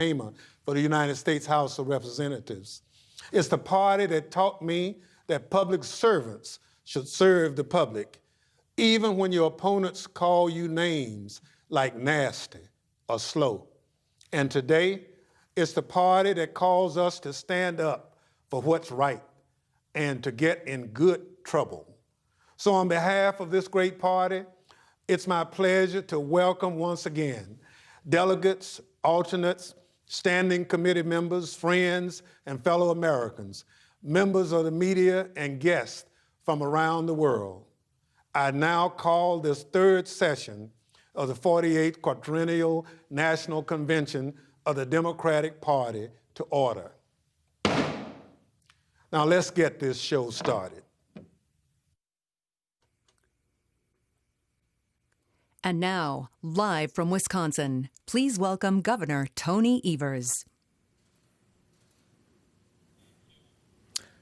Hamer for the United States House of Representatives. It's the party that taught me that public servants should serve the public, even when your opponents call you names like nasty or slow. And today, it's the party that calls us to stand up for what's right and to get in good trouble. So on behalf of this great party, it's my pleasure to welcome once again delegates, alternates, standing committee members, friends, and fellow Americans, members of the media, and guests from around the world. I now call this third session of the 48th Quadrennial National Convention of the Democratic Party to order. Now let's get this show started. And now, live from Wisconsin, please welcome Governor Tony Evers.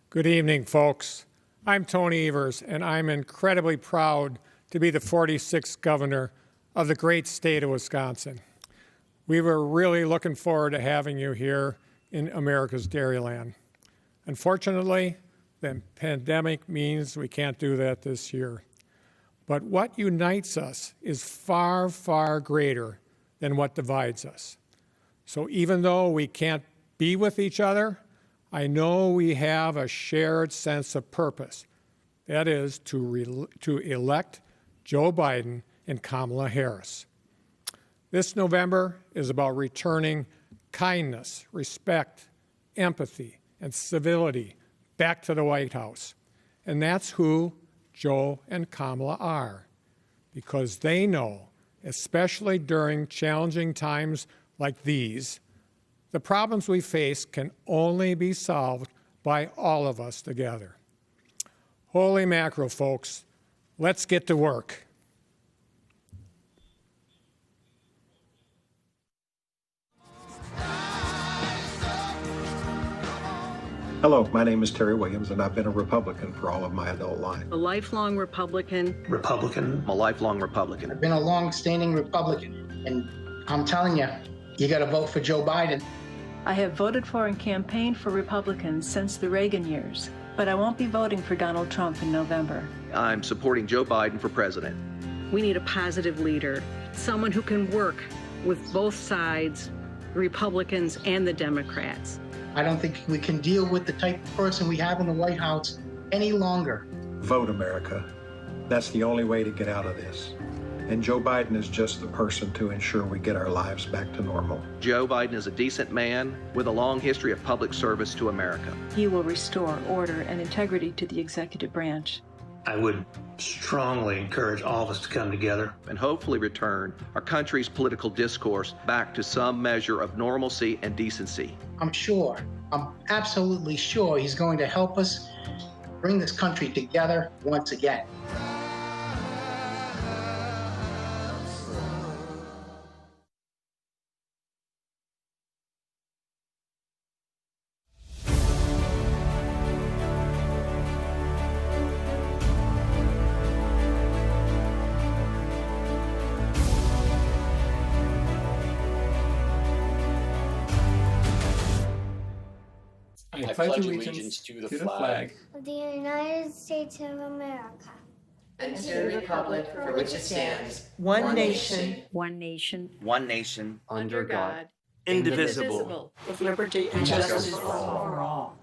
Good evening, folks. I'm Tony Evers, and I'm incredibly proud to be the 46th governor of the great state of Wisconsin. We were really looking forward to having you here in America's Dairyland. Unfortunately, the pandemic means we can't do that this year. But what unites us is far, far greater than what divides us. So even though we can't be with each other, I know we have a shared sense of purpose. That is to elect Joe Biden and Kamala Harris. This November is about returning kindness, respect, empathy, and civility back to the White House. And that's who Joe and Kamala are, because they know, especially during challenging times like these, the problems we face can only be solved by all of us together. Holy mackerel, folks, let's get to work. Hello, my name is Terry Williams, and I've been a Republican for all of my adult life. A lifelong Republican. I'm a lifelong Republican. I've been a long-standing Republican, and I'm telling you, you got to vote for Joe Biden. I have voted for and campaigned for Republicans since the Reagan years, but I won't be voting for Donald Trump in November. I'm supporting Joe Biden for president. We need a positive leader, someone who can work with both sides, the Republicans and the Democrats. I don't think we can deal with the type of person we have in the White House any longer. Vote, America. That's the only way to get out of this. And Joe Biden is just the person to ensure we get our lives back to normal. Joe Biden is a decent man with a long history of public service to America. He will restore order and integrity to the executive branch. I would strongly encourage all of us to come together and hopefully return our country's political discourse back to some measure of normalcy and decency. I'm absolutely sure he's going to help us bring this country together once again. I pledge allegiance to the flag of the United States of America and to the republic for which it stands, one nation, under God, indivisible, with liberty and justice for all.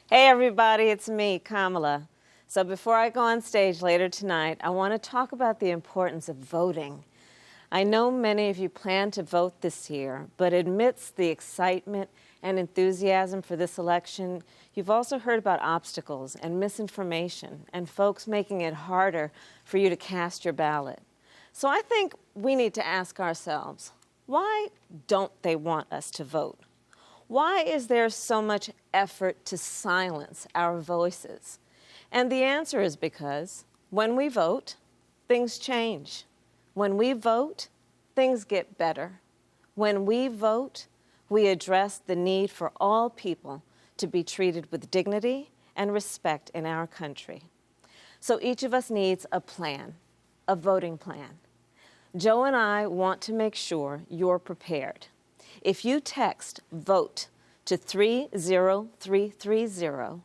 Hey everybody, it's me, Kamala. So before I go on stage later tonight, I want to talk about the importance of voting. I know many of you plan to vote this year, but amidst the excitement and enthusiasm for this election, you've also heard about obstacles and misinformation and folks making it harder for you to cast your ballot. So I think we need to ask ourselves, why don't they want us to vote? Why is there so much effort to silence our voices? And the answer is because when we vote, things change. When we vote, things get better. When we vote, we address the need for all people to be treated with dignity and respect in our country. So each of us needs a plan, a voting plan. Joe and I want to make sure you're prepared. If you text VOTE to 30330,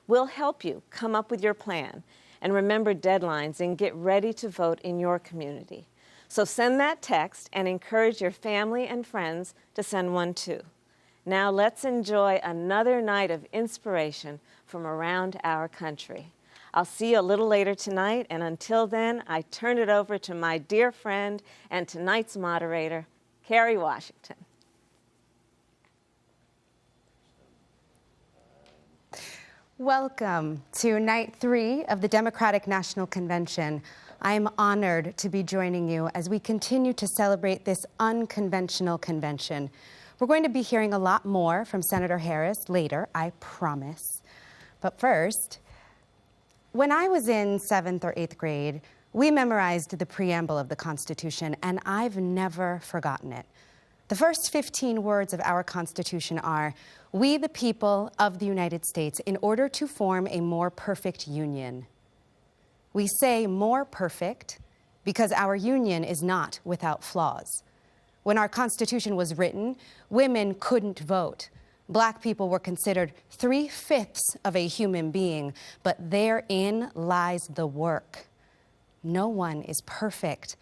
we'll help you come up with your plan and remember deadlines and get ready to vote in your community. So send that text and encourage your family and friends to send one too. Now let's enjoy another night of inspiration from around our country. I'll see you a little later tonight, and until then, I turn it over to my dear friend and tonight's moderator, Kerry Washington. Welcome to night 3 of the Democratic National Convention. I am honored to be joining you as we continue to celebrate this unconventional convention. We're going to be hearing a lot more from Senator Harris later, I promise. But first, when I was in 7th or 8th grade, we memorized the preamble of the Constitution, and I've never forgotten it. The first 15 words of our Constitution are, "We, the people of the United States, in order to form a more perfect union." We say more perfect because our union is not without flaws. When our Constitution was written, women couldn't vote. Black people were considered 3/5 of a human being, but therein lies the work. No one is perfect.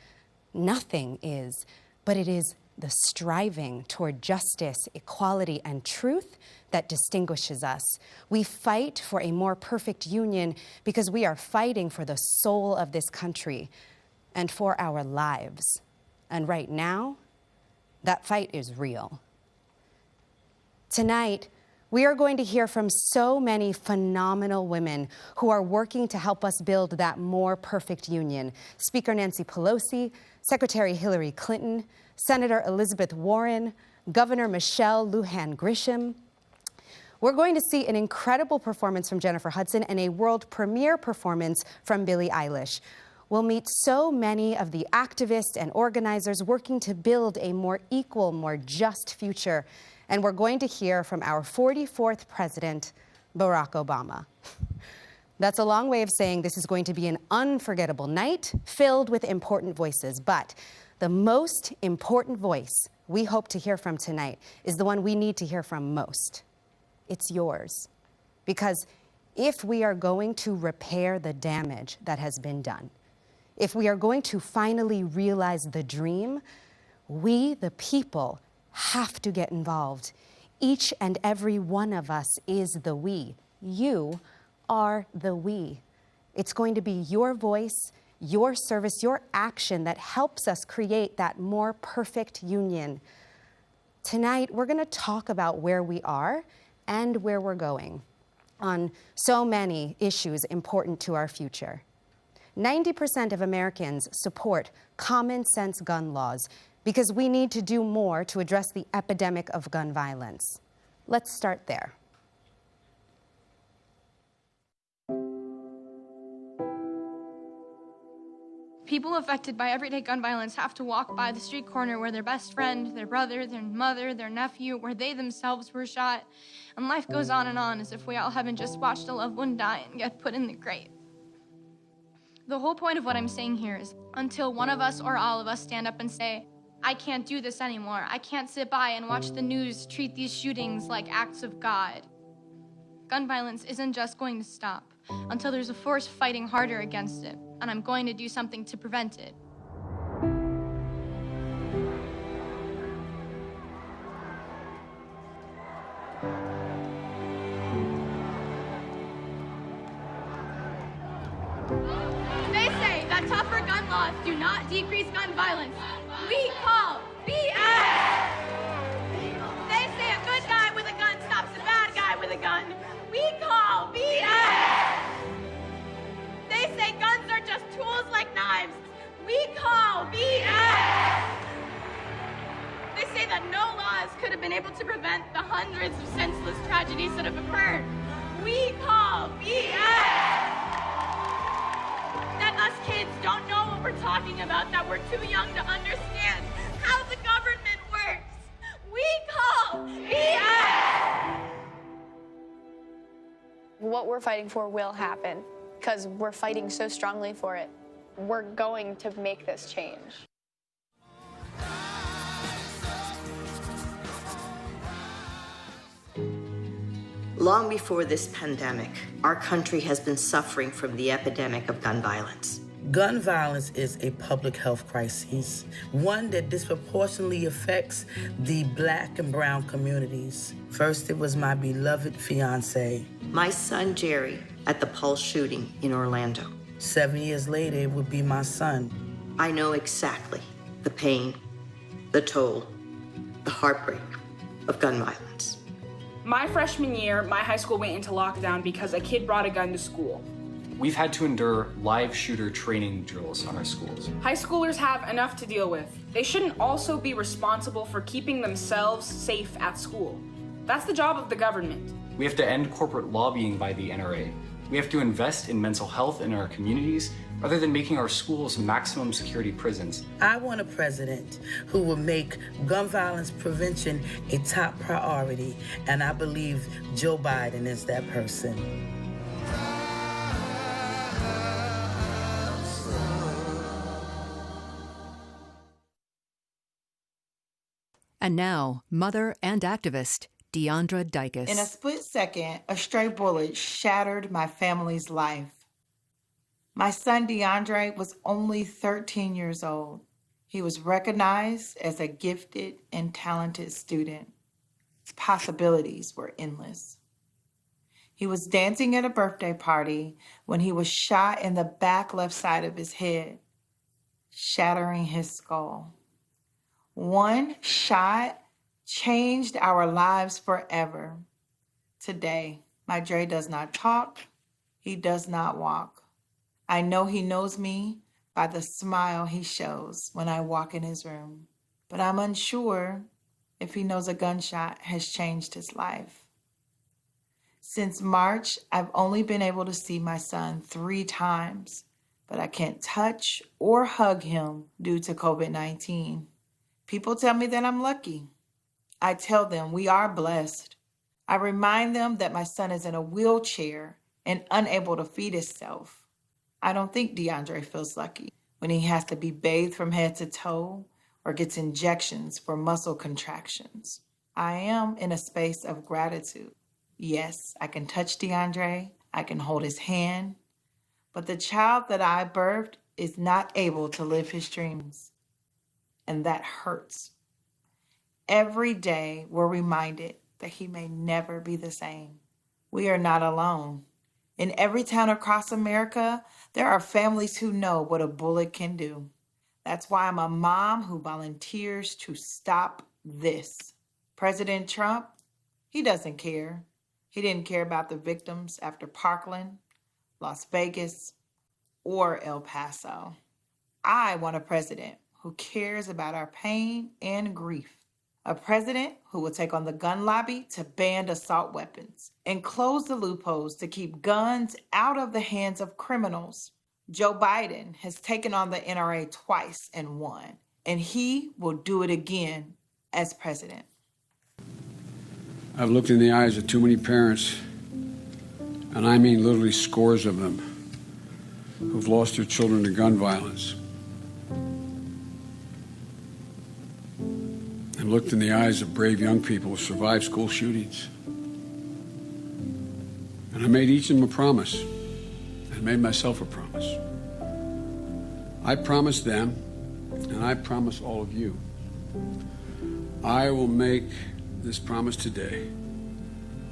Nothing is, but it is the striving toward justice, equality, and truth that distinguishes us. We fight for a more perfect union because we are fighting for the soul of this country and for our lives. And right now, that fight is real. Tonight, we are going to hear from so many phenomenal women who are working to help us build that more perfect union. Speaker Nancy Pelosi, Secretary Hillary Clinton, Senator Elizabeth Warren, Governor Michelle Lujan Grisham. We're going to see an incredible performance from Jennifer Hudson and a world premiere performance from Billie Eilish. We'll meet so many of the activists and organizers working to build a more equal, more just future. And we're going to hear from our 44th president, Barack Obama. That's a long way of saying this is going to be an unforgettable night filled with important voices. But the most important voice we hope to hear from tonight is the one we need to hear from most. It's yours. Because if we are going to repair the damage that has been done, if we are going to finally realize the dream, we, the people, have to get involved. Each and every one of us is the we. You are the we. It's going to be your voice, your service, your action that helps us create that more perfect union. Tonight, we're going to talk about where we are and where we're going on so many issues important to our future. 90% of Americans support common sense gun laws because we need to do more to address the epidemic of gun violence. Let's start there. People affected by everyday gun violence have to walk by the street corner where their best friend, their brother, their mother, their nephew, where they themselves were shot. And life goes on as if we all haven't just watched a loved one die and get put in the grave. The whole point of what I'm saying here is until one of us or all of us stand up and say, I can't do this anymore. I can't sit by and watch the news treat these shootings like acts of God. Gun violence isn't just going to stop until there's a force fighting harder against it, and I'm going to do something to prevent it. They say that tougher gun laws do not decrease gun violence. We call BS! They say a good guy with a gun stops a bad guy with a gun. We call BS! They say guns are just tools like knives. We call BS! They say that no laws could have been able to prevent the hundreds of senseless tragedies that have occurred. We call BS! That us kids don't know what we're talking about, that we're too young to understand how the government works. We call BS! What we're fighting for will happen because we're fighting so strongly for it. We're going to make this change. Long before this pandemic, our country has been suffering from the epidemic of gun violence. Gun violence is a public health crisis, one that disproportionately affects the Black and brown communities. First, it was my beloved fiance. My son, Jerry, at the Pulse shooting in Orlando. 7 years later, it would be my son. I know exactly the pain, the toll, the heartbreak of gun violence. My freshman year, my high school went into lockdown because a kid brought a gun to school. We've had to endure live shooter training drills on our schools. High schoolers have enough to deal with. They shouldn't also be responsible for keeping themselves safe at school. That's the job of the government. We have to end corporate lobbying by the NRA. We have to invest in mental health in our communities rather than making our schools maximum security prisons. I want a president who will make gun violence prevention a top priority, and I believe Joe Biden is that person. And now, mother and activist, Deandra Dykes. In a split second, a stray bullet shattered my family's life. My son DeAndre was only 13 years old. He was recognized as a gifted and talented student. His possibilities were endless. He was dancing at a birthday party when he was shot in the back left side of his head, shattering his skull. One shot changed our lives forever. Today, my Dre does not talk. He does not walk. I know he knows me by the smile he shows when I walk in his room, but I'm unsure if he knows a gunshot has changed his life. Since March, I've only been able to see my son 3 times, but I can't touch or hug him due to COVID-19. People tell me that I'm lucky. I tell them we are blessed. I remind them that my son is in a wheelchair and unable to feed himself. I don't think DeAndre feels lucky when he has to be bathed from head to toe or gets injections for muscle contractions. I am in a space of gratitude. Yes, I can touch DeAndre, I can hold his hand, but the child that I birthed is not able to live his dreams. And that hurts. Every day, we're reminded that he may never be the same. We are not alone. In every town across America, there are families who know what a bullet can do. That's why I'm a mom who volunteers to stop this. President Trump, he doesn't care. He didn't care about the victims after Parkland, Las Vegas, or El Paso. I want a president who cares about our pain and grief. A president who will take on the gun lobby to ban assault weapons and close the loopholes to keep guns out of the hands of criminals. Joe Biden has taken on the NRA twice and won, and he will do it again as president. I've looked in the eyes of too many parents, and I mean literally scores of them, who've lost their children to gun violence. And looked in the eyes of brave young people who survived school shootings. And I made each of them a promise. I made myself a promise. I promised them, and I promise all of you, I will make this promise today,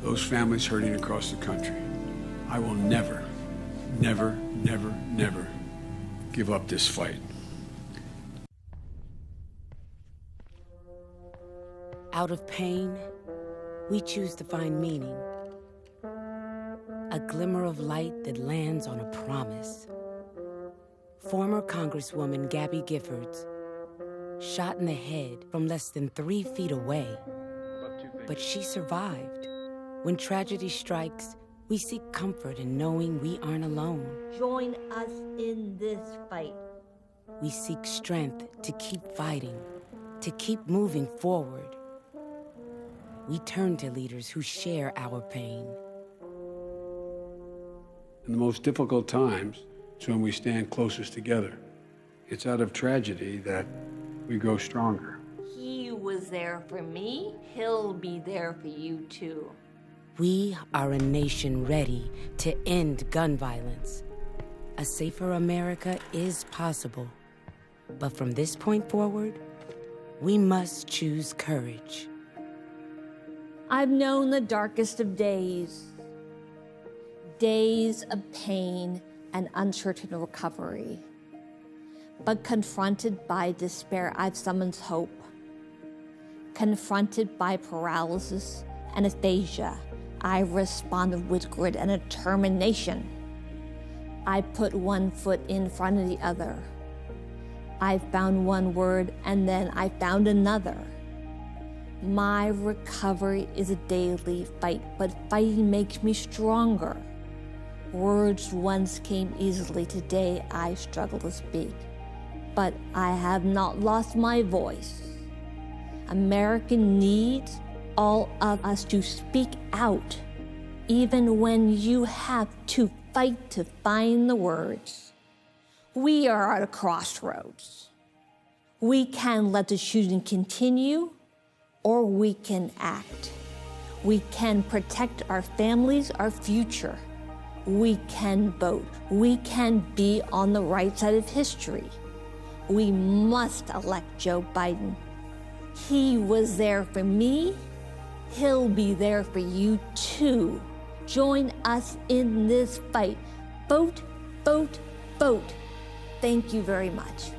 those families hurting across the country. I will never, never, never, never give up this fight. Out of pain, we choose to find meaning. A glimmer of light that lands on a promise. Former Congresswoman Gabby Giffords, shot in the head from less than 3 feet away. But she survived. When tragedy strikes, we seek comfort in knowing we aren't alone. Join us in this fight. We seek strength to keep fighting, to keep moving forward. We turn to leaders who share our pain. In the most difficult times, it's when we stand closest together. It's out of tragedy that we grow stronger. He was there for me. He'll be there for you too. We are a nation ready to end gun violence. A safer America is possible. But from this point forward, we must choose courage. I've known the darkest of days. Days of pain and uncertain recovery. But confronted by despair, I've summoned hope. Confronted by paralysis and aphasia, I responded with grit and determination. I put one foot in front of the other. I found one word and then I found another. My recovery is a daily fight, but fighting makes me stronger. Words once came easily, today I struggle to speak. But I have not lost my voice. America needs all of us to speak out, even when you have to fight to find the words. We are at a crossroads. We can let the shooting continue, or we can act. We can protect our families, our future. We can vote. We can be on the right side of history. We must elect Joe Biden. He was there for me. He'll be there for you too. Join us in this fight. Vote, vote, vote. Thank you very much.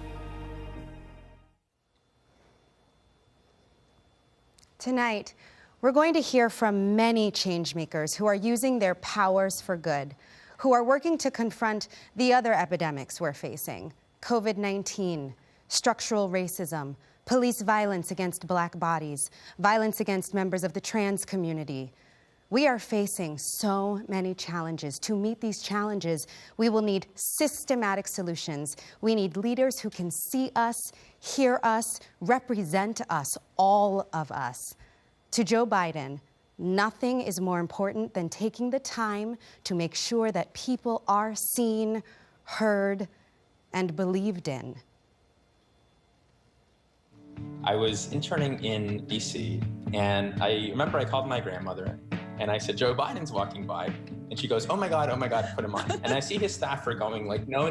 Tonight, we're going to hear from many changemakers who are using their powers for good, who are working to confront the other epidemics we're facing: COVID-19, structural racism, police violence against Black bodies, violence against members of the trans community. We are facing so many challenges. To meet these challenges, we will need systematic solutions. We need leaders who can see us, hear us, represent us, all of us. To Joe Biden, nothing is more important than taking the time to make sure that people are seen, heard, and believed in. I was interning in DC, and I remember I called my grandmother, and I said, Joe Biden's walking by. And she goes, oh my God, put him on. And I see his staffer going like, no,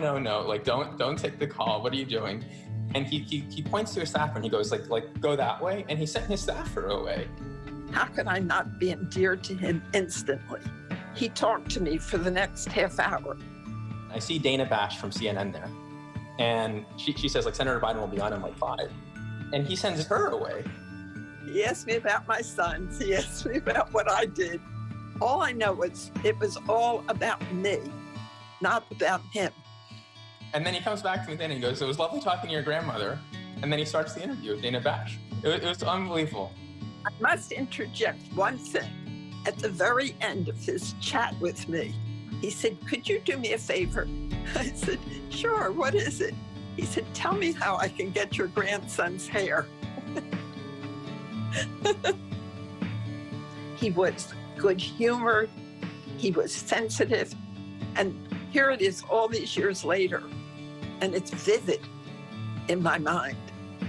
like, don't take the call. What are you doing? And he points to his staffer and he goes like, go that way. And he sent his staffer away. How could I not be endeared to him instantly? He talked to me for the next half hour. I see Dana Bash from CNN there. And she says like, Senator Biden will be on in like 5. And he sends her away. He asked me about my sons. He asked me about what I did. All I know is it was all about me, not about him. And then he comes back to me then and he goes, it was lovely talking to your grandmother. And then he starts the interview with Dana Bash. It was unbelievable. I must interject one thing. At the very end of his chat with me, he said, could you do me a favor? I said, sure, what is it? He said, tell me how I can get your grandson's hair. He was good-humored, he was sensitive, and here it is all these years later, and it's vivid in my mind.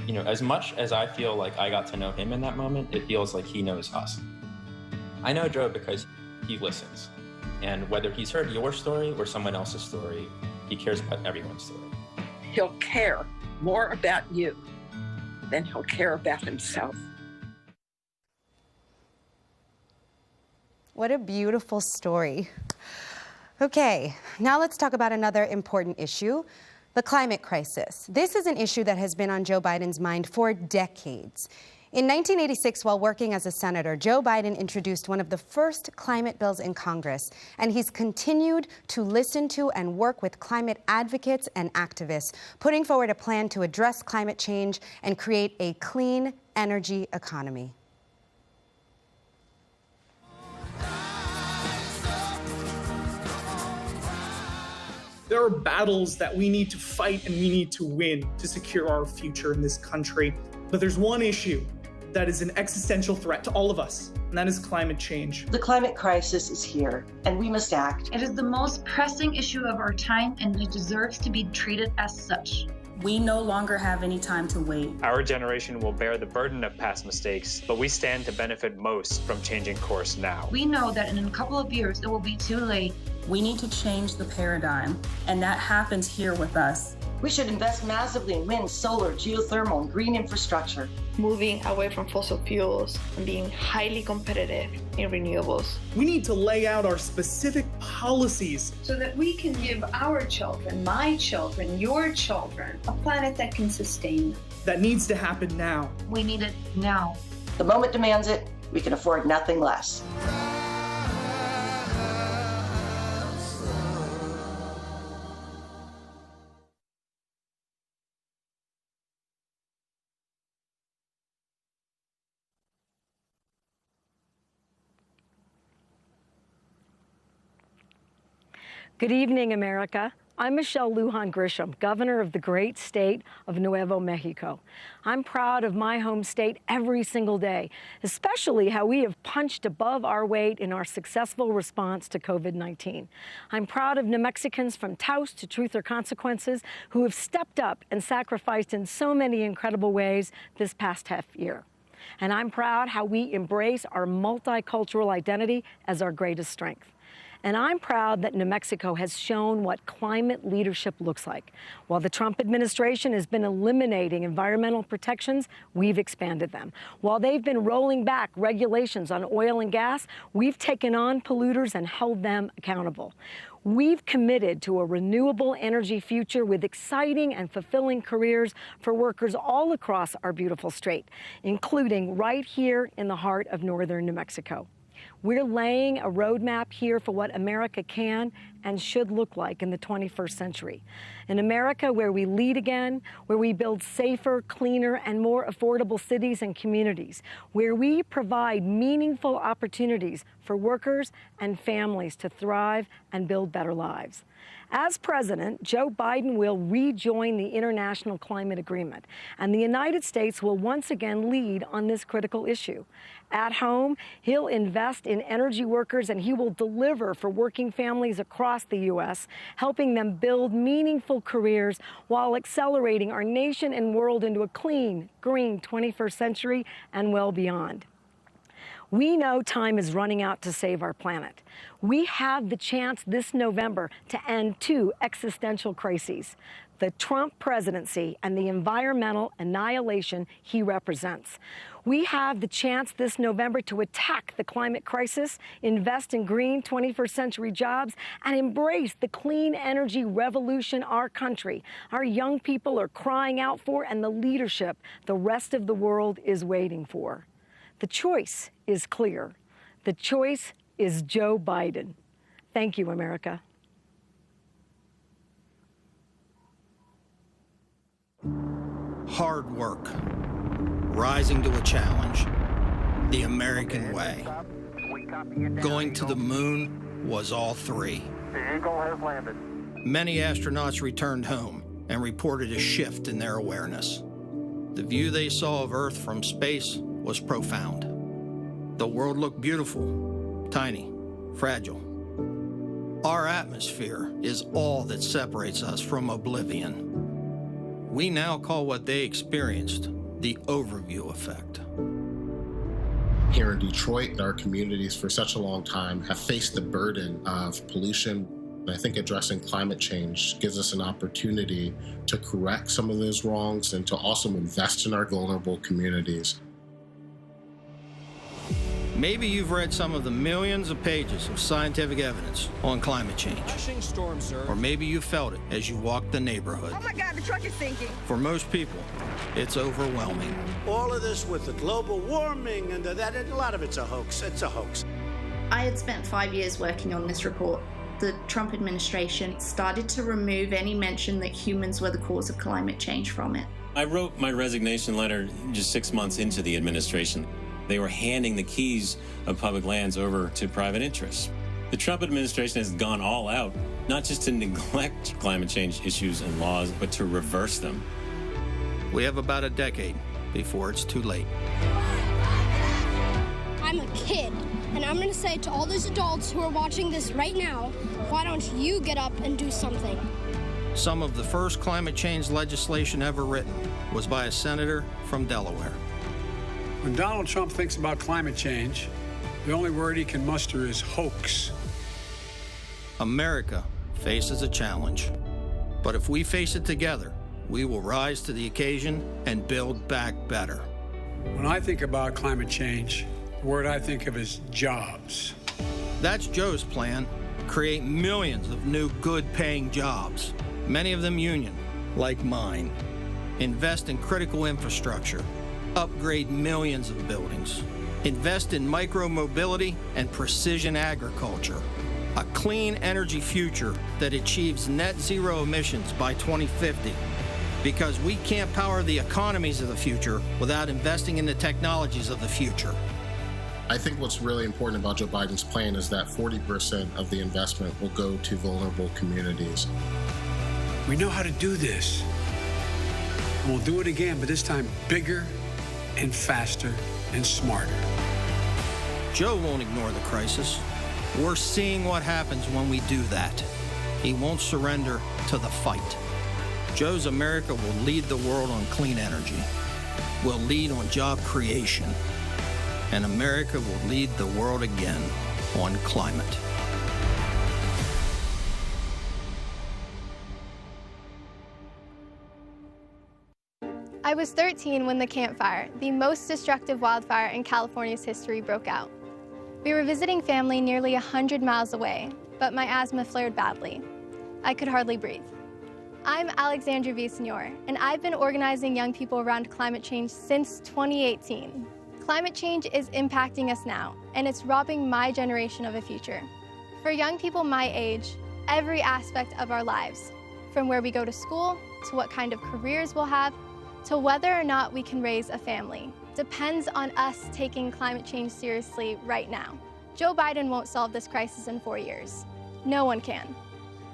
You know, as much as I feel like I got to know him in that moment, it feels like he knows us. I know Joe because he listens, and whether he's heard your story or someone else's story, he cares about everyone's story. He'll care more about you than he'll care about himself. What a beautiful story. Okay, now let's talk about another important issue, the climate crisis. This is an issue that has been on Joe Biden's mind for decades. In 1986, while working as a senator, Joe Biden introduced one of the first climate bills in Congress, and he's continued to listen to and work with climate advocates and activists, putting forward a plan to address climate change and create a clean energy economy. There are battles that we need to fight and we need to win to secure our future in this country. But there's one issue that is an existential threat to all of us, and that is climate change. The climate crisis is here, and we must act. It is the most pressing issue of our time, and it deserves to be treated as such. We no longer have any time to wait. Our generation will bear the burden of past mistakes, but we stand to benefit most from changing course now. We know that in a couple of years, it will be too late. We need to change the paradigm, and that happens here with us. We should invest massively in wind, solar, geothermal, and green infrastructure. Moving away from fossil fuels and being highly competitive in renewables. We need to lay out our specific policies so that we can give our children, my children, your children, a planet that can sustain them. That needs to happen now. We need it now. The moment demands it. We can afford nothing less. Good evening, America. I'm Michelle Lujan Grisham, governor of the great state of Nuevo Mexico. I'm proud of my home state every single day, especially how we have punched above our weight in our successful response to COVID-19. I'm proud of New Mexicans from Taos to Truth or Consequences who have stepped up and sacrificed in so many incredible ways this past half year. And I'm proud how we embrace our multicultural identity as our greatest strength. And I'm proud that New Mexico has shown what climate leadership looks like. While the Trump administration has been eliminating environmental protections, we've expanded them. While they've been rolling back regulations on oil and gas, we've taken on polluters and held them accountable. We've committed to a renewable energy future with exciting and fulfilling careers for workers all across our beautiful state, including right here in the heart of northern New Mexico. We're laying a roadmap here for what America can and should look like in the 21st century. An America where we lead again, where we build safer, cleaner, and more affordable cities and communities, where we provide meaningful opportunities for workers and families to thrive and build better lives. As president, Joe Biden will rejoin the International Climate Agreement, and the United States will once again lead on this critical issue. At home, he'll invest in energy workers, and he will deliver for working families across the U.S., helping them build meaningful careers while accelerating our nation and world into a clean, green 21st century and well beyond. We know time is running out to save our planet. We have the chance this November to end two existential crises: the Trump presidency and the environmental annihilation he represents. We have the chance this November to attack the climate crisis, invest in green 21st century jobs, and embrace the clean energy revolution our country, our young people are crying out for, and the leadership the rest of the world is waiting for. The choice is clear. The choice is Joe Biden. Thank you, America. Hard work, rising to a challenge, the American way. Going to the moon was all three. The Eagle has landed. Many astronauts returned home and reported a shift in their awareness. The view they saw of Earth from space was profound. The world looked beautiful, tiny, fragile. Our atmosphere is all that separates us from oblivion. We now call what they experienced the overview effect. Here in Detroit, our communities for such a long time have faced the burden of pollution. And I think addressing climate change gives us an opportunity to correct some of those wrongs and to also invest in our vulnerable communities. Maybe you've read some of the millions of pages of scientific evidence on climate change. Storm, sir. Or maybe you felt it as you walked the neighborhood. Oh my God, the truck is sinking. For most people, it's overwhelming. All of this with the global warming and a lot of it's a hoax. It's a hoax. I had spent 5 years working on this report. The Trump administration started to remove any mention that humans were the cause of climate change from it. I wrote my resignation letter just 6 months into the administration. They were handing the keys of public lands over to private interests. The Trump administration has gone all out, not just to neglect climate change issues and laws, but to reverse them. We have about a decade before it's too late. I'm a kid, and I'm going to say to all those adults who are watching this right now, why don't you get up and do something? Some of the first climate change legislation ever written was by a senator from Delaware. When Donald Trump thinks about climate change, the only word he can muster is hoax. America faces a challenge. But if we face it together, we will rise to the occasion and build back better. When I think about climate change, the word I think of is jobs. That's Joe's plan. Create millions of new, good-paying jobs, many of them union, like mine. Invest in critical infrastructure. Upgrade millions of buildings. Invest in micro-mobility and precision agriculture. A clean energy future that achieves net zero emissions by 2050. Because we can't power the economies of the future without investing in the technologies of the future. I think what's really important about Joe Biden's plan is that 40% of the investment will go to vulnerable communities. We know how to do this. And we'll do it again, but this time bigger and faster and smarter. Joe won't ignore the crisis. We're seeing what happens when we do that. He won't surrender to the fight. Joe's America will lead the world on clean energy. We'll lead on job creation. And America will lead the world again on climate. I was 13 when the Camp Fire, the most destructive wildfire in California's history, broke out. We were visiting family nearly 100 miles away, but my asthma flared badly. I could hardly breathe. I'm Alexandra Villasenor, and I've been organizing young people around climate change since 2018. Climate change is impacting us now, and it's robbing my generation of a future. For young people my age, every aspect of our lives, from where we go to school, to what kind of careers we'll have, to whether or not we can raise a family, depends on us taking climate change seriously right now. Joe Biden won't solve this crisis in 4 years. No one can.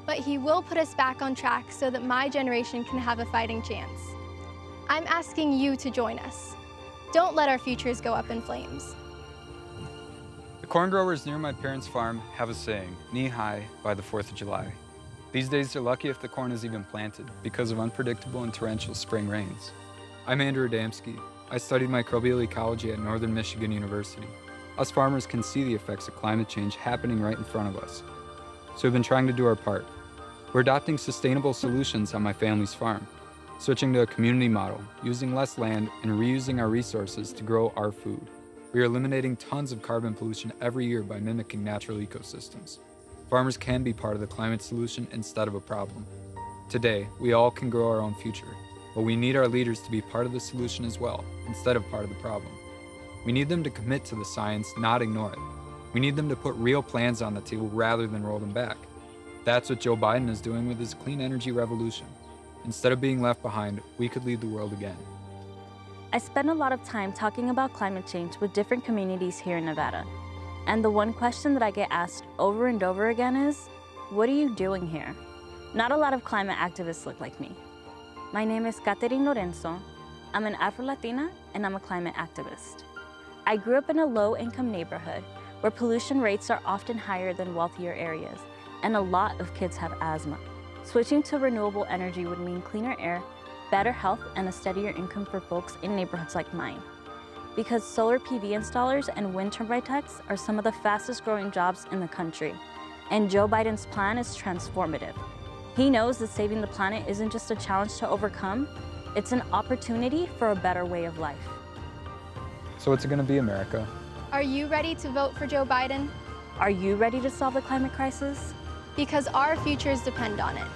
But he will put us back on track so that my generation can have a fighting chance. I'm asking you to join us. Don't let our futures go up in flames. The corn growers near my parents' farm have a saying, knee-high by the 4th of July. These days they're lucky if the corn is even planted because of unpredictable and torrential spring rains. I'm Andrew Adamski. I studied microbial ecology at Northern Michigan University. Us farmers can see the effects of climate change happening right in front of us. So we've been trying to do our part. We're adopting sustainable solutions on my family's farm, switching to a community model, using less land and reusing our resources to grow our food. We are eliminating tons of carbon pollution every year by mimicking natural ecosystems. Farmers can be part of the climate solution instead of a problem. Today, we all can grow our own future, but we need our leaders to be part of the solution as well, instead of part of the problem. We need them to commit to the science, not ignore it. We need them to put real plans on the table rather than roll them back. That's what Joe Biden is doing with his clean energy revolution. Instead of being left behind, we could lead the world again. I spend a lot of time talking about climate change with different communities here in Nevada. And the one question that I get asked over and over again is, what are you doing here? Not a lot of climate activists look like me. My name is Catherine Lorenzo. I'm an Afro-Latina and I'm a climate activist. I grew up in a low-income neighborhood where pollution rates are often higher than wealthier areas, and a lot of kids have asthma. Switching to renewable energy would mean cleaner air, better health, and a steadier income for folks in neighborhoods like mine. Because solar PV installers and wind turbine techs are some of the fastest growing jobs in the country, and Joe Biden's plan is transformative. He knows that saving the planet isn't just a challenge to overcome, it's an opportunity for a better way of life. So what's it going to be, America? Are you ready to vote for Joe Biden? Are you ready to solve the climate crisis? Because our futures depend on it.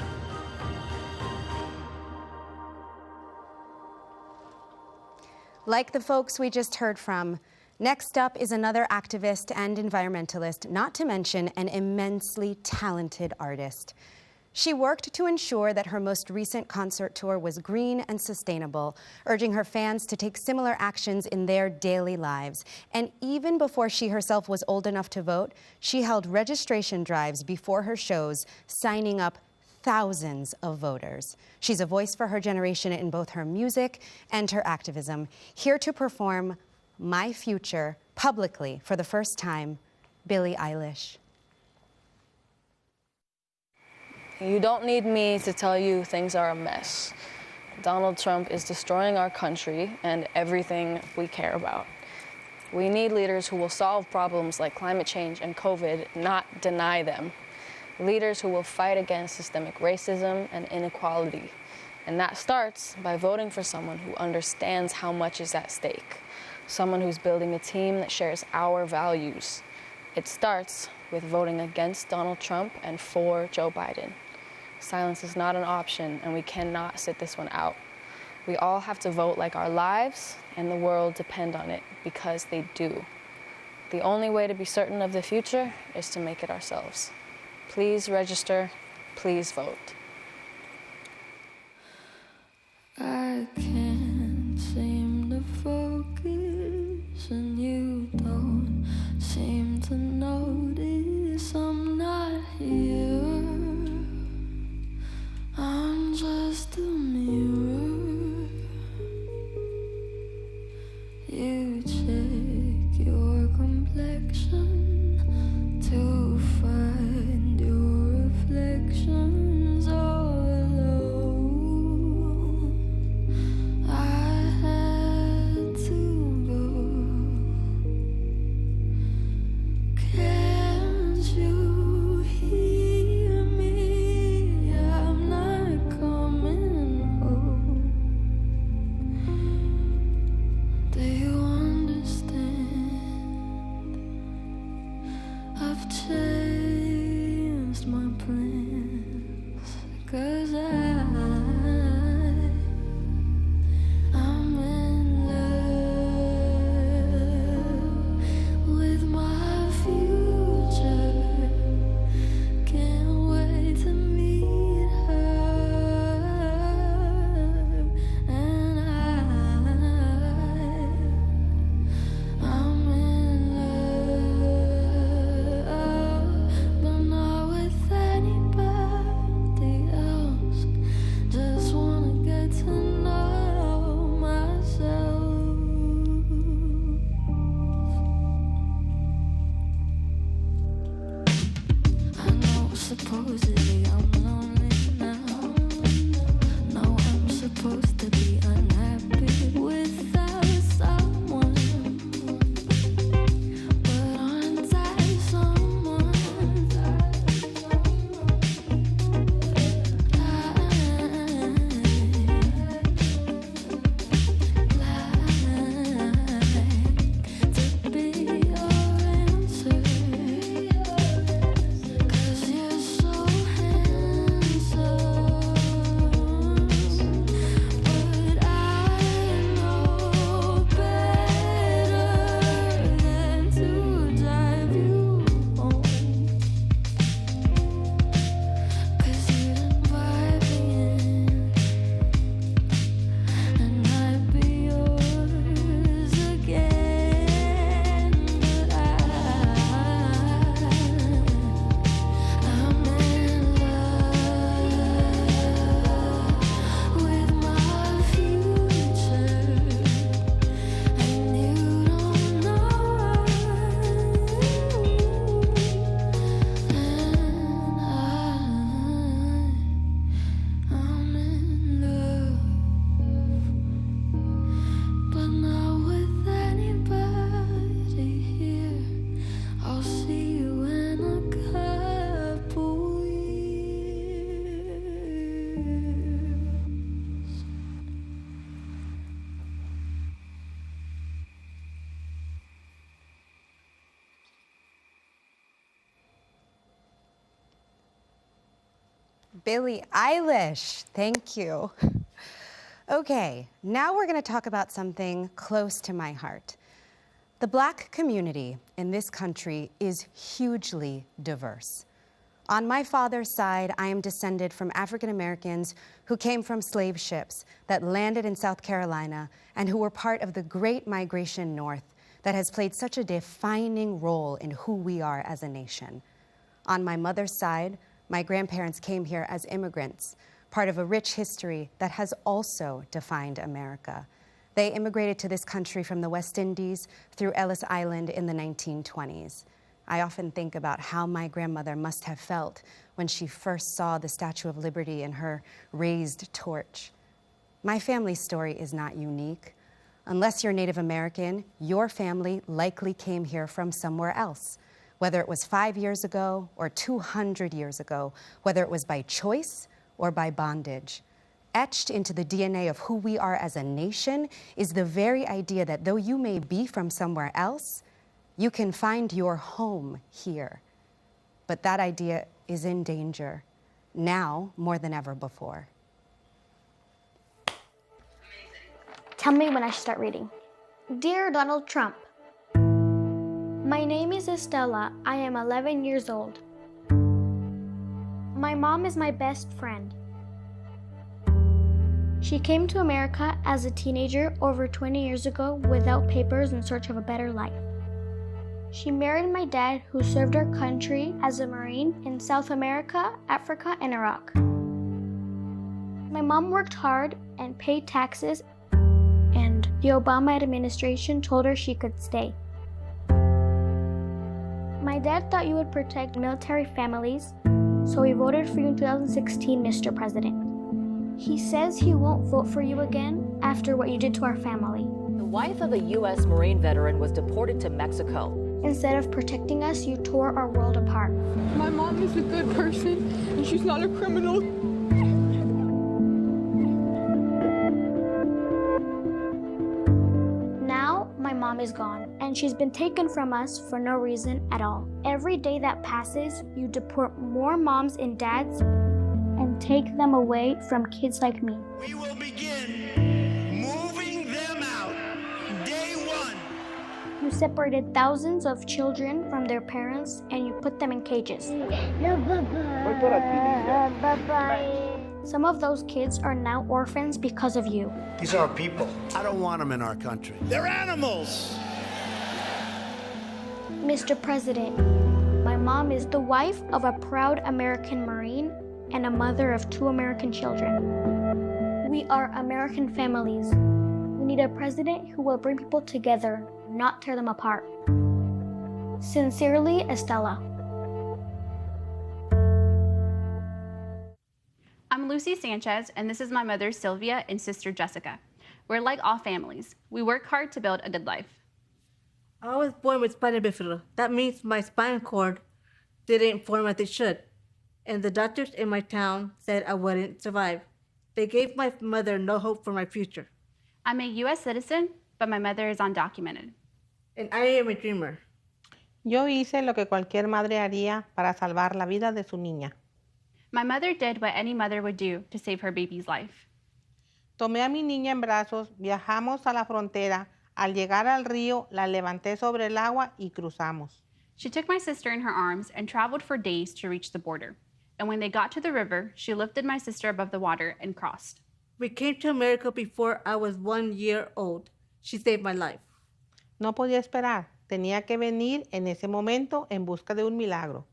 Like the folks we just heard from, next up is another activist and environmentalist, not to mention an immensely talented artist. She worked to ensure that her most recent concert tour was green and sustainable, urging her fans to take similar actions in their daily lives. And even before she herself was old enough to vote, she held registration drives before her shows, signing up thousands of voters. She's a voice for her generation in both her music and her activism. Here to perform My Future publicly for the first time, Billie Eilish. You don't need me to tell you things are a mess. Donald Trump is destroying our country and everything we care about. We need leaders who will solve problems like climate change and COVID, not deny them. Leaders who will fight against systemic racism and inequality. And that starts by voting for someone who understands how much is at stake. Someone who's building a team that shares our values. It starts with voting against Donald Trump and for Joe Biden. Silence is not an option, and we cannot sit this one out. We all have to vote like our lives and the world depend on it, because they do. The only way to be certain of the future is to make it ourselves. Please register, please vote. I can't seem to focus, and you don't seem to notice I'm not here. I'm just a mirror. You check your complexion to find your reflections all alone. I had to go. Can't you hear me? I'm not coming home. Do you understand? I've changed my plans, 'cause I'm in love with my future. Can't wait to meet her, and I'm in love, but not with anybody else. Just wanna get to know myself. I know supposedly I'm lonely now. No, I'm supposed to be unhappy without someone. But aren't I someone? To be your answer, 'cause you're so handsome. But I know better than to drive you home, 'cause you invite me in, and I'd be yours again. But I'm in love with my future, and you don't know. I'm in love, but not with anybody here. I'll see you in a couple years. Billie Eilish, thank you. Okay, now we're going to talk about something close to my heart. The Black community in this country is hugely diverse. On my father's side, I am descended from African Americans who came from slave ships that landed in South Carolina and who were part of the Great Migration North that has played such a defining role in who we are as a nation. On my mother's side, my grandparents came here as immigrants, part of a rich history that has also defined America. They immigrated to this country from the West Indies through Ellis Island in the 1920s. I often think about how my grandmother must have felt when she first saw the Statue of Liberty and her raised torch. My family's story is not unique. Unless you're Native American, your family likely came here from somewhere else, whether it was 5 years ago or 200 years ago, whether it was by choice or by bondage. Etched into the DNA of who we are as a nation is the very idea that though you may be from somewhere else, you can find your home here. But that idea is in danger, now more than ever before. Tell me when I should start reading. Dear Donald Trump, my name is Estella. I am 11 years old. My mom is my best friend. She came to America as a teenager over 20 years ago without papers in search of a better life. She married my dad, who served our country as a Marine in South America, Africa, and Iraq. My mom worked hard and paid taxes, and the Obama administration told her she could stay. My dad thought you would protect military families, so he voted for you in 2016, Mr. President. He says he won't vote for you again after what you did to our family. The wife of a U.S. Marine veteran was deported to Mexico. Instead of protecting us, you tore our world apart. My mom is a good person, and she's not a criminal. Now, my mom is gone, and she's been taken from us for no reason at all. Every day that passes, you deport more moms and dads and take them away from kids like me. We will begin moving them out day one. You separated thousands of children from their parents and you put them in cages. Some of those kids are now orphans because of you. These are our people. I don't want them in our country. They're animals. Mr. President, my mom is the wife of a proud American Marine and a mother of 2 American children. We are American families. We need a president who will bring people together, not tear them apart. Sincerely, Estella. I'm Lucy Sanchez, and this is my mother, Sylvia, and sister, Jessica. We're like all families. We work hard to build a good life. I was born with spina bifida. That means my spinal cord didn't form as it should. And the doctors in my town said I wouldn't survive. They gave my mother no hope for my future. I'm a U.S. citizen, but my mother is undocumented. And I am a dreamer. Yo hice lo que cualquier madre haría para salvar la vida de su niña. My mother did what any mother would do to save her baby's life. Tomé a mi niña en brazos, viajamos a la frontera. Al llegar al río, la levanté sobre el agua y cruzamos. She took my sister in her arms and traveled for days to reach the border. And when they got to the river, she lifted my sister above the water and crossed. We came to America before I was 1 year old. She saved my life. No podía esperar. Tenía que venir en ese momento en busca de un milagro.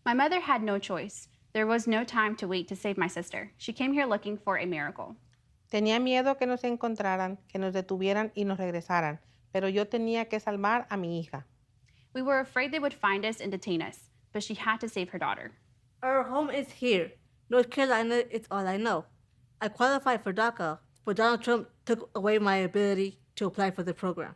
My mother had no choice. There was no time to wait to save my sister. She came here looking for a miracle. Tenía miedo que nos encontraran, que nos detuvieran y nos regresaran, pero yo tenía que salvar a mi hija. We were afraid they would find us and detain us, but she had to save her daughter. Our home is here. North Carolina is all I know. I qualified for DACA, but Donald Trump took away my ability to apply for the program.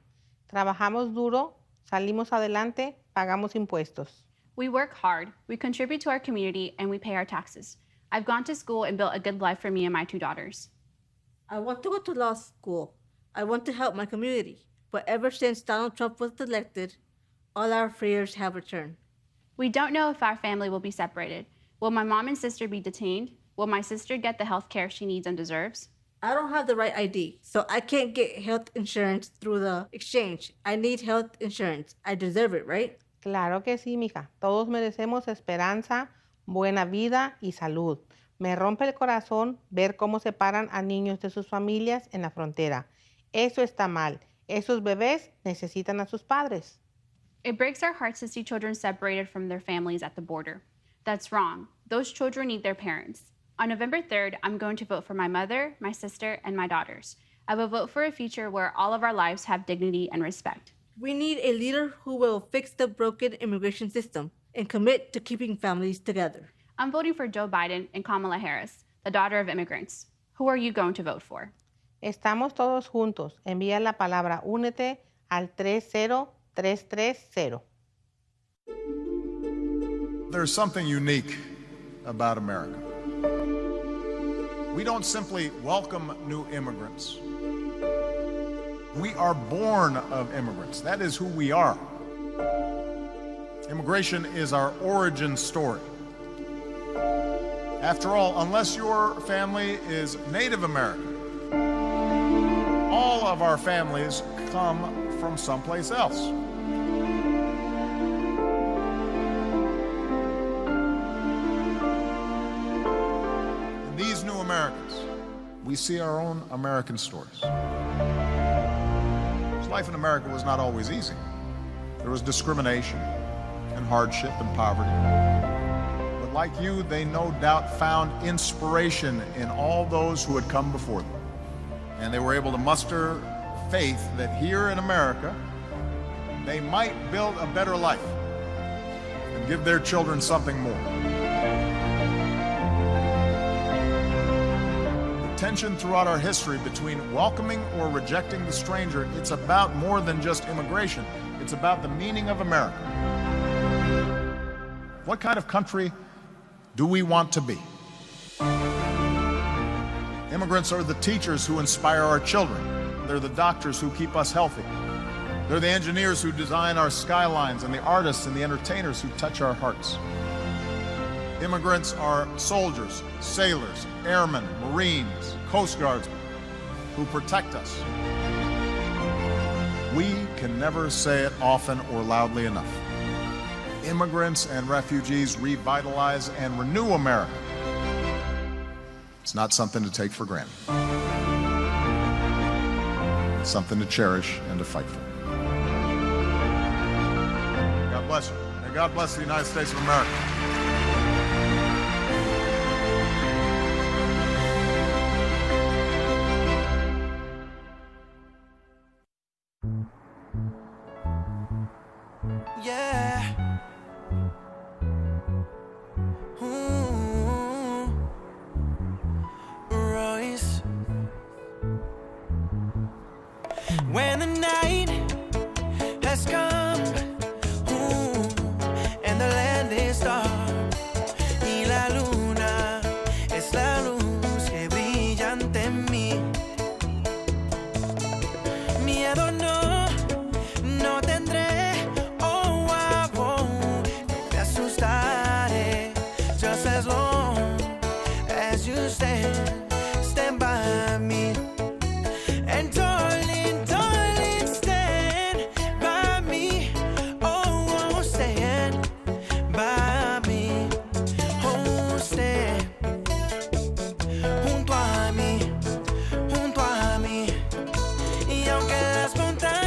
Trabajamos duro, salimos adelante, pagamos impuestos. We work hard, we contribute to our community, and we pay our taxes. I've gone to school and built a good life for me and my 2 daughters. I want to go to law school. I want to help my community. But ever since Donald Trump was elected, all our fears have returned. We don't know if our family will be separated. Will my mom and sister be detained? Will my sister get the health care she needs and deserves? I don't have the right ID, so I can't get health insurance through the exchange. I need health insurance. I deserve it, right? Claro que sí, mija. Todos merecemos esperanza, buena vida y salud. Me rompe el corazón ver cómo separan a niños de sus familias en la frontera. Eso está mal. Esos bebés necesitan a sus padres. It breaks our hearts to see children separated from their families at the border. That's wrong. Those children need their parents. On November 3rd, I'm going to vote for my mother, my sister, and my daughters. I will vote for a future where all of our lives have dignity and respect. We need a leader who will fix the broken immigration system and commit to keeping families together. I'm voting for Joe Biden and Kamala Harris, the daughter of immigrants. Who are you going to vote for? Estamos todos juntos. Envía la palabra únete al 30330. There's something unique about America. We don't simply welcome new immigrants. We are born of immigrants. That is who we are. Immigration is our origin story. After all, unless your family is Native American, all of our families come from someplace else. In these new Americans, we see our own American stories. Life in America was not always easy. There was discrimination and hardship and poverty. But like you, they no doubt found inspiration in all those who had come before them. And they were able to muster faith that here in America, they might build a better life and give their children something more. Tension throughout our history between welcoming or rejecting the stranger, it's about more than just immigration. It's about the meaning of America. What kind of country do we want to be? Immigrants are the teachers who inspire our children. They're the doctors who keep us healthy. They're the engineers who design our skylines and the artists and the entertainers who touch our hearts. Immigrants are soldiers, sailors, airmen, Marines, Coast Guardsmen who protect us. We can never say it often or loudly enough. Immigrants and refugees revitalize and renew America. It's not something to take for granted. It's something to cherish and to fight for. God bless you. And God bless the United States of America. Yeah. Ooh. Royce. When the night has come, and the land is dark, y la luna es la luz que brilla ante mí. Miedo no tendré. Just as long as you stand by me. And darling, stand by me. Oh, stand by me. Oh, stand junto a mí, junto a mí. Y aunque las montañas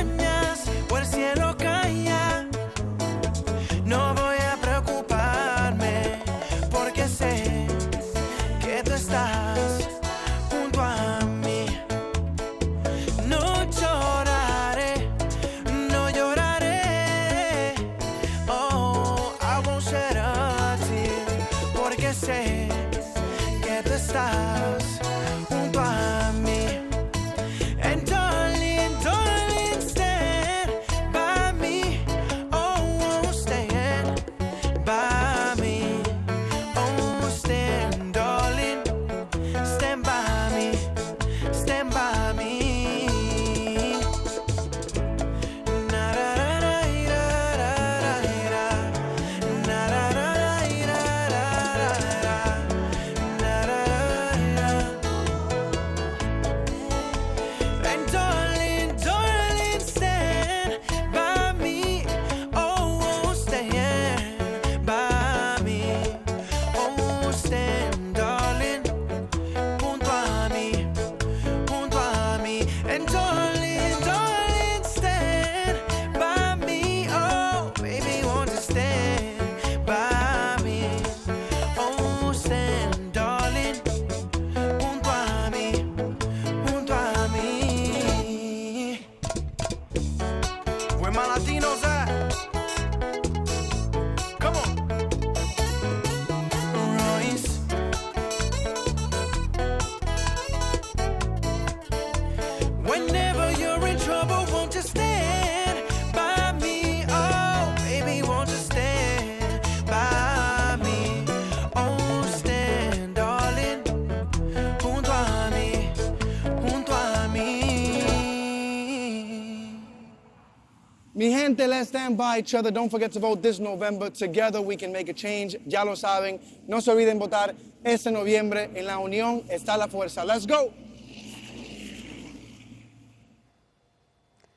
Mi gente, let's stand by each other. Don't forget to vote this November. Together we can make a change. Ya lo saben. No se olviden votar este noviembre. En la unión está la fuerza. Let's go.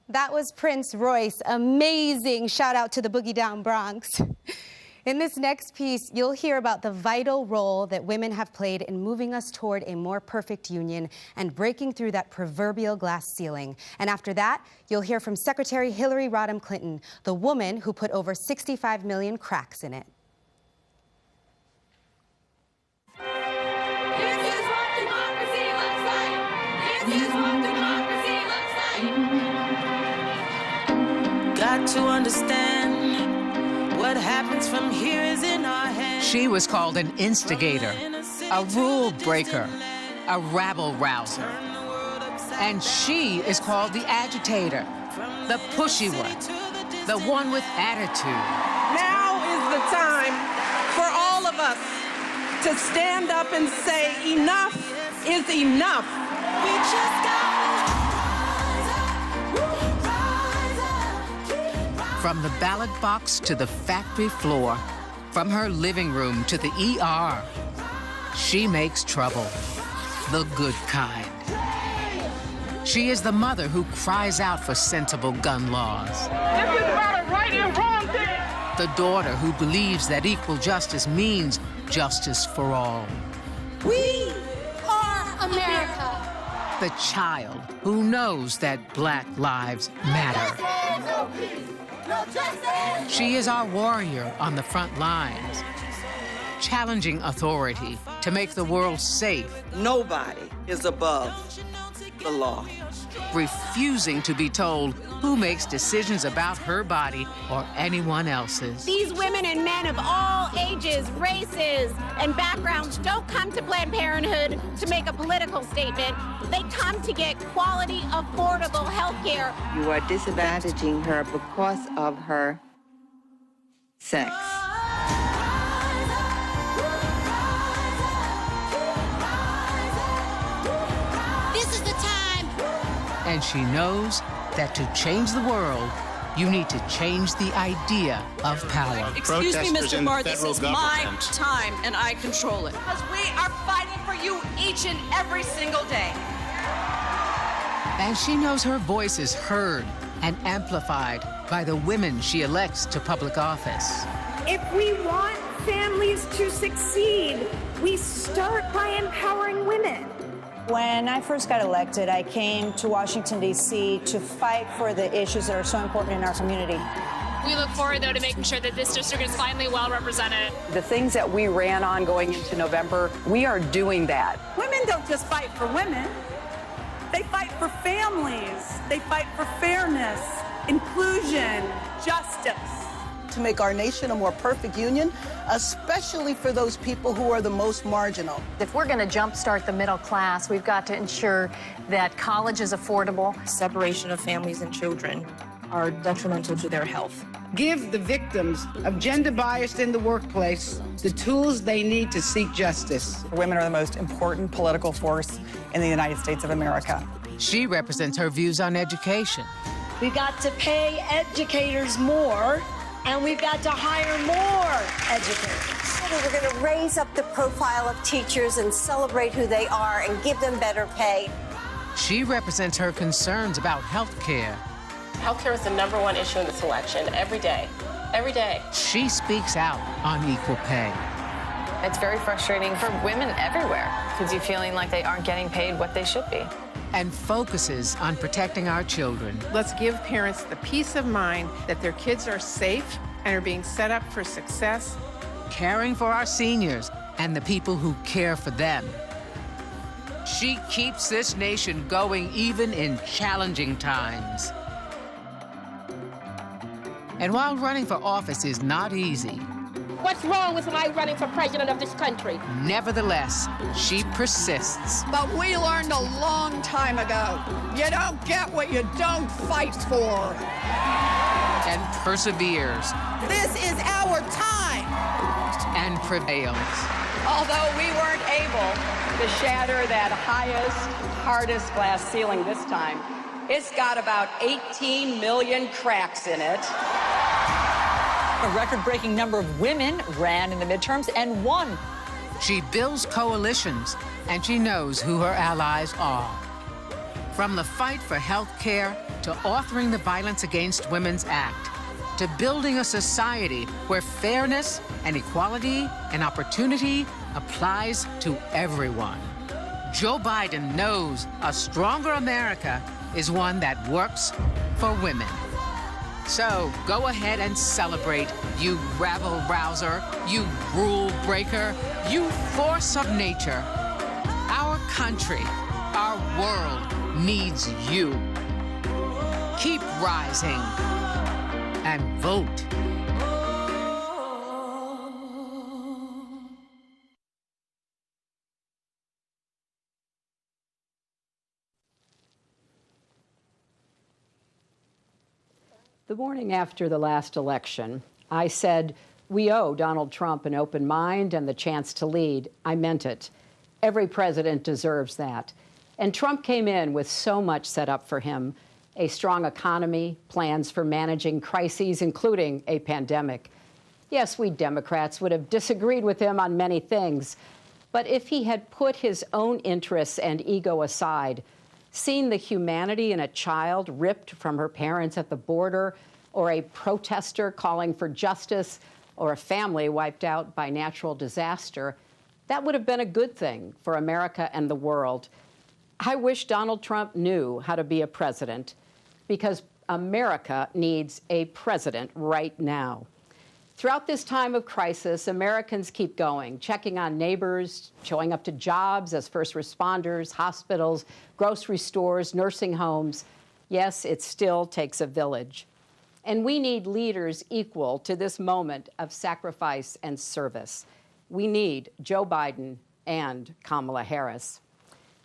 That was Prince Royce. Amazing. Shout out to the Boogie Down Bronx. In this next piece, you'll hear about the vital role that women have played in moving us toward a more perfect union and breaking through that proverbial glass ceiling. And after that, you'll hear from Secretary Hillary Rodham Clinton, the woman who put over 65 million cracks in it. This is what democracy looks like. This is what democracy looks like. Got to understand. What happens from here is in our hands. She was called an instigator, a rule breaker, a rabble rouser. And she is called the agitator, the pushy one, the one with attitude. Now is the time for all of us to stand up and say enough is enough. We just got From the ballot box to the factory floor, from her living room to the ER, she makes trouble, the good kind. She is the mother who cries out for sensible gun laws. This is about a right and wrong thing. The daughter who believes that equal justice means justice for all. We are America. The child who knows that Black lives matter. She is our warrior on the front lines, challenging authority to make the world safe. Nobody is above the law. Refusing to be told who makes decisions about her body or anyone else's. These women and men of all ages, races, and backgrounds don't come to Planned Parenthood to make a political statement. They come to get quality, affordable health care. You are disadvantaging her because of her sex. This is the time. And she knows that to change the world, you need to change the idea of power. Excuse me, Mr. Barr, this is my time, and I control it. Because we are fighting for you each and every single day. And she knows her voice is heard and amplified by the women she elects to public office. If we want families to succeed, we start by empowering women. When I first got elected, I came to Washington, D.C. to fight for the issues that are so important in our community. We look forward, though, to making sure that this district is finally well represented. The things that we ran on going into November, we are doing that. Women don't just fight for women. They fight for families. They fight for fairness, inclusion, justice. To make our nation a more perfect union, especially for those people who are the most marginal. If we're going to jumpstart the middle class, we've got to ensure that college is affordable. Separation of families and children are detrimental to their health. Give the victims of gender bias in the workplace the tools they need to seek justice. Women are the most important political force in the United States of America. She represents her views on education. We've got to pay educators more, and we've got to hire more educators. We're going to raise up the profile of teachers and celebrate who they are and give them better pay. She represents her concerns about health care. Healthcare is the #1 issue in this election every day. Every day. She speaks out on equal pay. It's very frustrating for women everywhere because you're feeling like they aren't getting paid what they should be. And focuses on protecting our children. Let's give parents the peace of mind that their kids are safe and are being set up for success. Caring for our seniors and the people who care for them. She keeps this nation going even in challenging times. And while running for office is not easy, what's wrong with my running for president of this country? Nevertheless, she persists. But we learned a long time ago, you don't get what you don't fight for. And perseveres. This is our time. And prevails. Although we weren't able to shatter that highest, hardest glass ceiling this time, It's got about 18 million cracks in it. A record-breaking number of women ran in the midterms and won. She builds coalitions, and she knows who her allies are. From the fight for health care to authoring the Violence Against Women's Act, to building a society where fairness and equality and opportunity applies to everyone. Joe Biden knows a stronger America is one that works for women. So go ahead and celebrate, you rabble-rouser, you rule-breaker, you force of nature. Our country, our world needs you. Keep rising and vote. The morning after the last election, I said, we owe Donald Trump an open mind and the chance to lead. I meant it. Every president deserves that. And Trump came in with so much set up for him: a strong economy, plans for managing crises, including a pandemic. Yes, we Democrats would have disagreed with him on many things, but if he had put his own interests and ego aside, seen the humanity in a child ripped from her parents at the border, or a protester calling for justice, or a family wiped out by natural disaster, that would have been a good thing for America and the world. I wish Donald Trump knew how to be a president, because America needs a president right now. Throughout this time of crisis, Americans keep going, checking on neighbors, showing up to jobs as first responders, hospitals, grocery stores, nursing homes. Yes, it still takes a village. And we need leaders equal to this moment of sacrifice and service. We need Joe Biden and Kamala Harris.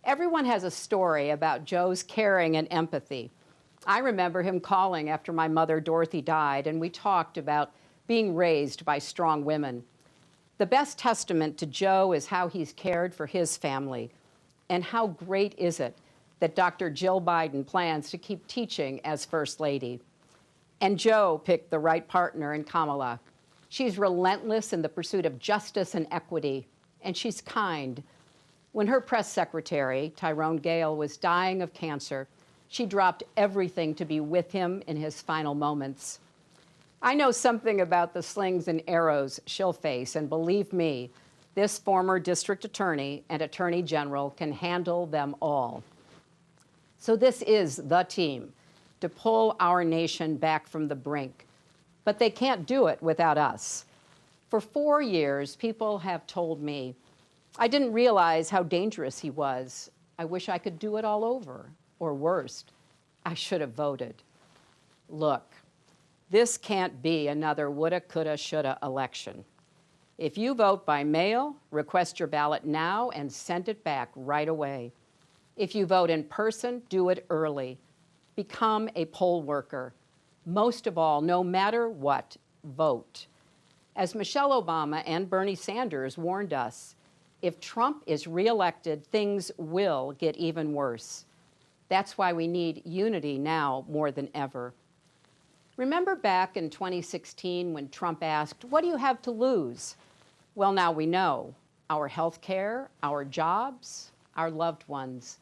Everyone has a story about Joe's caring and empathy. I remember him calling after my mother, Dorothy, died, and we talked about being raised by strong women. The best testament to Joe is how he's cared for his family. And how great is it that Dr. Jill Biden plans to keep teaching as First Lady. And Joe picked the right partner in Kamala. She's relentless in the pursuit of justice and equity, and she's kind. When her press secretary, Tyrone Gale, was dying of cancer, she dropped everything to be with him in his final moments. I know something about the slings and arrows she'll face, and believe me, this former district attorney and attorney general can handle them all. So this is the team to pull our nation back from the brink. But they can't do it without us. For 4 years, people have told me, I didn't realize how dangerous he was. I wish I could do it all over. Or worst, I should have voted. Look, this can't be another woulda, coulda, shoulda election. If you vote by mail, request your ballot now and send it back right away. If you vote in person, do it early. Become a poll worker. Most of all, no matter what, vote. As Michelle Obama and Bernie Sanders warned us, if Trump is reelected, things will get even worse. That's why we need unity now more than ever. Remember back in 2016 when Trump asked, what do you have to lose? Well, now we know. Our health care, our jobs, our loved ones,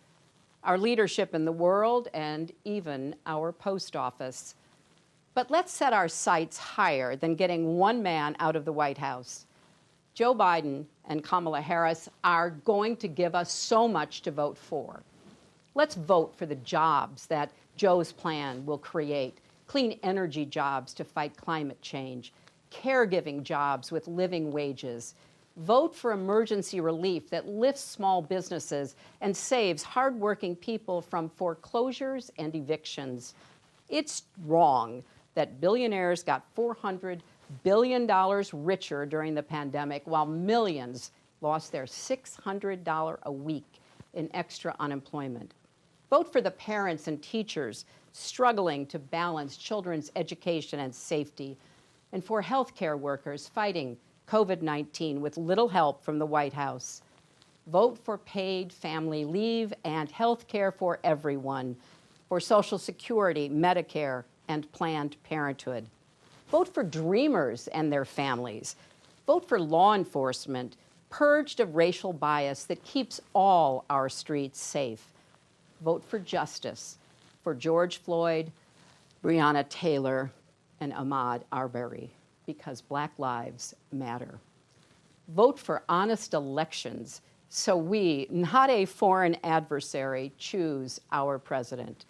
our leadership in the world, and even our post office. But let's set our sights higher than getting one man out of the White House. Joe Biden and Kamala Harris are going to give us so much to vote for. Let's vote for the jobs that Joe's plan will create. Clean energy jobs to fight climate change, caregiving jobs with living wages. Vote for emergency relief that lifts small businesses and saves hardworking people from foreclosures and evictions. It's wrong that billionaires got $400 billion richer during the pandemic while millions lost their $600 a week in extra unemployment. Vote for the parents and teachers struggling to balance children's education and safety, and for healthcare workers fighting COVID-19 with little help from the White House. Vote for paid family leave and health care for everyone. for Social Security, Medicare, and Planned Parenthood. Vote for dreamers and their families. Vote for law enforcement purged of racial bias that keeps all our streets safe. Vote for justice for George Floyd, Breonna Taylor, and Ahmaud Arbery, because Black lives matter. Vote for honest elections so we, not a foreign adversary, choose our president.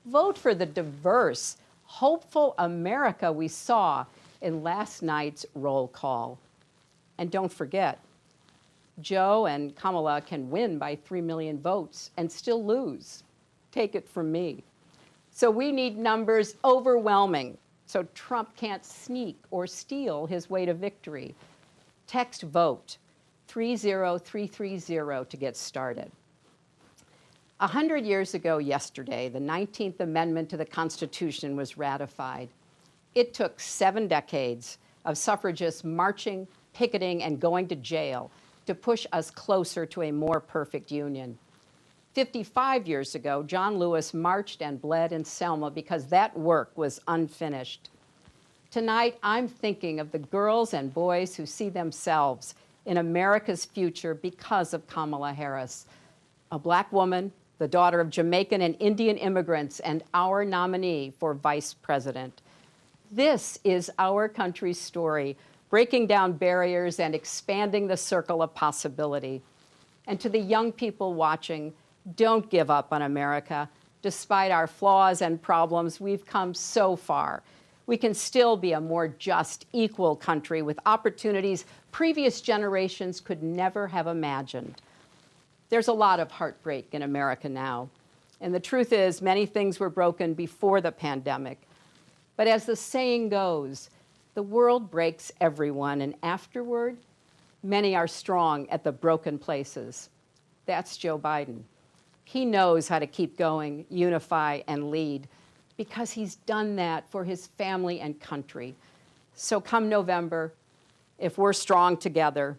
Vote for the diverse, hopeful America we saw in last night's roll call. And don't forget, Joe and Kamala can win by 3 million votes and still lose. Take it from me. So we need numbers overwhelming so Trump can't sneak or steal his way to victory. Text VOTE 30330 to get started. 100 years ago yesterday, the 19th Amendment to the Constitution was ratified. It took 7 decades of suffragists marching, picketing, and going to jail to push us closer to a more perfect union. 55 years ago, John Lewis marched and bled in Selma because that work was unfinished. Tonight, I'm thinking of the girls and boys who see themselves in America's future because of Kamala Harris, a Black woman, the daughter of Jamaican and Indian immigrants, and our nominee for vice president. This is our country's story, breaking down barriers and expanding the circle of possibility. And to the young people watching, don't give up on America. Despite our flaws and problems, we've come so far. We can still be a more just, equal country with opportunities previous generations could never have imagined. There's a lot of heartbreak in America now. And the truth is, many things were broken before the pandemic. But as the saying goes, the world breaks everyone, and afterward, many are strong at the broken places. That's Joe Biden. He knows how to keep going, unify, and lead, because he's done that for his family and country. So come November, if we're strong together,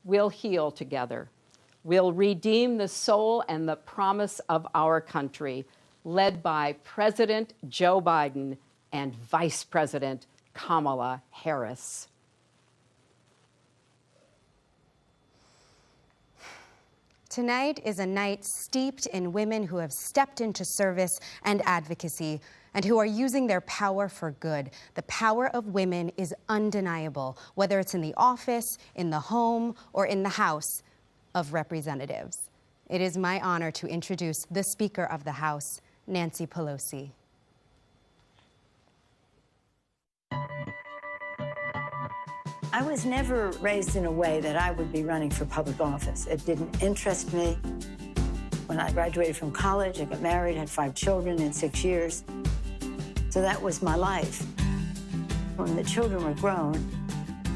we'll heal together. We'll redeem the soul and the promise of our country, led by President Joe Biden and Vice President Kamala Harris. Tonight is a night steeped in women who have stepped into service and advocacy and who are using their power for good. The power of women is undeniable, whether it's in the office, in the home, or in the House of Representatives. It is my honor to introduce the Speaker of the House, Nancy Pelosi. I was never raised in a way that I would be running for public office. It didn't interest me. When I graduated from college, I got married, had 5 children in 6 years. So that was my life. When the children were grown,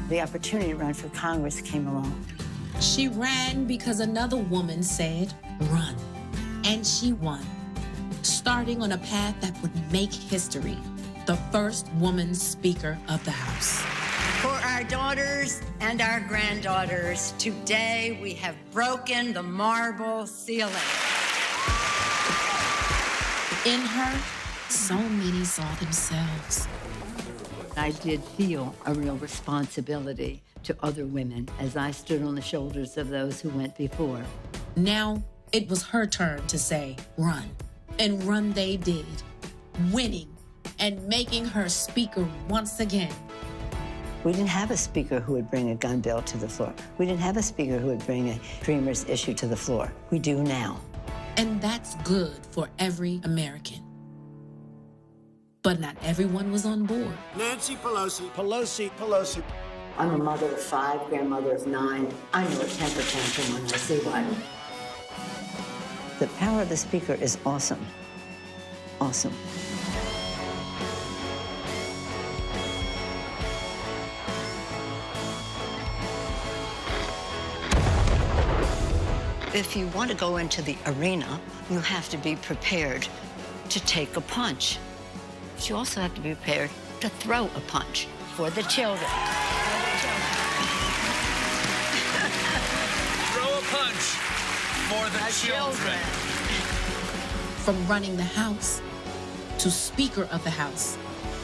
the opportunity to run for Congress came along. She ran because another woman said, run. And she won, starting on a path that would make history, the first woman Speaker of the House. For our daughters and our granddaughters, today we have broken the marble ceiling. In her, so many saw themselves. I did feel a real responsibility to other women as I stood on the shoulders of those who went before. Now, it was her turn to say, run. And run they did, winning and making her Speaker once again. We didn't have a speaker who would bring a gun bill to the floor. We didn't have a speaker who would bring a Dreamers issue to the floor. We do now. And that's good for every American. But not everyone was on board. Nancy Pelosi. Pelosi. Pelosi. I'm a mother of 5, grandmother of 9. I know a temper tantrum when I see one. The power of the speaker is awesome. Awesome. If you want to go into the arena, you have to be prepared to take a punch. But you also have to be prepared to throw a punch for the children. Throw a punch for the children. From running the House to Speaker of the House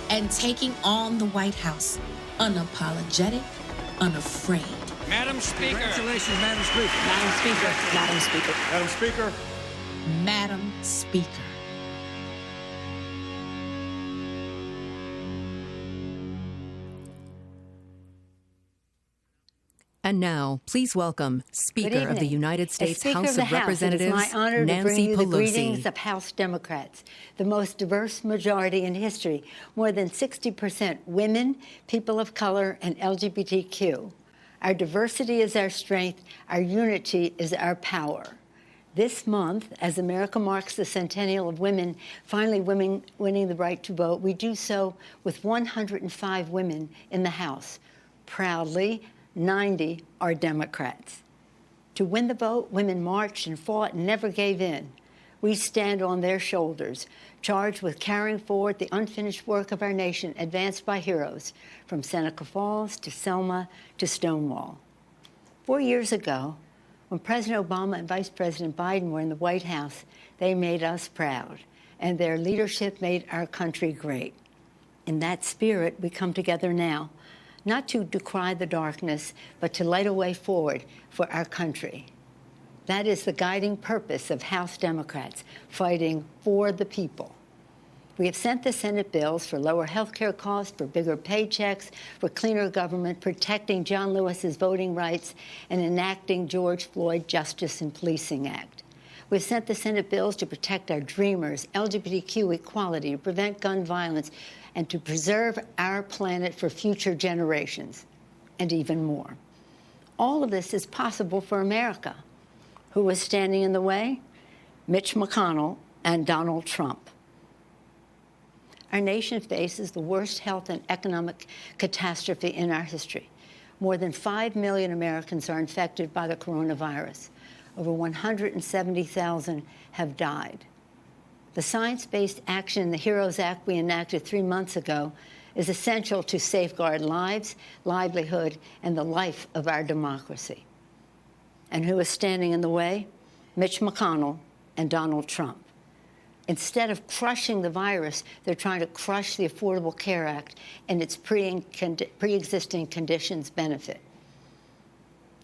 and taking on the White House unapologetic, unafraid. Madam Speaker. Congratulations, Madam Speaker. Madam Speaker. Madam Speaker. Madam Speaker. Madam Speaker. And now, please welcome Speaker of the United States House of Representatives, It is my honor Nancy to bring you the greetings Pelosi. of House Democrats, the most diverse majority in history. More than 60% women, people of color, and LGBTQ. Our diversity is our strength. Our unity is our power. This month, as America marks the centennial of women finally winning the right to vote, we do so with 105 women in the House. Proudly, 90 are Democrats. To win the vote, women marched and fought and never gave in. We stand on their shoulders, charged with carrying forward the unfinished work of our nation advanced by heroes, from Seneca Falls to Selma to Stonewall. 4 years ago, when President Obama and Vice President Biden were in the White House, they made us proud, and their leadership made our country great. In that spirit, we come together now, not to decry the darkness, but to light a way forward for our country. That is the guiding purpose of House Democrats, fighting for the people. We have sent the Senate bills for lower health care costs, for bigger paychecks, for cleaner government, protecting John Lewis's voting rights, and enacting George Floyd Justice and Policing Act. We've sent the Senate bills to protect our dreamers, LGBTQ equality, to prevent gun violence, and to preserve our planet for future generations, and even more. All of this is possible for America. Who is standing in the way? Mitch McConnell and Donald Trump. Our nation faces the worst health and economic catastrophe in our history. More than 5 million Americans are infected by the coronavirus. Over 170,000 have died. The science-based action in the HEROES Act we enacted 3 months ago is essential to safeguard lives, livelihood, and the life of our democracy. And who is standing in the way? Mitch McConnell and Donald Trump. Instead of crushing the virus, they're trying to crush the Affordable Care Act and its pre-existing conditions benefit.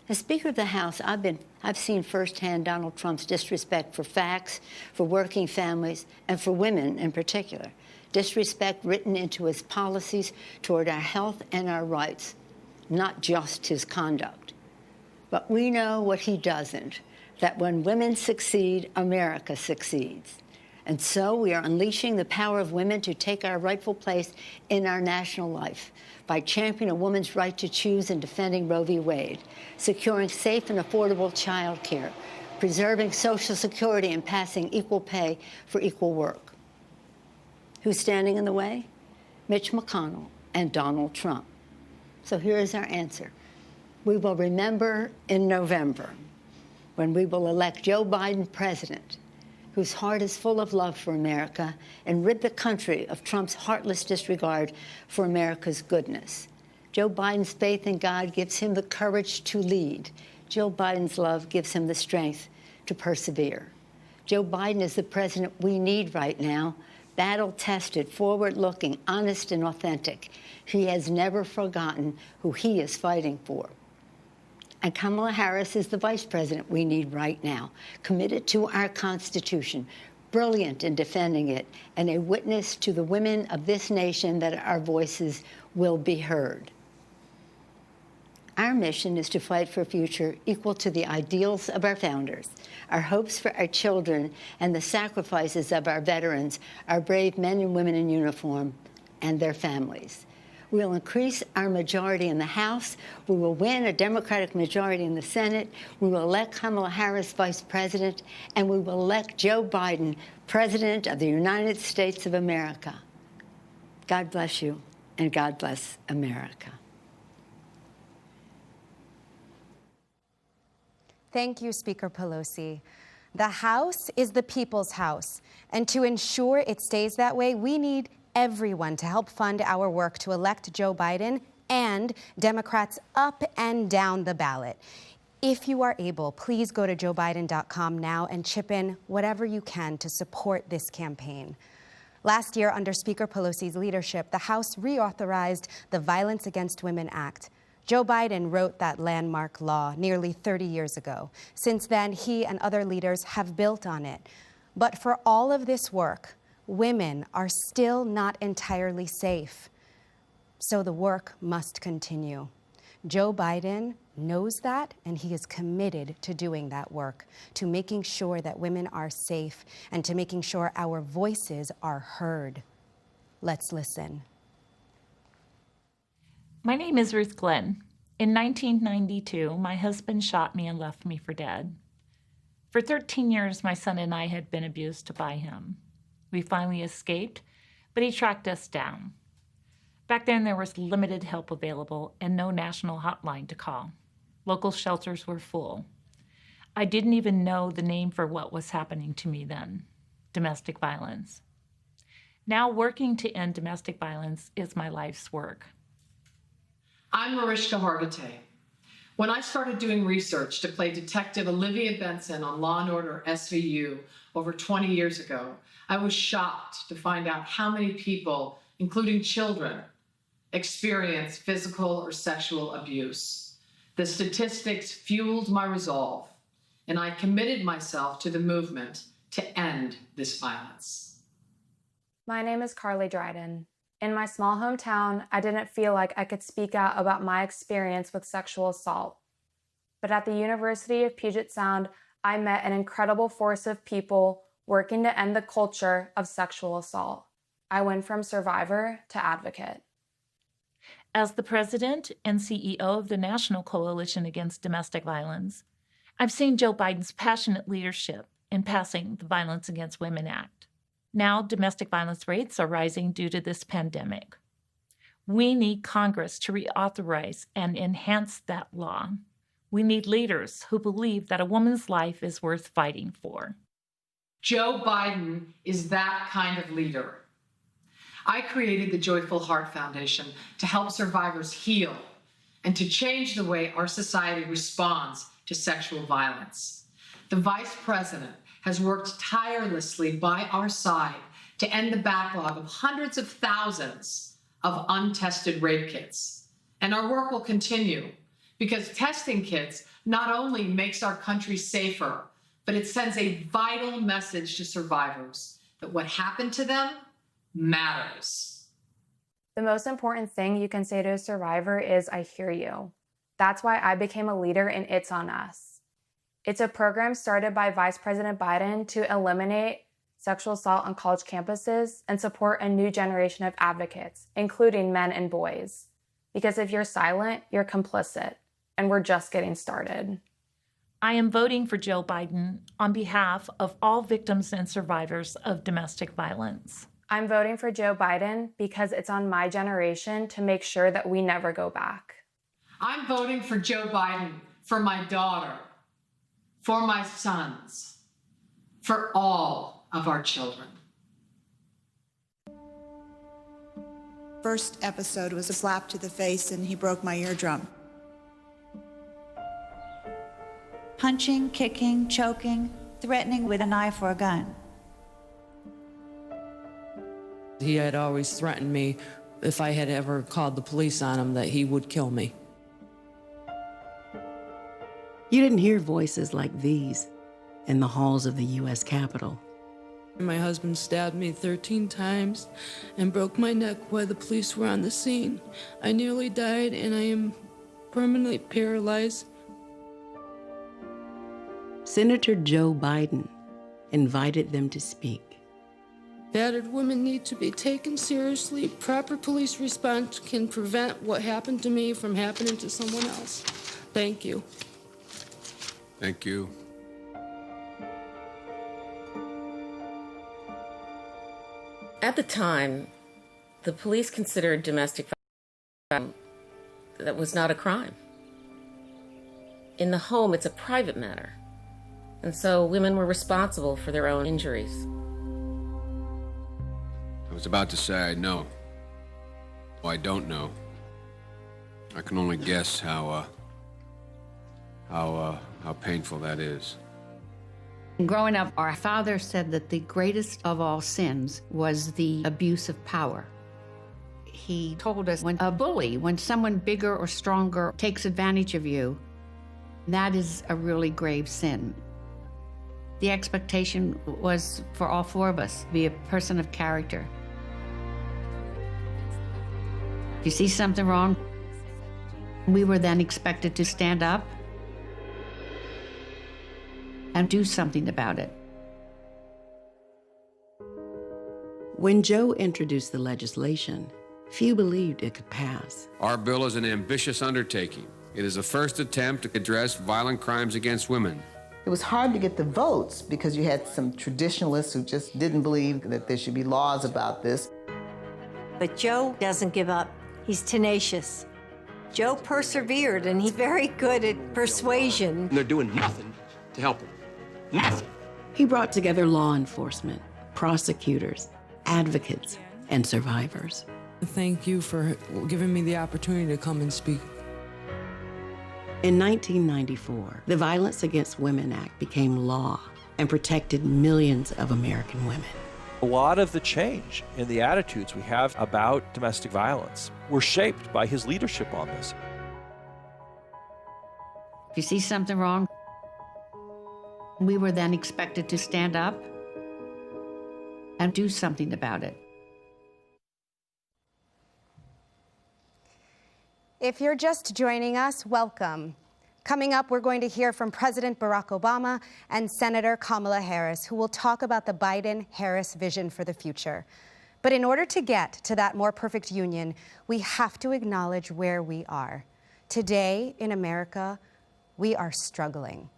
As Speaker of the House, I've seen firsthand Donald Trump's disrespect for facts, for working families, and for women in particular. Disrespect written into his policies toward our health and our rights, not just his conduct. But we know what he doesn't, that when women succeed, America succeeds. And so we are unleashing the power of women to take our rightful place in our national life by championing a woman's right to choose and defending Roe v. Wade, securing safe and affordable child care, preserving Social Security, and passing equal pay for equal work. Who's standing in the way? Mitch McConnell and Donald Trump. So here is our answer. We will remember in November when we will elect Joe Biden president, whose heart is full of love for America, and rid the country of Trump's heartless disregard for America's goodness. Joe Biden's faith in God gives him the courage to lead. Joe Biden's love gives him the strength to persevere. Joe Biden is the president we need right now, battle-tested, forward-looking, honest, and authentic. He has never forgotten who he is fighting for. And Kamala Harris is the vice president we need right now, committed to our Constitution, brilliant in defending it, and a witness to the women of this nation that our voices will be heard. Our mission is to fight for a future equal to the ideals of our founders, our hopes for our children, and the sacrifices of our veterans, our brave men and women in uniform, and their families. We will increase our majority in the House. We will win a Democratic majority in the Senate. We will elect Kamala Harris vice president, and we will elect Joe Biden president of the United States of America. God bless you, and God bless America. Thank you, Speaker Pelosi. The House is the people's house, and to ensure it stays that way, we need everyone to help fund our work to elect Joe Biden and Democrats up and down the ballot. If you are able, please go to joebiden.com now and chip in whatever you can to support this campaign. Last year, under Speaker Pelosi's leadership, the House reauthorized the Violence Against Women Act. Joe Biden wrote that landmark law nearly 30 years ago. Since then, he and other leaders have built on it. But for all of this work, women are still not entirely safe. So the work must continue. Joe Biden knows that, and he is committed to doing that work, to making sure that women are safe and to making sure our voices are heard. Let's listen. My name is Ruth Glenn. In 1992, my husband shot me and left me for dead. For 13 years, my son and I had been abused by him. We finally escaped, but he tracked us down. Back then, there was limited help available and no national hotline to call. Local shelters were full. I didn't even know the name for what was happening to me then: domestic violence. Now, working to end domestic violence is my life's work. I'm Mariska Hargitay. When I started doing research to play Detective Olivia Benson on Law & Order SVU over 20 years ago, I was shocked to find out how many people, including children, experience physical or sexual abuse. The statistics fueled my resolve, and I committed myself to the movement to end this violence. My name is Carly Dryden. In my small hometown, I didn't feel like I could speak out about my experience with sexual assault. But at the University of Puget Sound, I met an incredible force of people working to end the culture of sexual assault. I went from survivor to advocate. As the president and CEO of the National Coalition Against Domestic Violence, I've seen Joe Biden's passionate leadership in passing the Violence Against Women Act. Now, domestic violence rates are rising due to this pandemic. We need Congress to reauthorize and enhance that law. We need leaders who believe that a woman's life is worth fighting for. Joe Biden is that kind of leader. I created the Joyful Heart Foundation to help survivors heal and to change the way our society responds to sexual violence. The Vice President has worked tirelessly by our side to end the backlog of hundreds of thousands of untested rape kits. And our work will continue because testing kits not only makes our country safer, but it sends a vital message to survivors that what happened to them matters. The most important thing you can say to a survivor is, "I hear you." That's why I became a leader in It's On Us. It's a program started by Vice President Biden to eliminate sexual assault on college campuses and support a new generation of advocates, including men and boys. Because if you're silent, you're complicit, and we're just getting started. I am voting for Joe Biden on behalf of all victims and survivors of domestic violence. I'm voting for Joe Biden because it's on my generation to make sure that we never go back. I'm voting for Joe Biden for my daughter, for my sons, for all of our children. First episode was a slap to the face and he broke my eardrum. Punching, kicking, choking, threatening with a knife or a gun. He had always threatened me if I had ever called the police on him that he would kill me. You didn't hear voices like these in the halls of the U.S. Capitol. My husband stabbed me 13 times and broke my neck while the police were on the scene. I nearly died and I am permanently paralyzed. Senator Joe Biden invited them to speak. Battered women need to be taken seriously. Proper police response can prevent what happened to me from happening to someone else. Thank you. Thank you. At the time, the police considered domestic violence that was not a crime. In the home, it's a private matter. And so women were responsible for their own injuries. I was about to say I know. Well, I don't know. I can only guess how painful that is. Growing up, our father said that the greatest of all sins was the abuse of power. He told us when a bully, when someone bigger or stronger takes advantage of you, that is a really grave sin. The expectation was for all four of us to be a person of character. If you see something wrong, we were then expected to stand up and do something about it. When Joe introduced the legislation, few believed it could pass. Our bill is an ambitious undertaking. It is the first attempt to address violent crimes against women. It was hard to get the votes because you had some traditionalists who just didn't believe that there should be laws about this. But Joe doesn't give up. He's tenacious. Joe persevered, and he's very good at persuasion. And they're doing nothing to help him. Nothing. He brought together law enforcement, prosecutors, advocates, and survivors. Thank you for giving me the opportunity to come and speak. In 1994, the Violence Against Women Act became law and protected millions of American women. A lot of the change in the attitudes we have about domestic violence were shaped by his leadership on this. If you see something wrong, we were then expected to stand up and do something about it. If you're just joining us, welcome. Coming up, we're going to hear from President Barack Obama and Senator Kamala Harris, who will talk about the Biden-Harris vision for the future. But in order to get to that more perfect union, we have to acknowledge where we are. Today in America, we are struggling.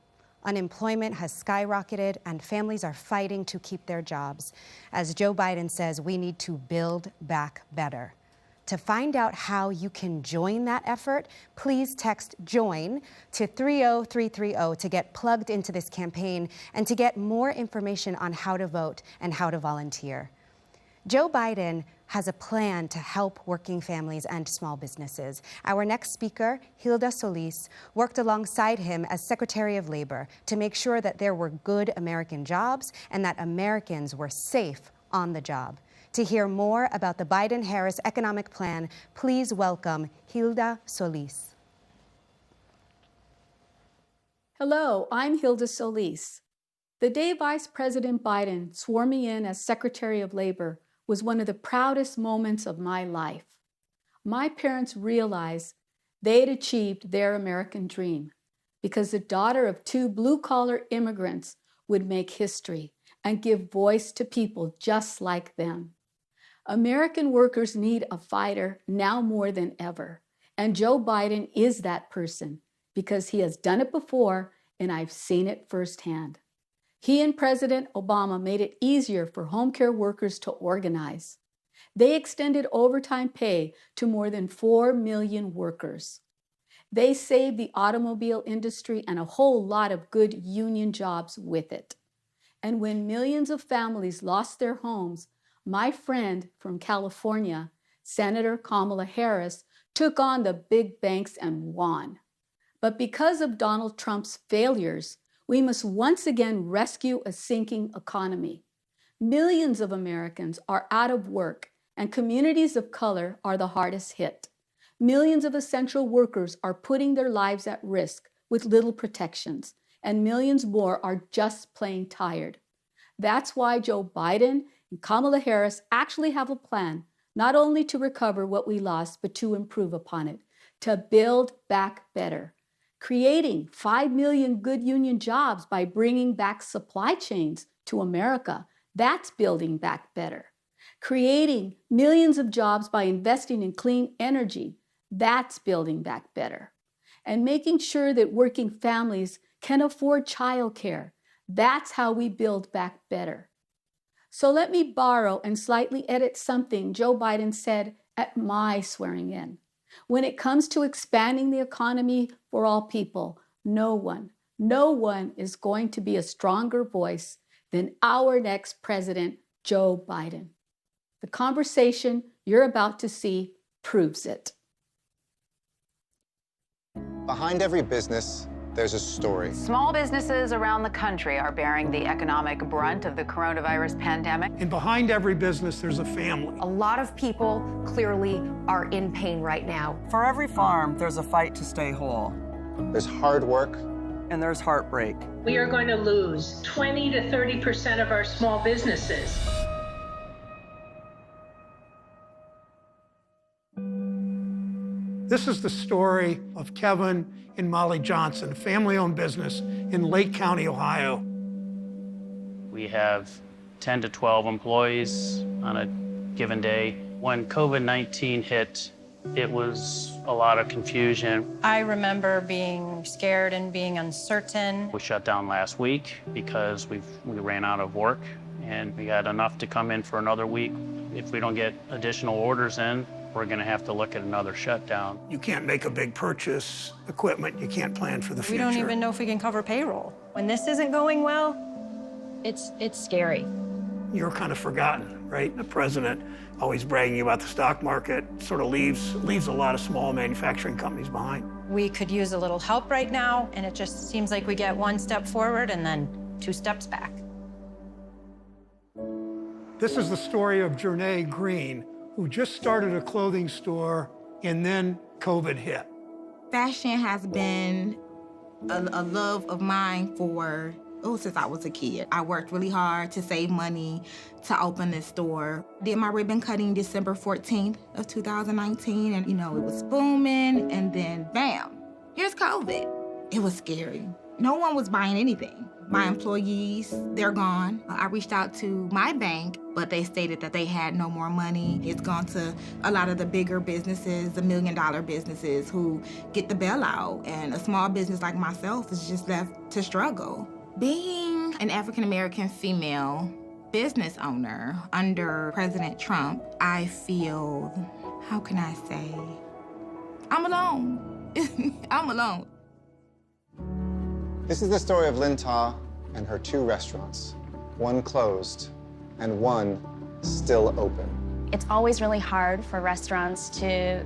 Unemployment has skyrocketed, and families are fighting to keep their jobs. As Joe Biden says, we need to build back better. To find out how you can join that effort, please text JOIN to 30330 to get plugged into this campaign and to get more information on how to vote and how to volunteer. Joe Biden has a plan to help working families and small businesses. Our next speaker, Hilda Solis, worked alongside him as Secretary of Labor to make sure that there were good American jobs and that Americans were safe on the job. To hear more about the Biden-Harris economic plan, please welcome Hilda Solis. Hello, I'm Hilda Solis. The day Vice President Biden swore me in as Secretary of Labor was one of the proudest moments of my life. My parents realized they had achieved their American dream because the daughter of two blue-collar immigrants would make history and give voice to people just like them. American workers need a fighter now more than ever, and Joe Biden is that person because he has done it before and I've seen it firsthand. He and President Obama made it easier for home care workers to organize. They extended overtime pay to more than 4 million workers. They saved the automobile industry and a whole lot of good union jobs with it. And when millions of families lost their homes, my friend from California, Senator Kamala Harris, took on the big banks and won. But because of Donald Trump's failures, we must once again rescue a sinking economy. Millions of Americans are out of work, and communities of color are the hardest hit. Millions of essential workers are putting their lives at risk with little protections, and millions more are just plain tired. That's why Joe Biden and Kamala Harris actually have a plan, not only to recover what we lost, but to improve upon it, to build back better, creating 5 million good union jobs by bringing back supply chains to America. That's building back better. Creating millions of jobs by investing in clean energy. That's building back better. And making sure that working families can afford childcare. That's how we build back better. So let me borrow and slightly edit something Joe Biden said at my swearing in. When it comes to expanding the economy for all people, no one is going to be a stronger voice than our next president, Joe Biden. The conversation you're about to see proves it. Behind every business, there's a story. Small businesses around the country are bearing the economic brunt of the coronavirus pandemic. And behind every business, there's a family. A lot of people clearly are in pain right now. For every farm, there's a fight to stay whole. There's hard work. And there's heartbreak. We are going to lose 20 to 30% of our small businesses. This is the story of Kevin and Molly Johnson, a family-owned business in Lake County, Ohio. We have 10 to 12 employees on a given day. When COVID-19 hit, it was a lot of confusion. I remember being scared and being uncertain. We shut down last week because we ran out of work, and we had enough to come in for another week. If we don't get additional orders in, we're going to have to look at another shutdown. You can't make a big purchase, equipment, you can't plan for the future. We don't even know if we can cover payroll. When this isn't going well, it's scary. You're kind of forgotten, right? The president always bragging about the stock market sort of leaves a lot of small manufacturing companies behind. We could use a little help right now, and it just seems like we get one step forward and then 2 steps back. This is the story of Jernae Green, who just started a clothing store, and then COVID hit. Fashion has been a love of mine since I was a kid. I worked really hard to save money to open this store. Did my ribbon cutting December 14th of 2019, and it was booming, and then bam, here's COVID. It was scary. No one was buying anything. My employees, they're gone. I reached out to my bank, but they stated that they had no more money. It's gone to a lot of the bigger businesses, the $1 million businesses who get the bailout, and a small business like myself is just left to struggle. Being an African-American female business owner under President Trump, I feel, how can I say, I'm alone. I'm alone. This is the story of Lynn Ta and her 2 restaurants. One closed and one still open. It's always really hard for restaurants to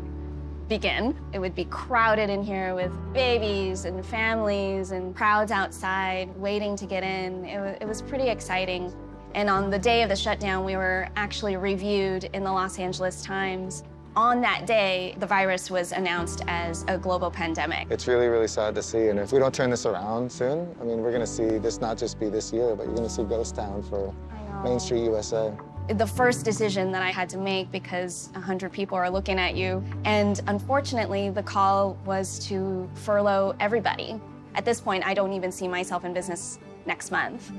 begin. It would be crowded in here with babies and families and crowds outside waiting to get in. It was pretty exciting. And on the day of the shutdown, we were actually reviewed in the Los Angeles Times. On that day, the virus was announced as a global pandemic. It's really, really sad to see, and if we don't turn this around soon, I mean, we're gonna see this not just be this year, but you're gonna see ghost town for Main Street USA. The first decision that I had to make, because 100 people are looking at you, and unfortunately, the call was to furlough everybody. At this point, I don't even see myself in business next month.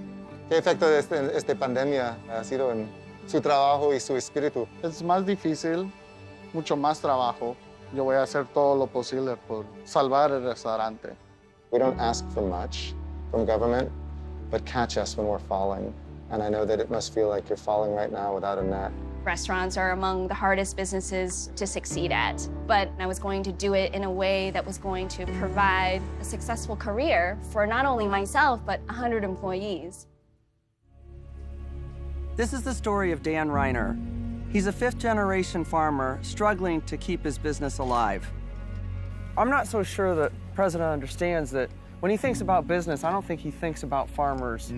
¿Qué efecto de esta pandemia ha sido en su trabajo y su espíritu? Es más difícil, mucho más trabajo. Yo voy a hacer todo lo posible por salvar el restaurante. We don't ask for much from government, but catch us when we're falling. And I know that it must feel like you're falling right now without a net. Restaurants are among the hardest businesses to succeed at, but I was going to do it in a way that was going to provide a successful career for not only myself, but 100 employees. This is the story of Dan Reiner. He's a 5th-generation farmer struggling to keep his business alive. I'm not so sure that the president understands that when he thinks about business, I don't think he thinks about farmers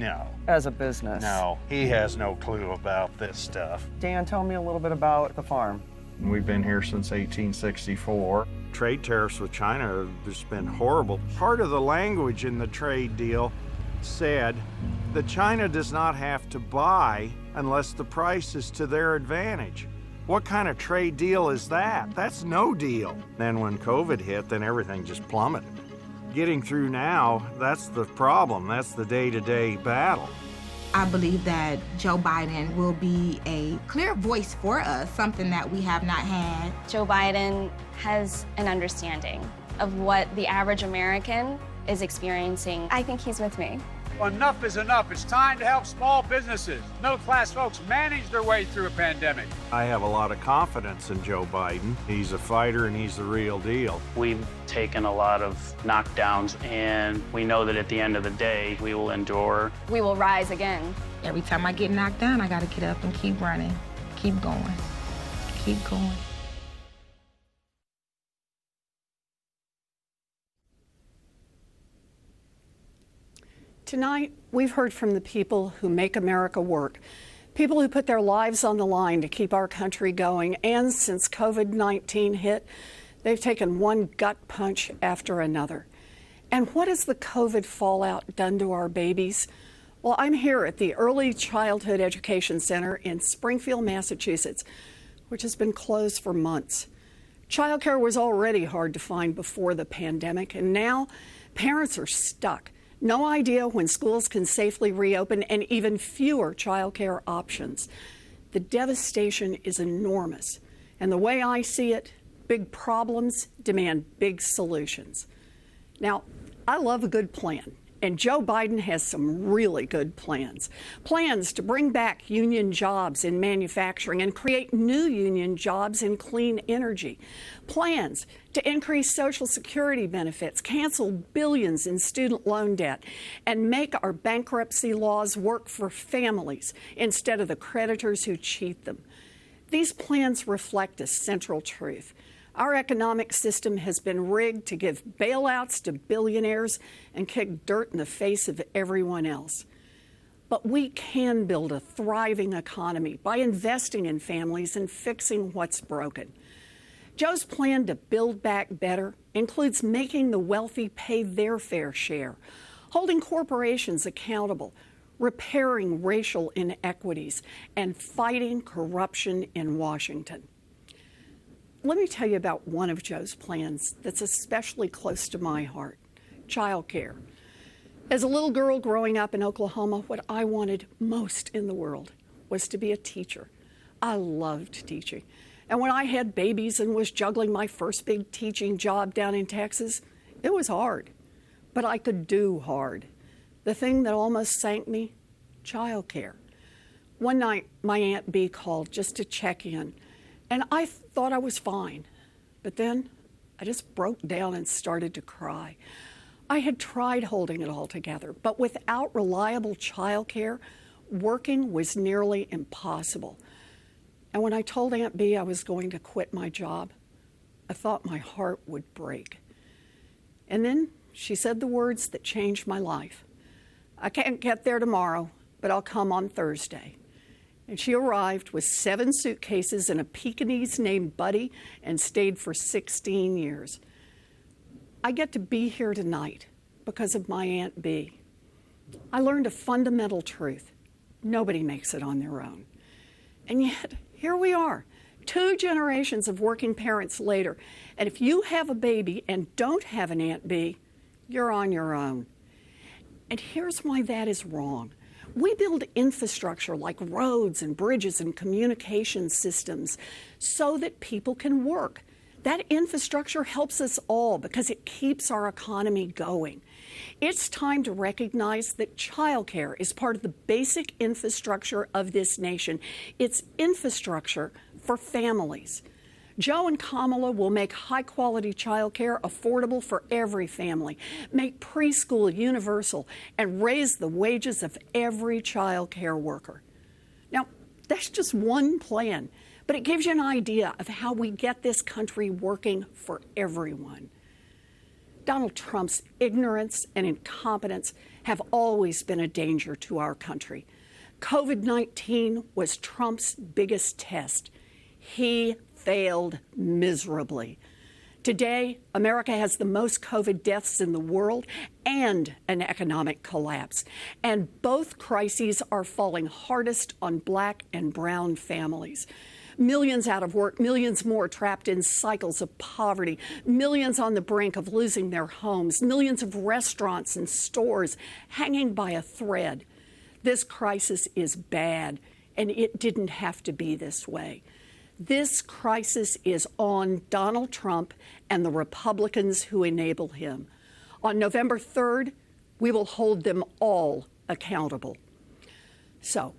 as a business. No, he has no clue about this stuff. Dan, tell me a little bit about the farm. We've been here since 1864. Trade tariffs with China have just been horrible. Part of the language in the trade deal said that China does not have to buy unless the price is to their advantage. What kind of trade deal is that? That's no deal. Then when COVID hit, then everything just plummeted. Getting through now, that's the problem. That's the day-to-day battle. I believe that Joe Biden will be a clear voice for us, something that we have not had. Joe Biden has an understanding of what the average American is experiencing. I think he's with me. Enough is enough. It's time to help small businesses, middle-class folks manage their way through a pandemic. I have a lot of confidence in Joe Biden. He's a fighter and he's the real deal. We've taken a lot of knockdowns, and we know that at the end of the day, we will endure. We will rise again. Every time I get knocked down, I gotta get up and keep running, keep going, keep going. Tonight, we've heard from the people who make America work, people who put their lives on the line to keep our country going, and since COVID-19 hit, they've taken one gut punch after another. And what has the COVID fallout done to our babies? Well, I'm here at the Early Childhood Education Center in Springfield, Massachusetts, which has been closed for months. Childcare was already hard to find before the pandemic, and now parents are stuck. No idea when schools can safely reopen, and even fewer childcare options. The devastation is enormous, and the way I see it, big problems demand big solutions. Now, I love a good plan, and Joe Biden has some really good plans. Plans to bring back union jobs in manufacturing and create new union jobs in clean energy. Plans to increase Social Security benefits, cancel billions in student loan debt, and make our bankruptcy laws work for families instead of the creditors who cheat them. These plans reflect a central truth. Our economic system has been rigged to give bailouts to billionaires and kick dirt in the face of everyone else. But we can build a thriving economy by investing in families and fixing what's broken. Joe's plan to build back better includes making the wealthy pay their fair share, holding corporations accountable, repairing racial inequities, and fighting corruption in Washington. Let me tell you about one of Joe's plans that's especially close to my heart, childcare. As a little girl growing up in Oklahoma, what I wanted most in the world was to be a teacher. I loved teaching. And when I had babies and was juggling my first big teaching job down in Texas, it was hard, but I could do hard. The thing that almost sank me, childcare. One night, my Aunt Bee called just to check in. And I thought I was fine, but then I just broke down and started to cry. I had tried holding it all together, but without reliable childcare, working was nearly impossible. And when I told Aunt Bee I was going to quit my job, I thought my heart would break. And then she said the words that changed my life. I can't get there tomorrow, but I'll come on Thursday. And she arrived with 7 suitcases and a Pekingese named Buddy and stayed for 16 years. I get to be here tonight because of my Aunt Bee. I learned a fundamental truth. Nobody makes it on their own. And yet, here we are, 2 generations of working parents later. And if you have a baby and don't have an Aunt Bee, you're on your own. And here's why that is wrong. We build infrastructure like roads and bridges and communication systems so that people can work. That infrastructure helps us all because it keeps our economy going. It's time to recognize that childcare is part of the basic infrastructure of this nation. It's infrastructure for families. Joe and Kamala will make high-quality childcare affordable for every family, make preschool universal, and raise the wages of every child care worker. Now, that's just one plan, but it gives you an idea of how we get this country working for everyone. Donald Trump's ignorance and incompetence have always been a danger to our country. COVID-19 was Trump's biggest test. He failed miserably. Today, America has the most COVID deaths in the world and an economic collapse. And both crises are falling hardest on Black and brown families. Millions out of work, millions more trapped in cycles of poverty, millions on the brink of losing their homes, millions of restaurants and stores hanging by a thread. This crisis is bad, and it didn't have to be this way. This crisis is on Donald Trump and the Republicans who enable him. On November 3rd, we will hold them all accountable. So,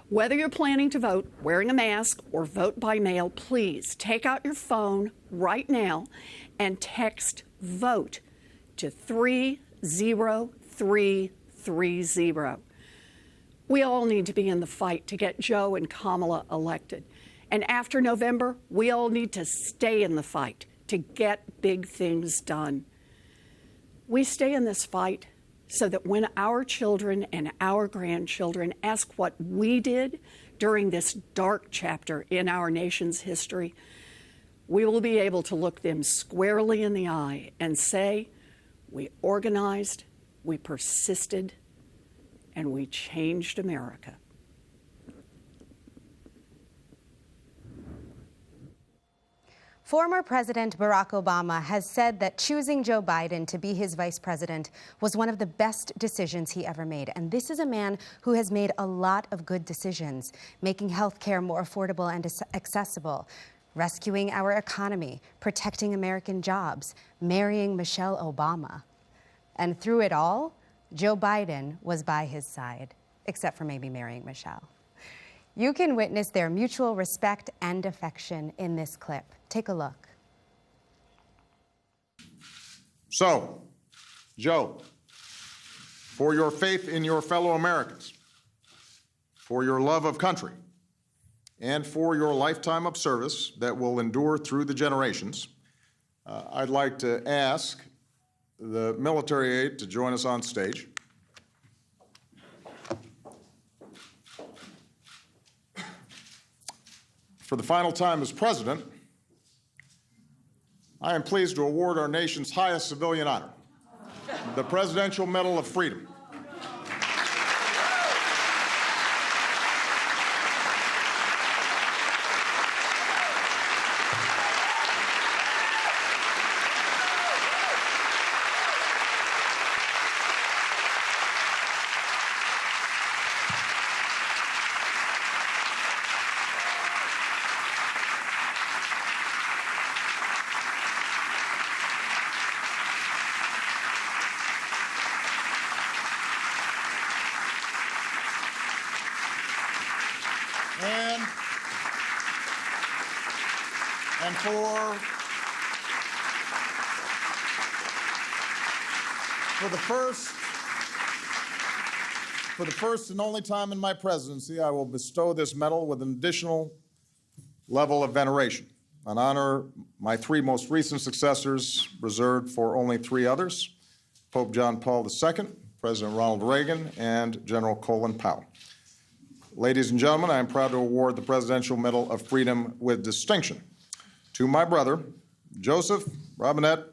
whether you're planning to vote wearing a mask or vote by mail, please take out your phone right now and text VOTE to 30330. We all need to be in the fight to get Joe and Kamala elected. And after November, we all need to stay in the fight to get big things done. We stay in this fight so that when our children and our grandchildren ask what we did during this dark chapter in our nation's history, we will be able to look them squarely in the eye and say, we organized, we persisted, and we changed America. Former President Barack Obama has said that choosing Joe Biden to be his vice president was one of the best decisions he ever made. And this is a man who has made a lot of good decisions, making health care more affordable and accessible, rescuing our economy, protecting American jobs, marrying Michelle Obama. And through it all, Joe Biden was by his side, except for maybe marrying Michelle. You can witness their mutual respect and affection in this clip. Take a look. So, Joe, for your faith in your fellow Americans, for your love of country, and for your lifetime of service that will endure through the generations, I'd like to ask the military aide to join us on stage. For the final time as president, I am pleased to award our nation's highest civilian honor, the Presidential Medal of Freedom. And for the first and only time in my presidency, I will bestow this medal with an additional level of veneration, an honor my three most recent successors reserved for only three others: Pope John Paul II, President Ronald Reagan, and General Colin Powell. Ladies and gentlemen, I am proud to award the Presidential Medal of Freedom with distinction to my brother, Joseph Robinette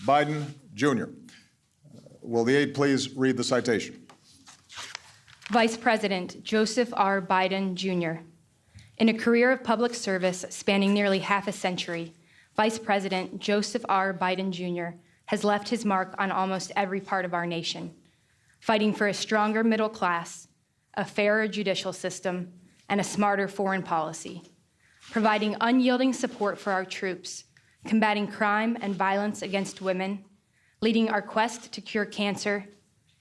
Biden, Jr. Will the aide please read the citation? Vice President Joseph R. Biden, Jr. In a career of public service spanning nearly half a century, Vice President Joseph R. Biden, Jr. has left his mark on almost every part of our nation, fighting for a stronger middle class, a fairer judicial system, and a smarter foreign policy, providing unyielding support for our troops, combating crime and violence against women, leading our quest to cure cancer,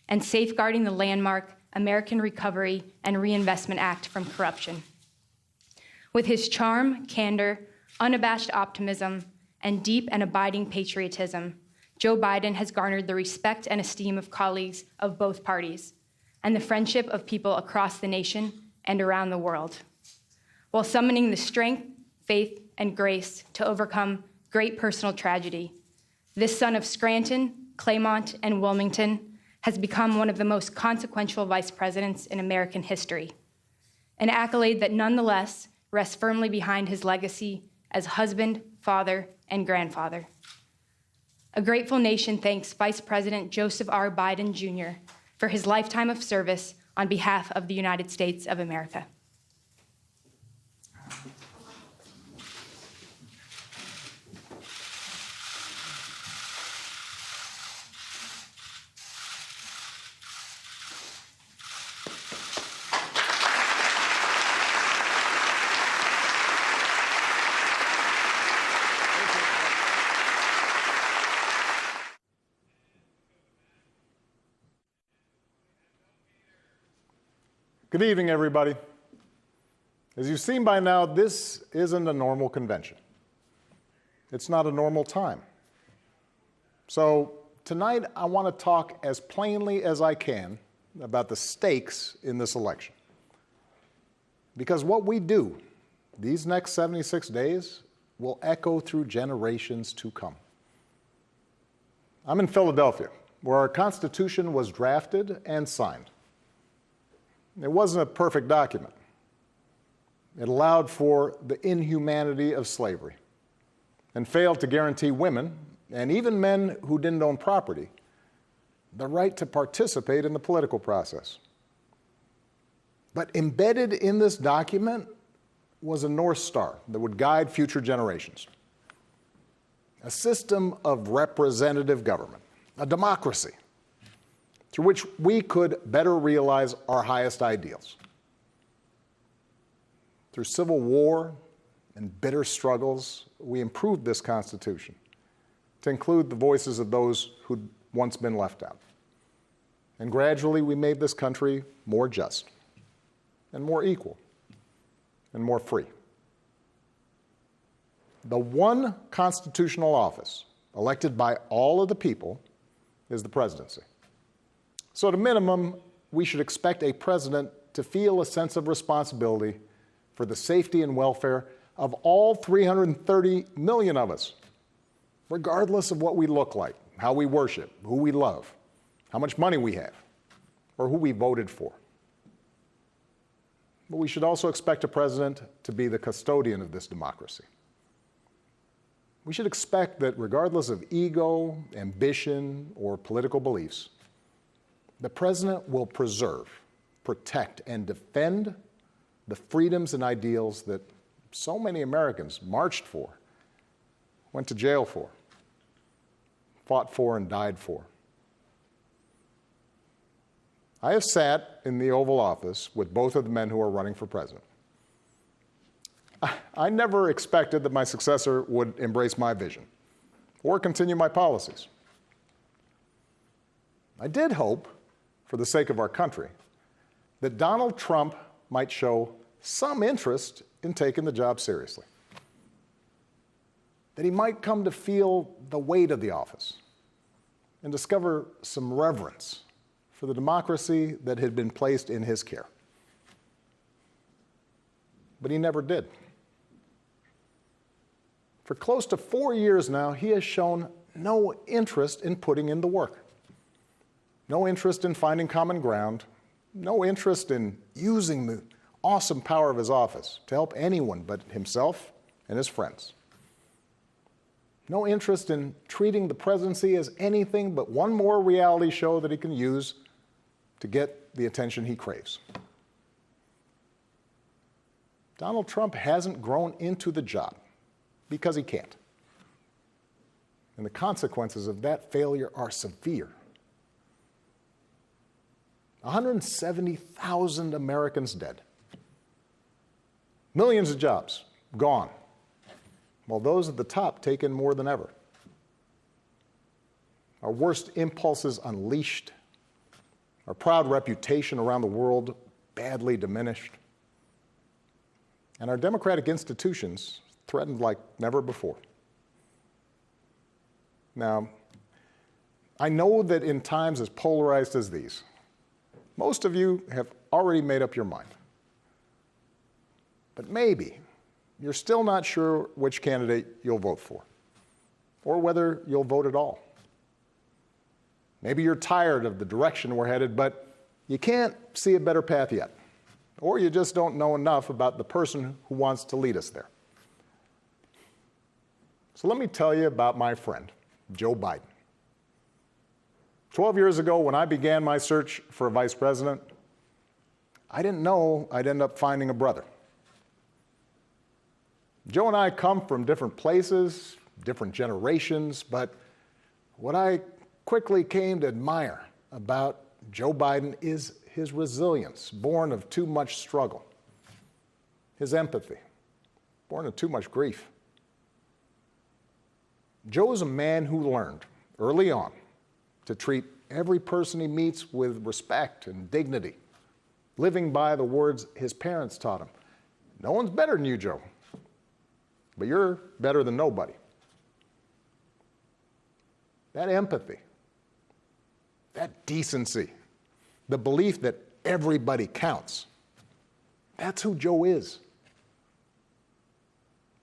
and safeguarding the landmark American Recovery and Reinvestment Act from corruption. With his charm, candor, unabashed optimism, and deep and abiding patriotism, Joe Biden has garnered the respect and esteem of colleagues of both parties, and the friendship of people across the nation and around the world, while summoning the strength, faith, and grace to overcome great personal tragedy. This son of Scranton, Claymont, and Wilmington has become one of the most consequential vice presidents in American history, an accolade that nonetheless rests firmly behind his legacy as husband, father, and grandfather. A grateful nation thanks Vice President Joseph R. Biden, Jr. for his lifetime of service on behalf of the United States of America. Good evening, everybody. As you've seen by now, this isn't a normal convention. It's not a normal time. So tonight, I want to talk as plainly as I can about the stakes in this election. Because what we do these next 76 days will echo through generations to come. I'm in Philadelphia, where our Constitution was drafted and signed. It wasn't a perfect document. It allowed for the inhumanity of slavery and failed to guarantee women, and even men who didn't own property, the right to participate in the political process. But embedded in this document was a North Star that would guide future generations. A system of representative government, a democracy, through which we could better realize our highest ideals. Through civil war and bitter struggles, we improved this Constitution to include the voices of those who'd once been left out. And gradually, we made this country more just and more equal and more free. The one constitutional office elected by all of the people is the presidency. So at a minimum, we should expect a president to feel a sense of responsibility for the safety and welfare of all 330 million of us, regardless of what we look like, how we worship, who we love, how much money we have, or who we voted for. But we should also expect a president to be the custodian of this democracy. We should expect that regardless of ego, ambition, or political beliefs, the president will preserve, protect, and defend the freedoms and ideals that so many Americans marched for, went to jail for, fought for, and died for. I have sat in the Oval Office with both of the men who are running for president. I never expected that my successor would embrace my vision or continue my policies. I did hope, for the sake of our country, that Donald Trump might show some interest in taking the job seriously, that he might come to feel the weight of the office and discover some reverence for the democracy that had been placed in his care. But he never did. For close to 4 years now, he has shown no interest in putting in the work, no interest in finding common ground, no interest in using the awesome power of his office to help anyone but himself and his friends. No interest in treating the presidency as anything but one more reality show that he can use to get the attention he craves. Donald Trump hasn't grown into the job because he can't. And the consequences of that failure are severe. 170,000 Americans dead. Millions of jobs gone, while those at the top take in more than ever. Our worst impulses unleashed, our proud reputation around the world badly diminished, and our democratic institutions threatened like never before. Now, I know that in times as polarized as these, most of you have already made up your mind. But maybe you're still not sure which candidate you'll vote for, or whether you'll vote at all. Maybe you're tired of the direction we're headed, but you can't see a better path yet, or you just don't know enough about the person who wants to lead us there. So let me tell you about my friend, Joe Biden. 12 years ago, when I began my search for a vice president, I didn't know I'd end up finding a brother. Joe and I come from different places, different generations, but what I quickly came to admire about Joe Biden is his resilience, born of too much struggle, his empathy, born of too much grief. Joe is a man who learned early on to treat every person he meets with respect and dignity, living by the words his parents taught him. No one's better than you, Joe, but you're better than nobody. That empathy, that decency, the belief that everybody counts, that's who Joe is.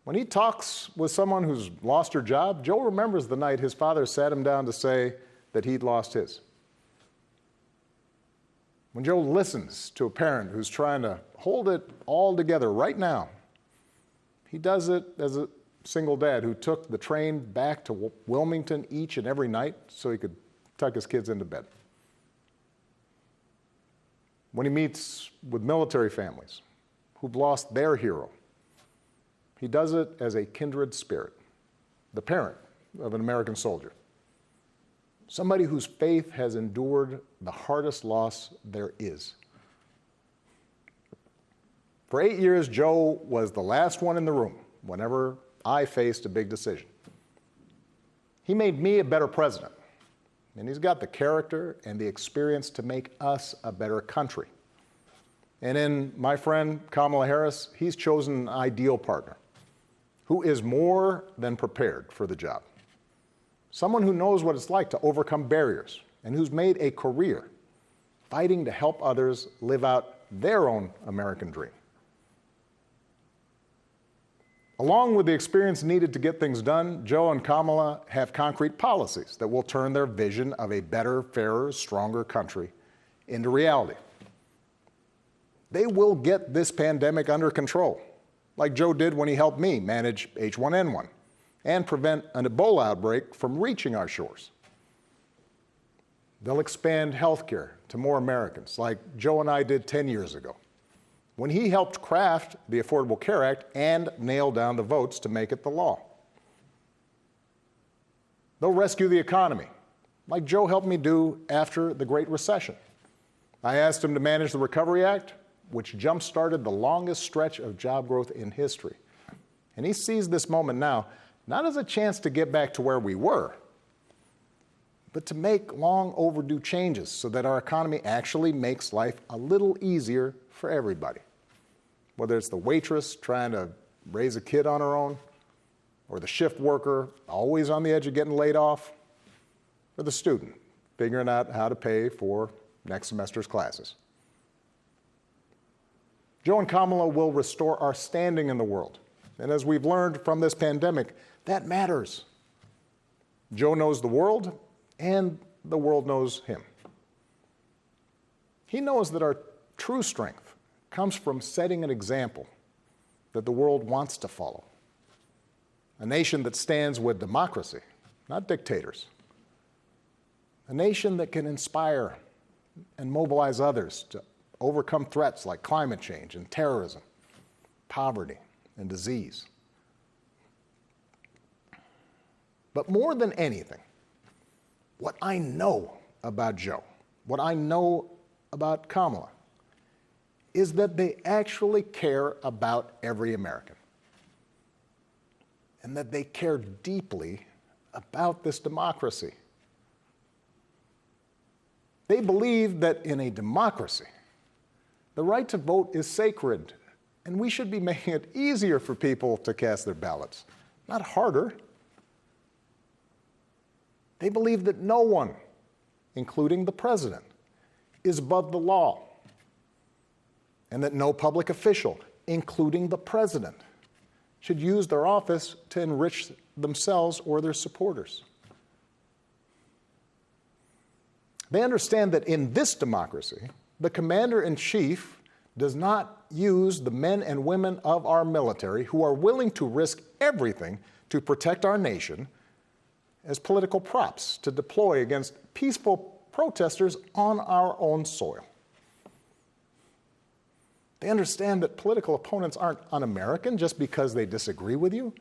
When he talks with someone who's lost her job, Joe remembers the night his father sat him down to say, that he'd lost his. When Joe listens to a parent who's trying to hold it all together right now, he does it as a single dad who took the train back to Wilmington each and every night so he could tuck his kids into bed. When he meets with military families who've lost their hero, he does it as a kindred spirit, the parent of an American soldier, somebody whose faith has endured the hardest loss there is. For 8 years, Joe was the last one in the room whenever I faced a big decision. He made me a better president, and he's got the character and the experience to make us a better country. And in my friend Kamala Harris, he's chosen an ideal partner who is more than prepared for the job. Someone who knows what it's like to overcome barriers and who's made a career fighting to help others live out their own American dream. Along with the experience needed to get things done, Joe and Kamala have concrete policies that will turn their vision of a better, fairer, stronger country into reality. They will get this pandemic under control, like Joe did when he helped me manage H1N1 and prevent an Ebola outbreak from reaching our shores. They'll expand health care to more Americans, like Joe and I did 10 years ago, when he helped craft the Affordable Care Act and nail down the votes to make it the law. They'll rescue the economy, like Joe helped me do after the Great Recession. I asked him to manage the Recovery Act, which jump-started the longest stretch of job growth in history. And he sees this moment now not as a chance to get back to where we were, but to make long overdue changes so that our economy actually makes life a little easier for everybody. Whether it's the waitress trying to raise a kid on her own, or the shift worker always on the edge of getting laid off, or the student figuring out how to pay for next semester's classes. Joe and Kamala will restore our standing in the world. And as we've learned from this pandemic, that matters. Joe knows the world, and the world knows him. He knows that our true strength comes from setting an example that the world wants to follow. A nation that stands with democracy, not dictators. A nation that can inspire and mobilize others to overcome threats like climate change and terrorism, poverty and disease. But more than anything, what I know about Joe, what I know about Kamala, is that they actually care about every American, and that they care deeply about this democracy. They believe that in a democracy, the right to vote is sacred, and we should be making it easier for people to cast their ballots, not harder. They believe that no one, including the president, is above the law, and that no public official, including the president, should use their office to enrich themselves or their supporters. They understand that in this democracy, the commander-in-chief does not use the men and women of our military who are willing to risk everything to protect our nation as political props to deploy against peaceful protesters on our own soil. They understand that political opponents aren't un-American just because they disagree with you.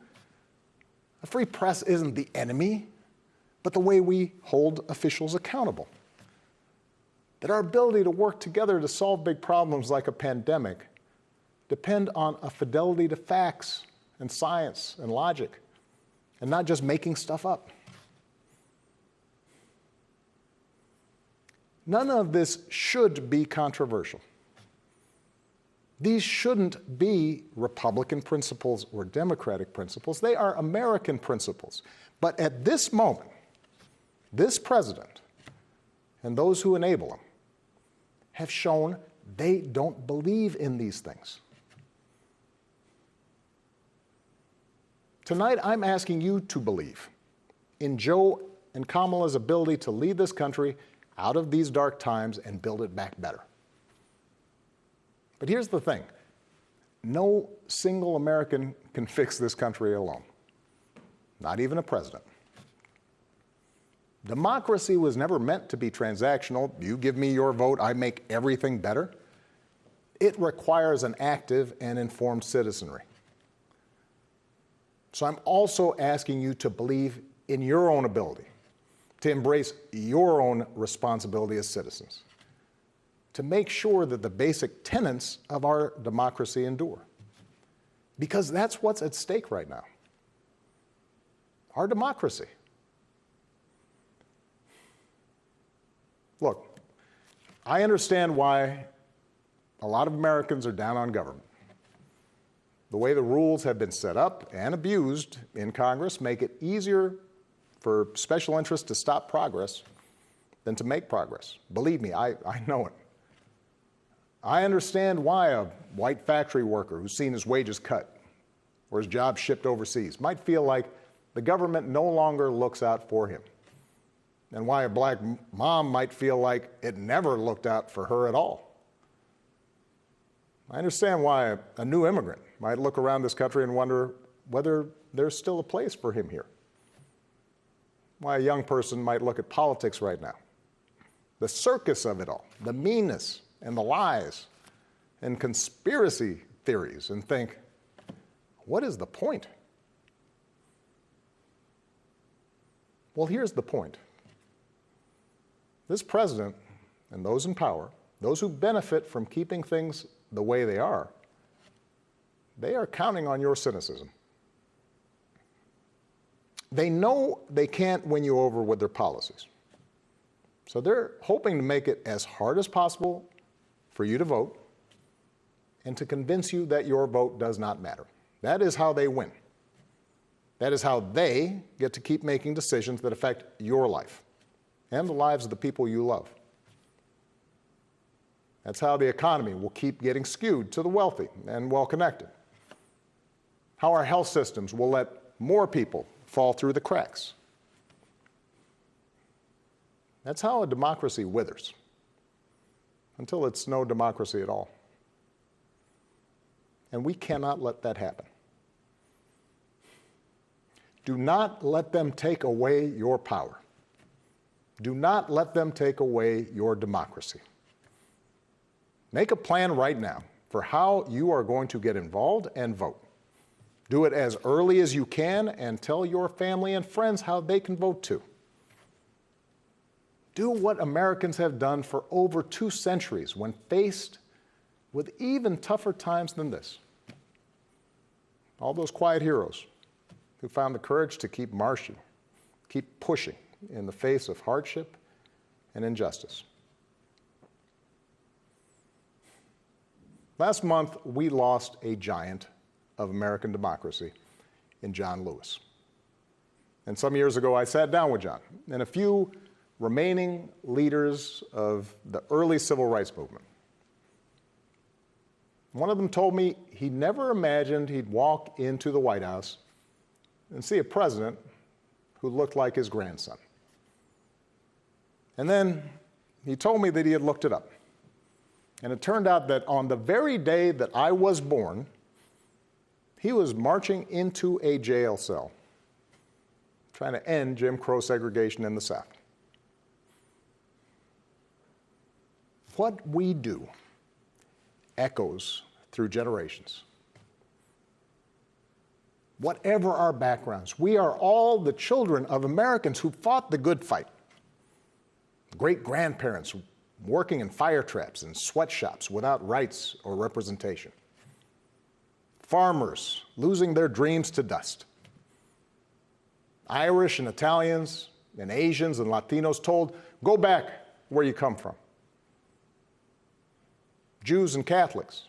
A free press isn't the enemy, but the way we hold officials accountable. That our ability to work together to solve big problems like a pandemic depend on a fidelity to facts and science and logic, and not just making stuff up. None of this should be controversial. These shouldn't be Republican principles or Democratic principles. They are American principles. But at this moment, this president and those who enable him have shown they don't believe in these things. Tonight, I'm asking you to believe in Joe in Kamala's ability to lead this country out of these dark times and build it back better. But here's the thing. No single American can fix this country alone, not even a president. Democracy was never meant to be transactional. You give me your vote, I make everything better. It requires an active and informed citizenry. So I'm also asking you to believe in your own ability, to embrace your own responsibility as citizens, to make sure that the basic tenets of our democracy endure. Because that's what's at stake right now. Our democracy. Look, I understand why a lot of Americans are down on government. The way the rules have been set up and abused in Congress make it easier for special interests to stop progress than to make progress. Believe me, I know it. I understand why a white factory worker who's seen his wages cut or his job shipped overseas might feel like the government no longer looks out for him, and why a black mom might feel like it never looked out for her at all. I understand why a new immigrant might look around this country and wonder whether there's still a place for him here. Why a young person might look at politics right now, the circus of it all, the meanness and the lies and conspiracy theories, and think, what is the point? Well, here's the point. This president and those in power, those who benefit from keeping things the way they are counting on your cynicism. They know they can't win you over with their policies. So they're hoping to make it as hard as possible for you to vote and to convince you that your vote does not matter. That is how they win. That is how they get to keep making decisions that affect your life and the lives of the people you love. That's how the economy will keep getting skewed to the wealthy and well-connected. How our health systems will let more people fall through the cracks. That's how a democracy withers, until it's no democracy at all. And we cannot let that happen. Do not let them take away your power. Do not let them take away your democracy. Make a plan right now for how you are going to get involved and vote. Do it as early as you can and tell your family and friends how they can vote too. Do what Americans have done for over 2 centuries when faced with even tougher times than this. All those quiet heroes who found the courage to keep marching, keep pushing in the face of hardship and injustice. Last month, we lost a giant of American democracy in John Lewis. And some years ago, I sat down with John and a few remaining leaders of the early civil rights movement. One of them told me he never imagined he'd walk into the White House and see a president who looked like his grandson. And then he told me that he had looked it up. And it turned out that on the very day that I was born, he was marching into a jail cell, trying to end Jim Crow segregation in the South. What we do echoes through generations. Whatever our backgrounds, we are all the children of Americans who fought the good fight. Great-grandparents working in fire traps and sweatshops without rights or representation. Farmers losing their dreams to dust. Irish and Italians and Asians and Latinos told, go back where you come from. Jews and Catholics,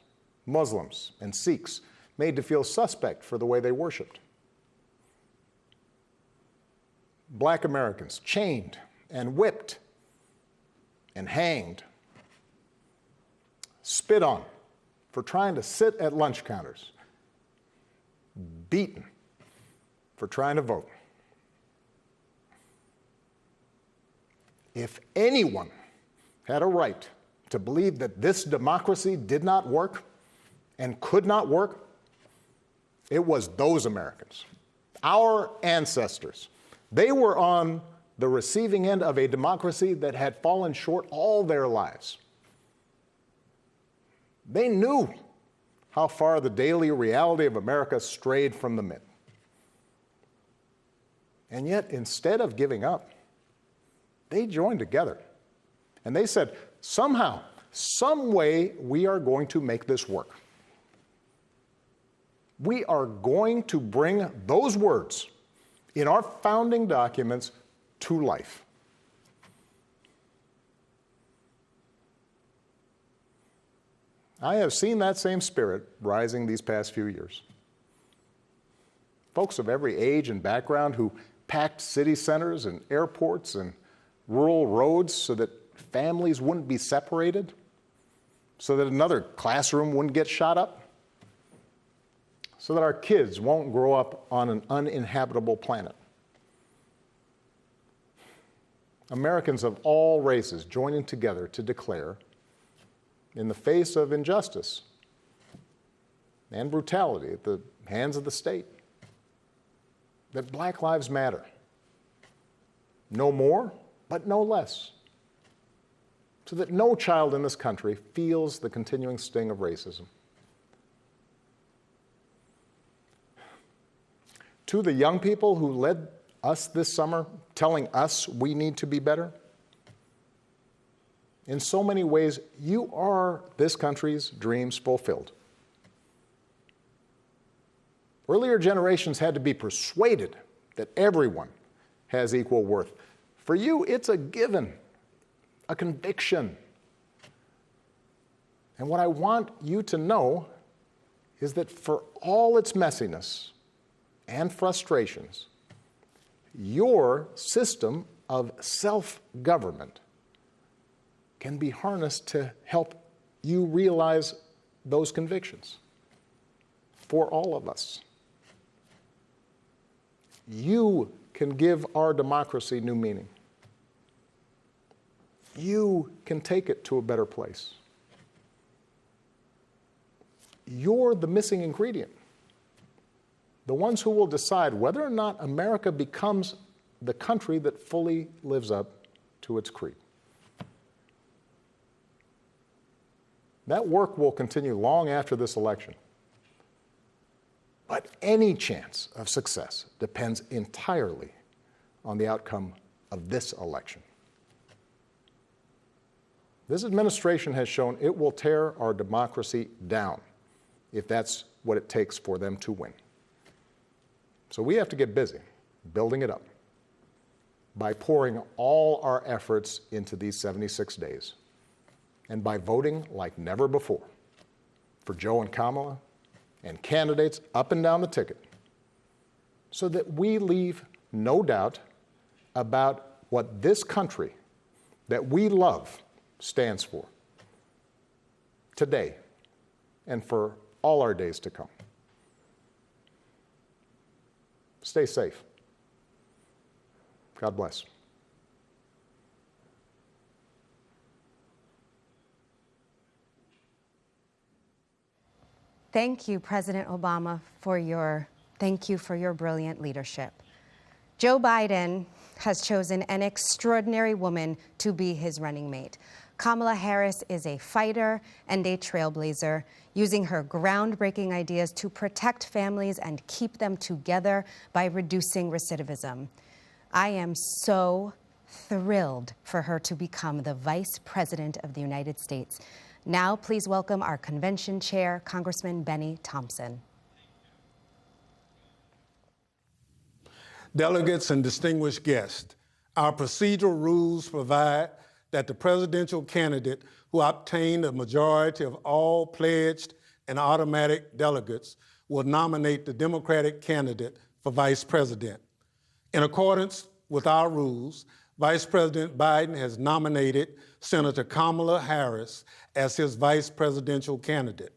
Muslims and Sikhs made to feel suspect for the way they worshiped. Black Americans chained and whipped and hanged, spit on for trying to sit at lunch counters, beaten for trying to vote. If anyone had a right to believe that this democracy did not work and could not work, it was those Americans, our ancestors. They were on the receiving end of a democracy that had fallen short all their lives. They knew how far the daily reality of America strayed from the myth. And yet, instead of giving up, they joined together. And they said, somehow, some way, we are going to make this work. We are going to bring those words in our founding documents to life. I have seen that same spirit rising these past few years. Folks of every age and background who packed city centers and airports and rural roads so that families wouldn't be separated, so that another classroom wouldn't get shot up, so that our kids won't grow up on an uninhabitable planet. Americans of all races joining together to declare, in the face of injustice and brutality at the hands of the state, that Black lives matter. No more, but no less. So that no child in this country feels the continuing sting of racism. To the young people who led us this summer, telling us we need to be better, in so many ways, you are this country's dreams fulfilled. Earlier generations had to be persuaded that everyone has equal worth. For you, it's a given, a conviction. And what I want you to know is that for all its messiness and frustrations, your system of self-government can be harnessed to help you realize those convictions for all of us. You can give our democracy new meaning. You can take it to a better place. You're the missing ingredient. The ones who will decide whether or not America becomes the country that fully lives up to its creed. That work will continue long after this election. But any chance of success depends entirely on the outcome of this election. This administration has shown it will tear our democracy down if that's what it takes for them to win. So we have to get busy building it up by pouring all our efforts into these 76 days and by voting like never before for Joe and Kamala and candidates up and down the ticket so that we leave no doubt about what this country that we love stands for today and for all our days to come. Stay safe. God bless. Thank you, President Obama, thank you for your brilliant leadership. Joe Biden has chosen an extraordinary woman to be his running mate. Kamala Harris is a fighter and a trailblazer, using her groundbreaking ideas to protect families and keep them together by reducing recidivism. I am so thrilled for her to become the Vice President of the United States. Now, please welcome our convention chair, Congressman Benny Thompson. Delegates and distinguished guests, our procedural rules provide that the presidential candidate who obtained a majority of all pledged and automatic delegates will nominate the Democratic candidate for vice president. In accordance with our rules, Vice President Biden has nominated Senator Kamala Harris as his vice presidential candidate.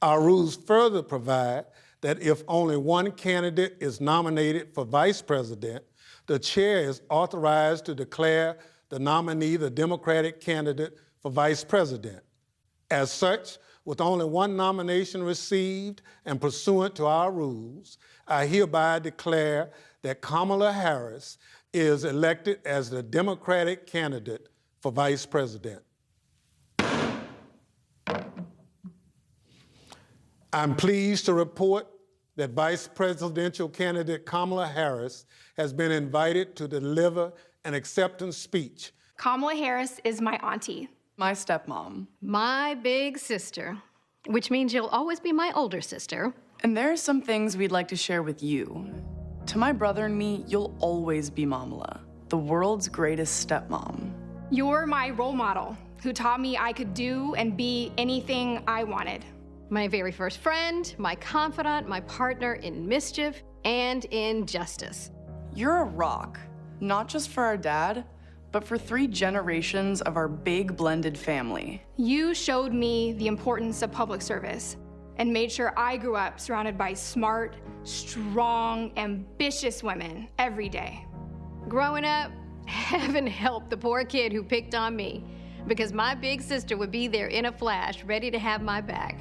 Our rules further provide that if only one candidate is nominated for vice president, the chair is authorized to declare the nominee, the Democratic candidate for vice president. As such, with only one nomination received and pursuant to our rules, I hereby declare that Kamala Harris is elected as the Democratic candidate for vice president. I'm pleased to report that Vice Presidential candidate Kamala Harris has been invited to deliver an acceptance speech. Kamala Harris is my auntie. My stepmom. My big sister, which means you'll always be my older sister. And there are some things we'd like to share with you. To my brother and me, you'll always be Mamala, the world's greatest stepmom. You're my role model who taught me I could do and be anything I wanted. My very first friend, my confidant, my partner in mischief and in justice. You're a rock, not just for our dad, but for 3 generations of our big blended family. You showed me the importance of public service and made sure I grew up surrounded by smart, strong, ambitious women every day. Growing up, heaven help the poor kid who picked on me, because my big sister would be there in a flash, ready to have my back.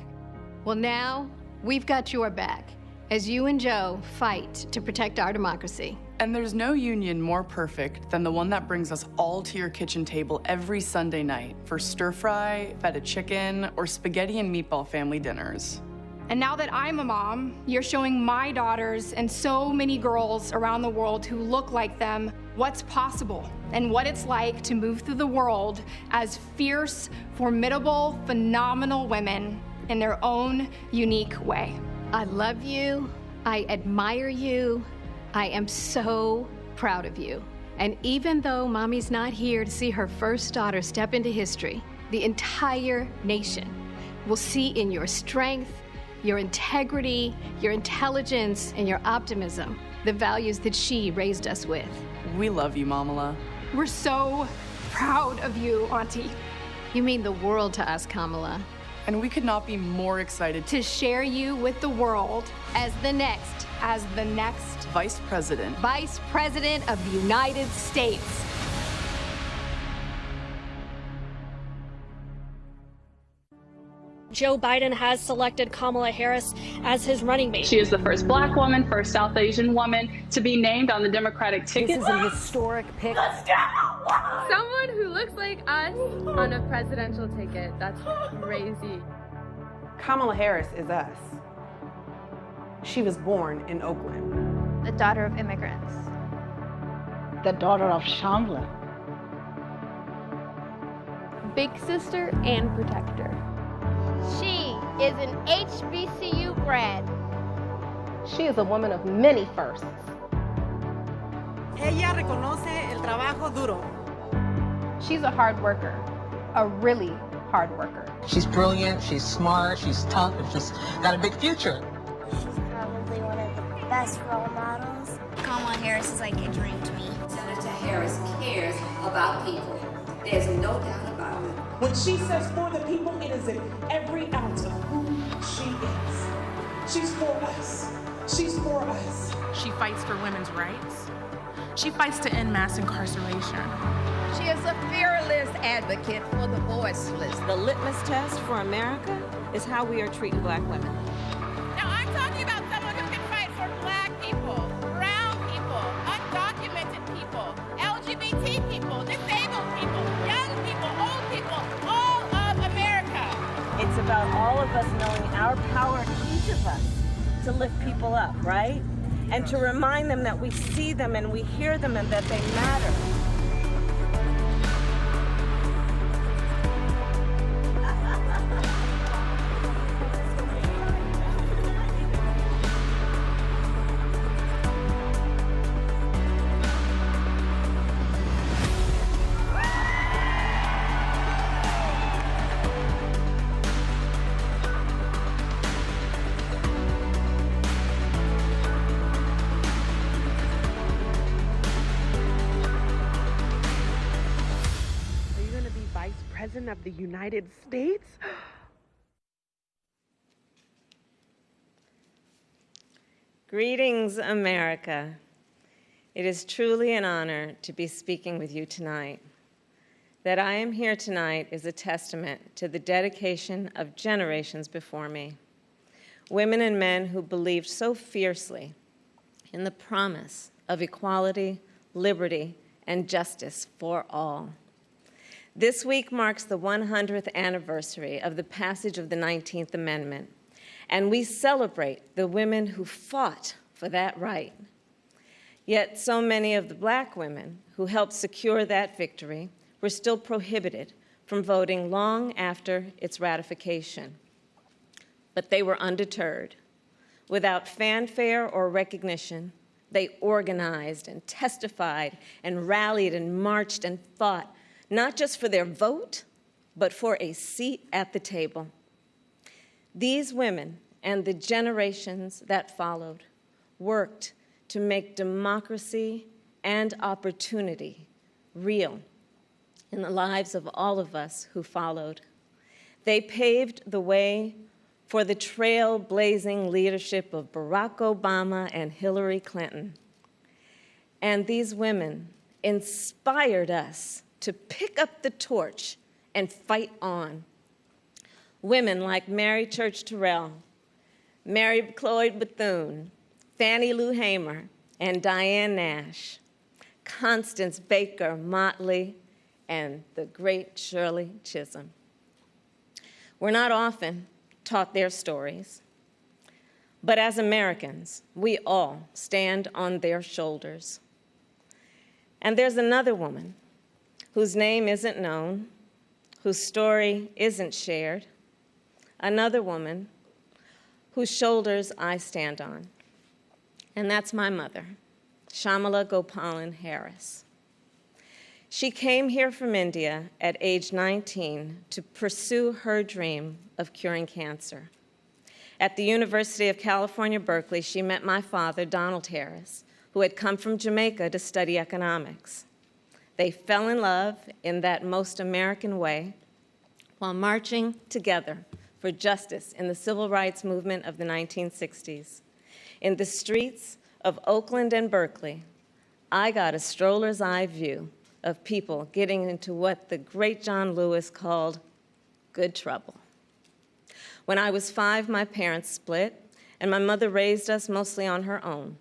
Well, now we've got your back as you and Joe fight to protect our democracy. And there's no union more perfect than the one that brings us all to your kitchen table every Sunday night for stir fry, feta chicken, or spaghetti and meatball family dinners. And now that I'm a mom, you're showing my daughters and so many girls around the world who look like them what's possible and what it's like to move through the world as fierce, formidable, phenomenal women in their own unique way. I love you. I admire you. I am so proud of you. And even though Mommy's not here to see her first daughter step into history, the entire nation will see in your strength, your integrity, your intelligence, and your optimism the values that she raised us with. We love you, Mamala. We're so proud of you, Auntie. You mean the world to us, Kamala. And we could not be more excited to share you with the world as the next Vice President. Vice President of the United States. Joe Biden has selected Kamala Harris as his running mate. She is the first Black woman, first South Asian woman to be named on the Democratic ticket. This is an historic pick. Someone who looks like us on a presidential ticket. That's crazy. Kamala Harris is us. She was born in Oakland. The daughter of immigrants. The daughter of Chandler. Big sister and protector. She is an HBCU grad. She is a woman of many firsts. Ella reconoce el trabajo duro. She's a hard worker, a really hard worker. She's brilliant, she's smart, she's tough, and she's got a big future. She's probably one of the best role models. Kamala Harris is like a dream to me. Senator Harris cares about people. There's no doubt about it. When she says for the people, it is in every ounce of who she is. She's for us. She's for us. She fights for women's rights. She fights to end mass incarceration. She is a fearless advocate for the voiceless. The litmus test for America is how we are treating Black women. Now, I'm talking about someone who can fight for Black people, brown people, undocumented people, LGBT people, disabled people, young people, old people, all of America. It's about all of us knowing our power, each of us, to lift people up, right? And to remind them that we see them and we hear them and that they matter. Of the United States? Greetings, America. It is truly an honor to be speaking with you tonight. that I am here tonight is a testament to the dedication of generations before me, women and men who believed so fiercely in the promise of equality, liberty, and justice for all. This week marks the 100th anniversary of the passage of the 19th Amendment, and we celebrate the women who fought for that right. Yet so many of the Black women who helped secure that victory were still prohibited from voting long after its ratification. But they were undeterred. Without fanfare or recognition, they organized and testified and rallied and marched and fought, not just for their vote, but for a seat at the table. These women and the generations that followed worked to make democracy and opportunity real in the lives of all of us who followed. They paved the way for the trailblazing leadership of Barack Obama and Hillary Clinton. And these women inspired us to pick up the torch and fight on. Women like Mary Church Terrell, Mary Cloyd Bethune, Fannie Lou Hamer, and Diane Nash, Constance Baker Motley, and the great Shirley Chisholm. We're not often taught their stories, but as Americans, we all stand on their shoulders. And there's another woman whose name isn't known, whose story isn't shared, another woman whose shoulders I stand on, and that's my mother, Shyamala Gopalan Harris. She came here from India at age 19 to pursue her dream of curing cancer. At the University of California, Berkeley, she met my father, Donald Harris, who had come from Jamaica to study economics. They fell in love in that most American way while marching together for justice in the civil rights movement of the 1960s. In the streets of Oakland and Berkeley, I got a stroller's eye view of people getting into what the great John Lewis called good trouble. When I was 5, my parents split, and my mother raised us mostly on her own.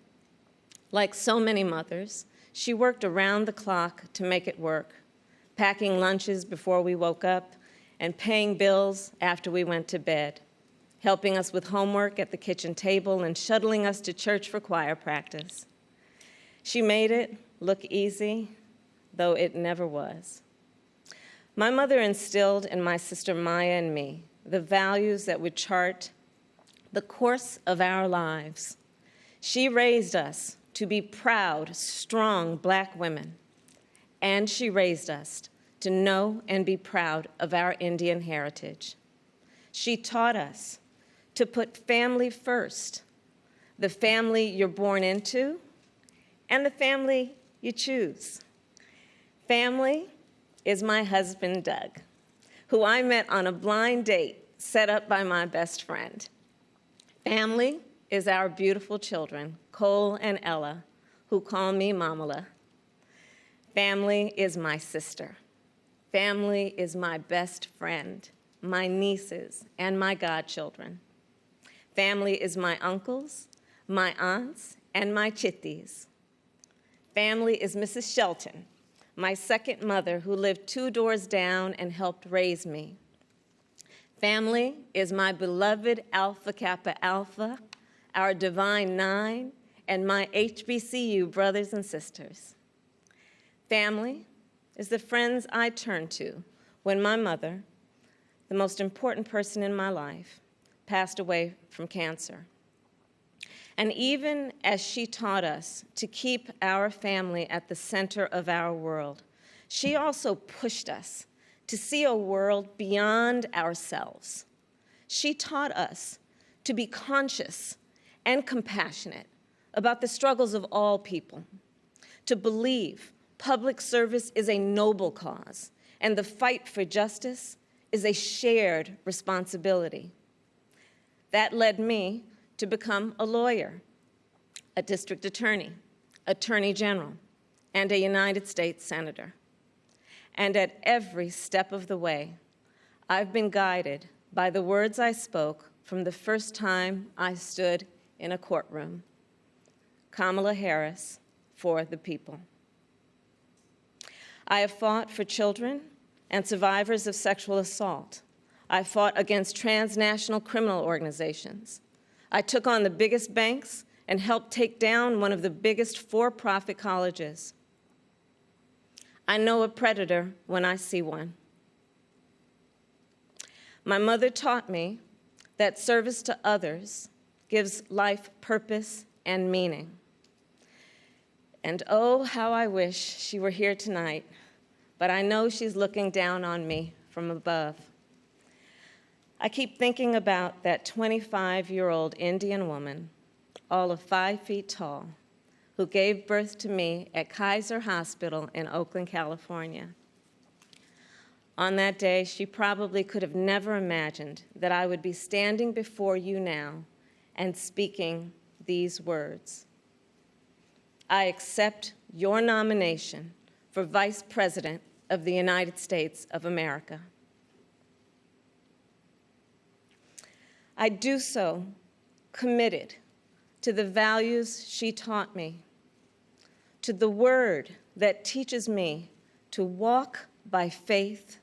Like so many mothers, she worked around the clock to make it work, packing lunches before we woke up and paying bills after we went to bed, helping us with homework at the kitchen table and shuttling us to church for choir practice. She made it look easy, though it never was. My mother instilled in my sister Maya and me the values that would chart the course of our lives. She raised us to be proud, strong Black women, and she raised us to know and be proud of our Indian heritage. She taught us to put family first, the family you're born into and the family you choose. Family is my husband, Doug, who I met on a blind date set up by my best friend. Family is our beautiful children, Cole and Ella, who call me Mamala. Family is my sister. Family is my best friend, my nieces, and my godchildren. Family is my uncles, my aunts, and my chitties. Family is Mrs. Shelton, my second mother who lived 2 doors down and helped raise me. Family is my beloved Alpha Kappa Alpha, our Divine Nine, and my HBCU brothers and sisters. Family is the friends I turn to when my mother, the most important person in my life, passed away from cancer. And even as she taught us to keep our family at the center of our world, she also pushed us to see a world beyond ourselves. She taught us to be conscious and compassionate about the struggles of all people, to believe public service is a noble cause and the fight for justice is a shared responsibility. That led me to become a lawyer, a district attorney, attorney general, and a United States senator. And at every step of the way, I've been guided by the words I spoke from the first time I stood in a courtroom. Kamala Harris, for the people. I have fought for children and survivors of sexual assault. I fought against transnational criminal organizations. I took on the biggest banks and helped take down one of the biggest for-profit colleges. I know a predator when I see one. My mother taught me that service to others gives life purpose and meaning. And oh, how I wish she were here tonight, but I know she's looking down on me from above. I keep thinking about that 25-year-old Indian woman, all of 5 feet tall, who gave birth to me at Kaiser Hospital in Oakland, California. On that day, she probably could have never imagined that I would be standing before you now and speaking these words. I accept your nomination for Vice President of the United States of America. I do so committed to the values she taught me, to the word that teaches me to walk by faith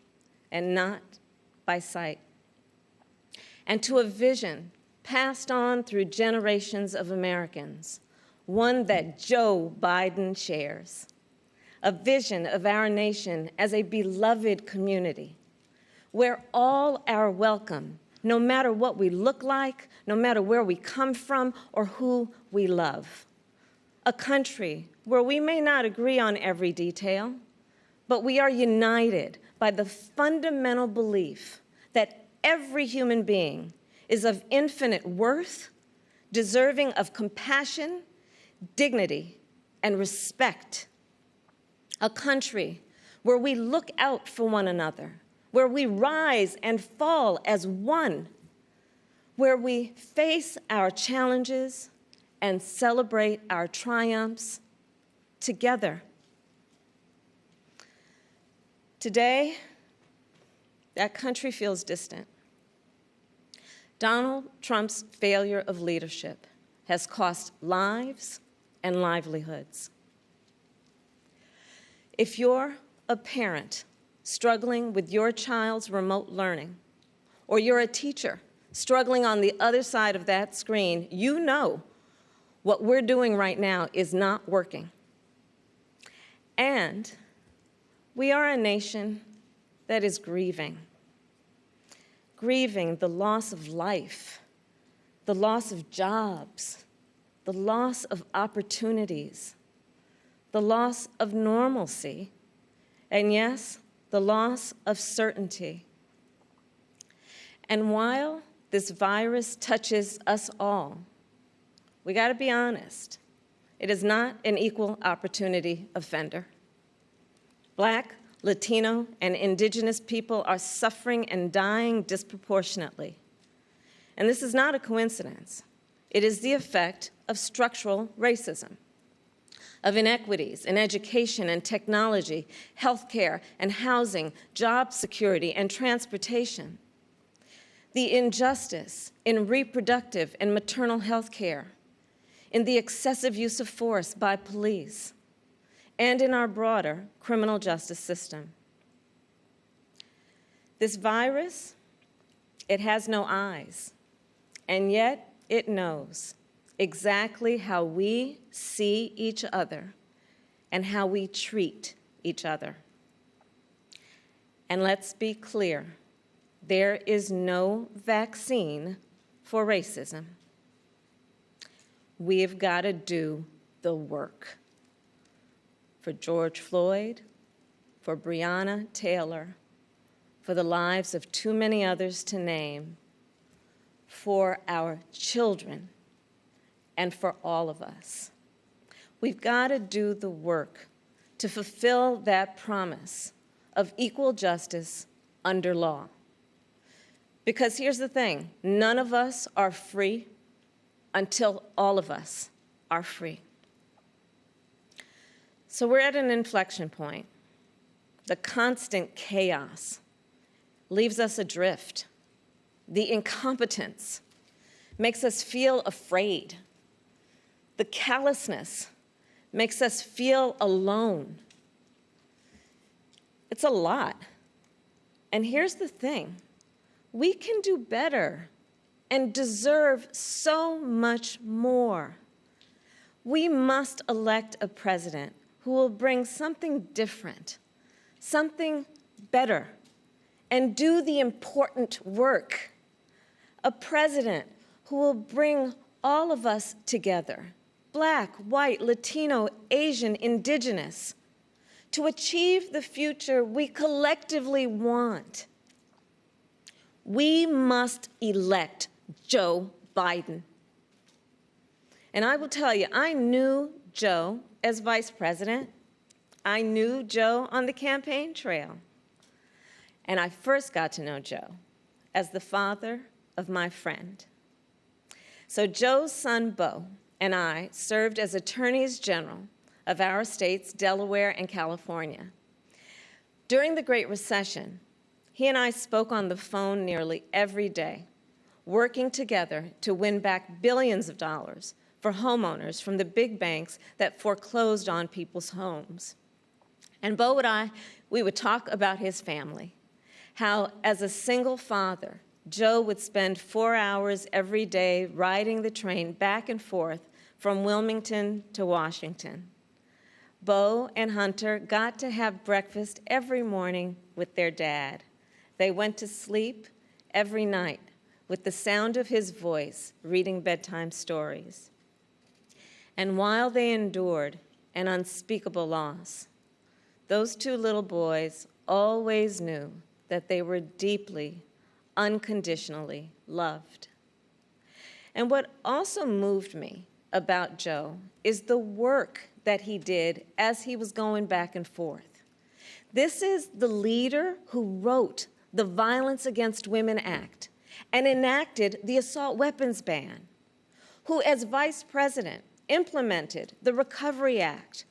and not by sight, and to a vision passed on through generations of Americans, one that Joe Biden shares, a vision of our nation as a beloved community where all are welcome, no matter what we look like, no matter where we come from or who we love. A country where we may not agree on every detail, but we are united by the fundamental belief that every human being is of infinite worth, deserving of compassion, dignity, and respect. A country where we look out for one another, where we rise and fall as one, where we face our challenges and celebrate our triumphs together. Today, that country feels distant. Donald Trump's failure of leadership has cost lives and livelihoods. If you're a parent struggling with your child's remote learning, or you're a teacher struggling on the other side of that screen, you know what we're doing right now is not working. And we are a nation that is grieving the loss of life, the loss of jobs, the loss of opportunities, the loss of normalcy, and yes, the loss of certainty. And while this virus touches us all, we got to be honest, it is not an equal opportunity offender. Black, Latino, and Indigenous people are suffering and dying disproportionately. And this is not a coincidence. It is the effect of structural racism, of inequities in education and technology, healthcare and housing, job security and transportation, the injustice in reproductive and maternal health care, in the excessive use of force by police, and in our broader criminal justice system. This virus, it has no eyes, and yet it knows exactly how we see each other and how we treat each other. And let's be clear, there is no vaccine for racism. We've got to do the work. For George Floyd, for Breonna Taylor, for the lives of too many others to name, for our children, and for all of us. We've got to do the work to fulfill that promise of equal justice under law. Because here's the thing, none of us are free until all of us are free. So we're at an inflection point. the constant chaos leaves us adrift. The incompetence makes us feel afraid. The callousness makes us feel alone. It's a lot. And here's the thing. We can do better and deserve so much more. We must elect a president who will bring something different, something better, and do the important work. A president who will bring all of us together, Black, white, Latino, Asian, Indigenous, to achieve the future we collectively want. We must elect Joe Biden. And I will tell you, I knew Joe as vice president. I knew Joe on the campaign trail. And I first got to know Joe as the father of my friend. So Joe's son, Beau, and I served as attorneys general of our states, Delaware and California. During the Great Recession, he and I spoke on the phone nearly every day, working together to win back billions of dollars for homeowners from the big banks that foreclosed on people's homes. And Beau and I, we would talk about his family, how as a single father, Joe would spend 4 hours every day riding the train back and forth from Wilmington to Washington. Beau and Hunter got to have breakfast every morning with their dad. They went to sleep every night with the sound of his voice reading bedtime stories. And while they endured an unspeakable loss, those two little boys always knew that they were deeply, unconditionally loved. And what also moved me about Joe is the work that he did as he was going back and forth. This is the leader who wrote the Violence Against Women Act and enacted the assault weapons ban, who as vice president implemented the Recovery Act,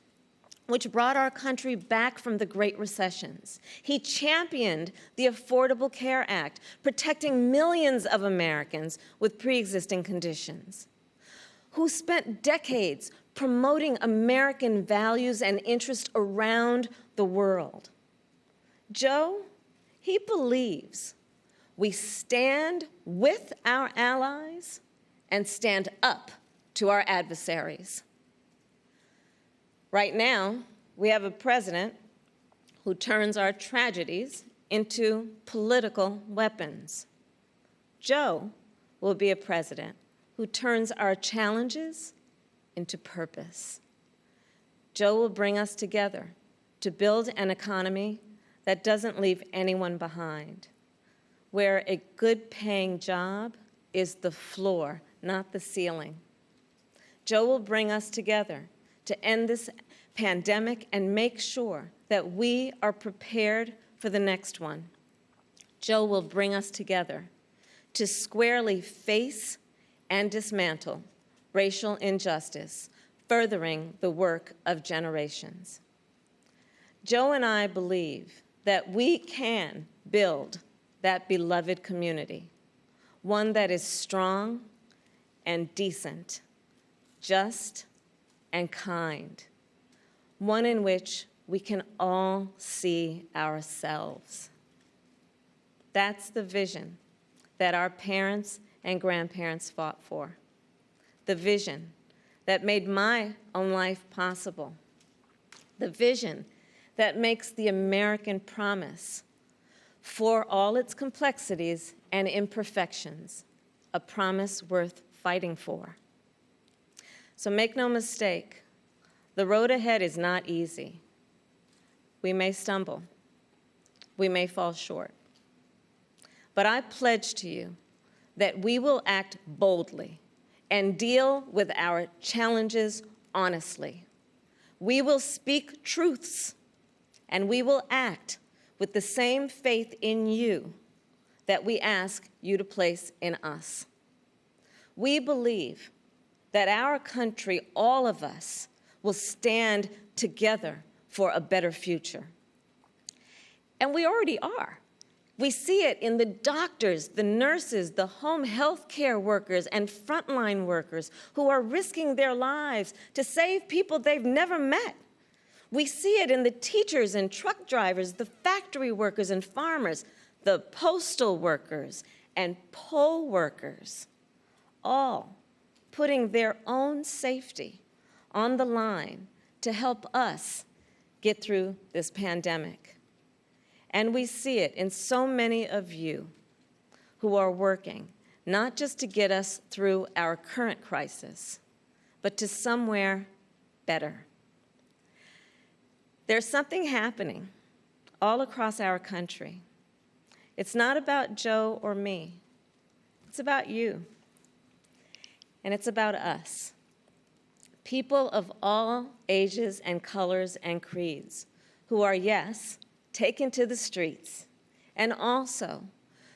which brought our country back from the Great Recessions. He championed the Affordable Care Act, protecting millions of Americans with pre-existing conditions, who spent decades promoting American values and interests around the world. Joe, he believes we stand with our allies and stand up to our adversaries. Right now, we have a president who turns our tragedies into political weapons. Joe will be a president who turns our challenges into purpose. Joe will bring us together to build an economy that doesn't leave anyone behind, where a good-paying job is the floor, not the ceiling. Joe will bring us together to end this pandemic and make sure that we are prepared for the next one. Joe will bring us together to squarely face and dismantle racial injustice, furthering the work of generations. Joe and I believe that we can build that beloved community, one that is strong and decent, just and kind, one in which we can all see ourselves. That's the vision that our parents and grandparents fought for, the vision that made my own life possible, the vision that makes the American promise, for all its complexities and imperfections, a promise worth fighting for. So make no mistake, the road ahead is not easy. We may stumble. We may fall short. But I pledge to you that we will act boldly and deal with our challenges honestly. We will speak truths, and we will act with the same faith in you that we ask you to place in us. We believe that our country, all of us, will stand together for a better future. And we already are. We see it in the doctors, the nurses, the home health care workers, and frontline workers who are risking their lives to save people they've never met. We see it in the teachers and truck drivers, the factory workers and farmers, the postal workers and poll workers, all putting their own safety on the line to help us get through this pandemic. And we see it in so many of you who are working, not just to get us through our current crisis, but to somewhere better. There's something happening all across our country. It's not about Joe or me. It's about you. And it's about us. People of all ages and colors and creeds who are, yes, taken to the streets, and also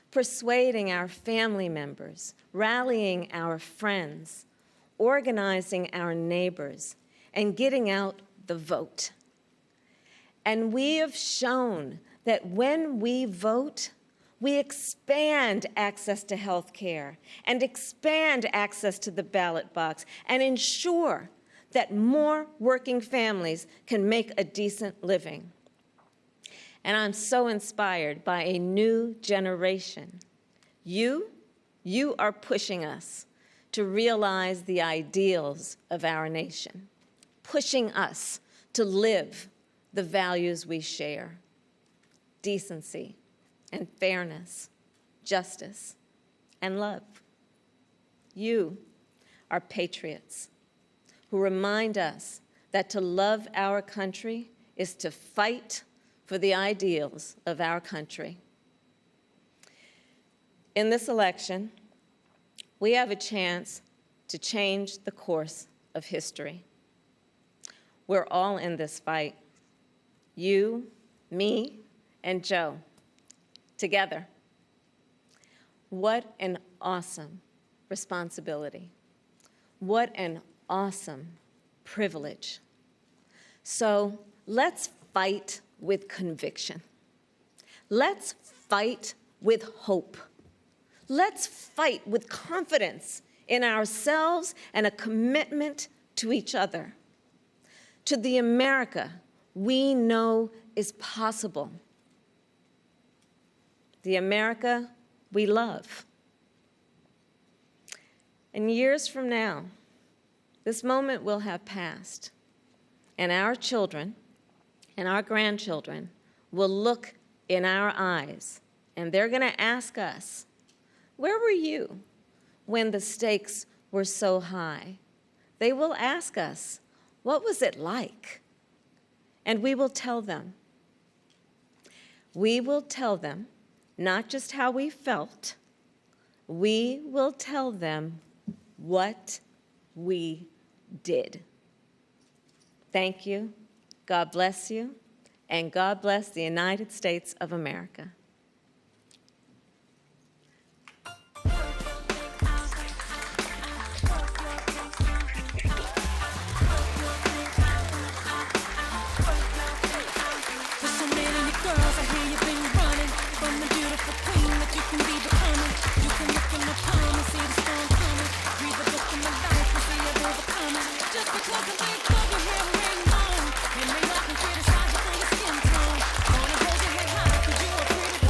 persuading our family members, rallying our friends, organizing our neighbors, and getting out the vote. And we have shown that when we vote, we expand access to health care and expand access to the ballot box and ensure that more working families can make a decent living. And I'm so inspired by a new generation. You are pushing us to realize the ideals of our nation, pushing us to live the values we share: decency and fairness, justice and love. You are patriots who remind us that to love our country is to fight for the ideals of our country. In this election, we have a chance to change the course of history. We're all in this fight. You, me, and Joe, together. What an awesome responsibility. What an awesome privilege. So let's fight with conviction. Let's fight with hope. Let's fight with confidence in ourselves and a commitment to each other, to the America we know is possible, the America we love. And years from now, this moment will have passed, and our children and our grandchildren will look in our eyes, and they're going to ask us, where were you when the stakes were so high? They will ask us, what was it like? And we will tell them. We will tell them not just how we felt, we will tell them what we did. Thank you. God bless you, and God bless the United States of America. Criticize you for your skin tone. Wanna hold your head high 'cause you're a pretty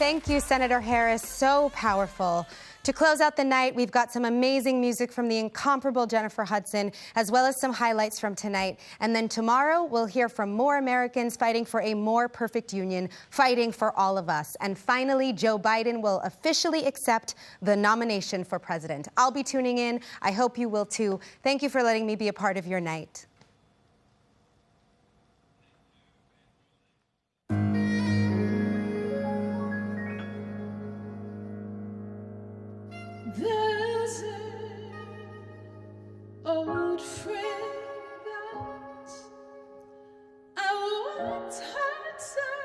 Thank you, Senator Harris. So powerful. To close out the night, we've got some amazing music from the incomparable Jennifer Hudson, as well as some highlights from tonight. And then tomorrow, we'll hear from more Americans fighting for a more perfect union, fighting for all of us. And finally, Joe Biden will officially accept the nomination for president. I'll be tuning in. I hope you will too. Thank you for letting me be a part of your night. There's an old friend that I once heard say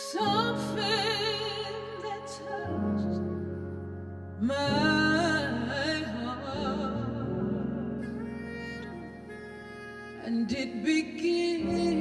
something that touched my heart, and it begins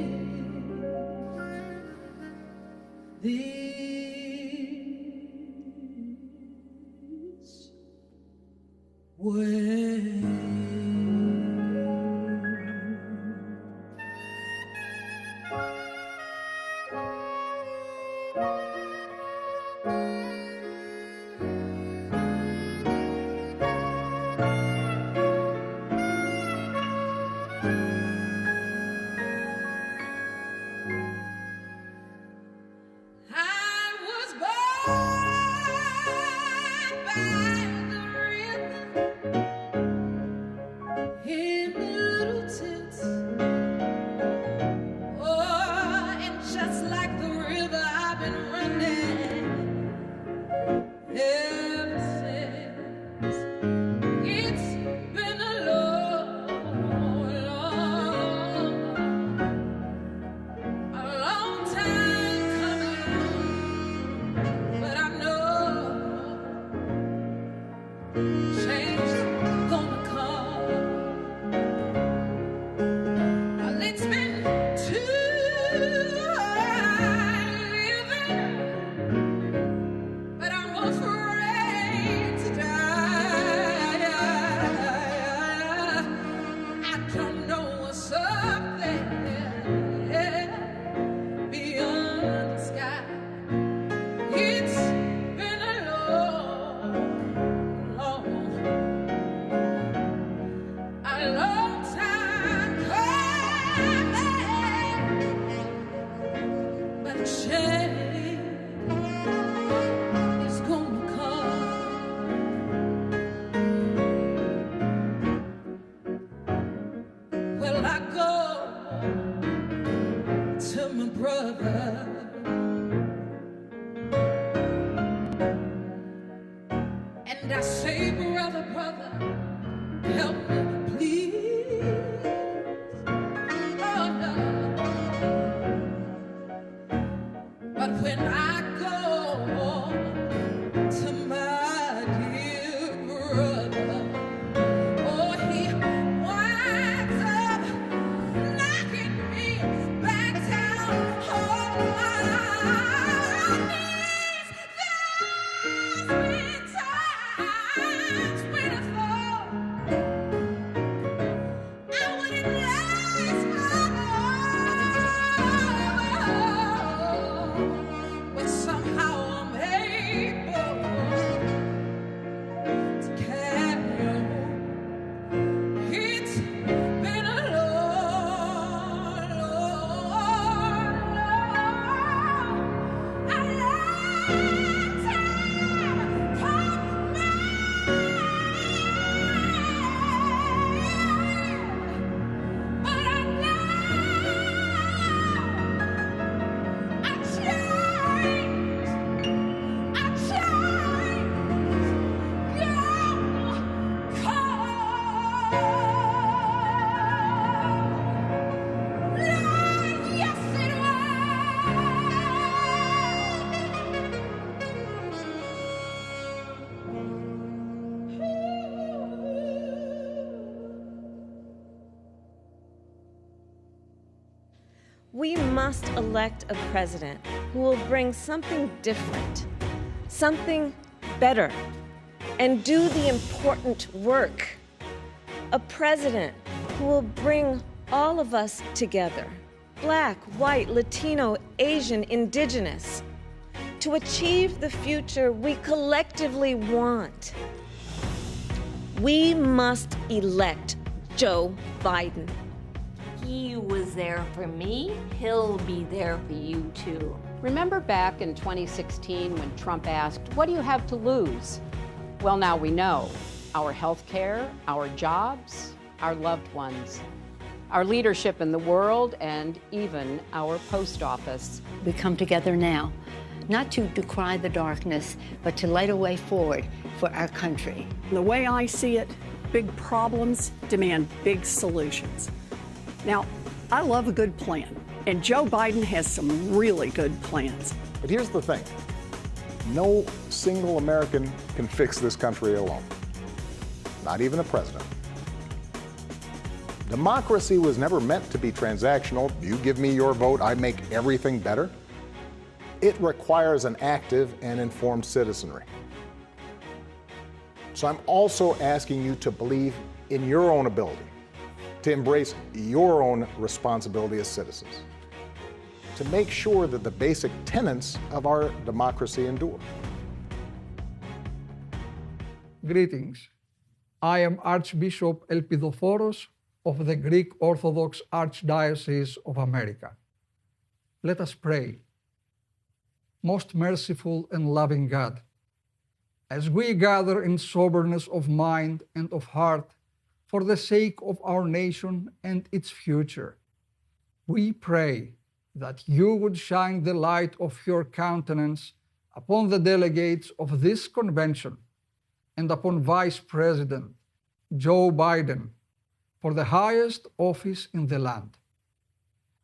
We must elect a president who will bring something different, something better, and do the important work. A president who will bring all of us together, Black, white, Latino, Asian, Indigenous, to achieve the future we collectively want. We must elect Joe Biden. He was there for me. He'll be there for you too. Remember back in 2016 when Trump asked, "What do you have to lose?" Well, now we know. Our health care, our jobs, our loved ones, our leadership in the world, and even our post office. We come together now, not to decry the darkness, but to light a way forward for our country. The way I see it, big problems demand big solutions. Now, I love a good plan, and Joe Biden has some really good plans. But here's the thing. No single American can fix this country alone. Not even the president. Democracy was never meant to be transactional. You give me your vote, I make everything better. It requires an active and informed citizenry. So I'm also asking you to believe in your own ability, to embrace your own responsibility as citizens, to make sure that the basic tenets of our democracy endure. Greetings. I am Archbishop Elpidophoros of the Greek Orthodox Archdiocese of America. Let us pray. Most merciful and loving God, as we gather in soberness of mind and of heart for the sake of our nation and its future, we pray that you would shine the light of your countenance upon the delegates of this convention and upon Vice President Joe Biden for the highest office in the land.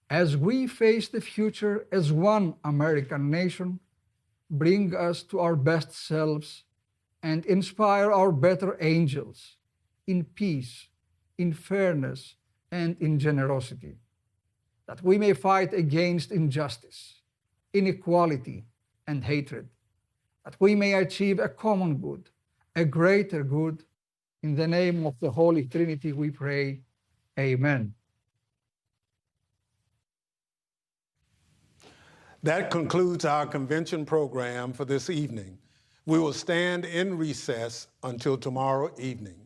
As we face the future as one American nation, bring us to our best selves and inspire our better angels in peace, in fairness, and in generosity, that we may fight against injustice, inequality, and hatred, that we may achieve a common good, a greater good. In the name of the Holy Trinity we pray, amen. That concludes our convention program for this evening. We will stand in recess until tomorrow evening.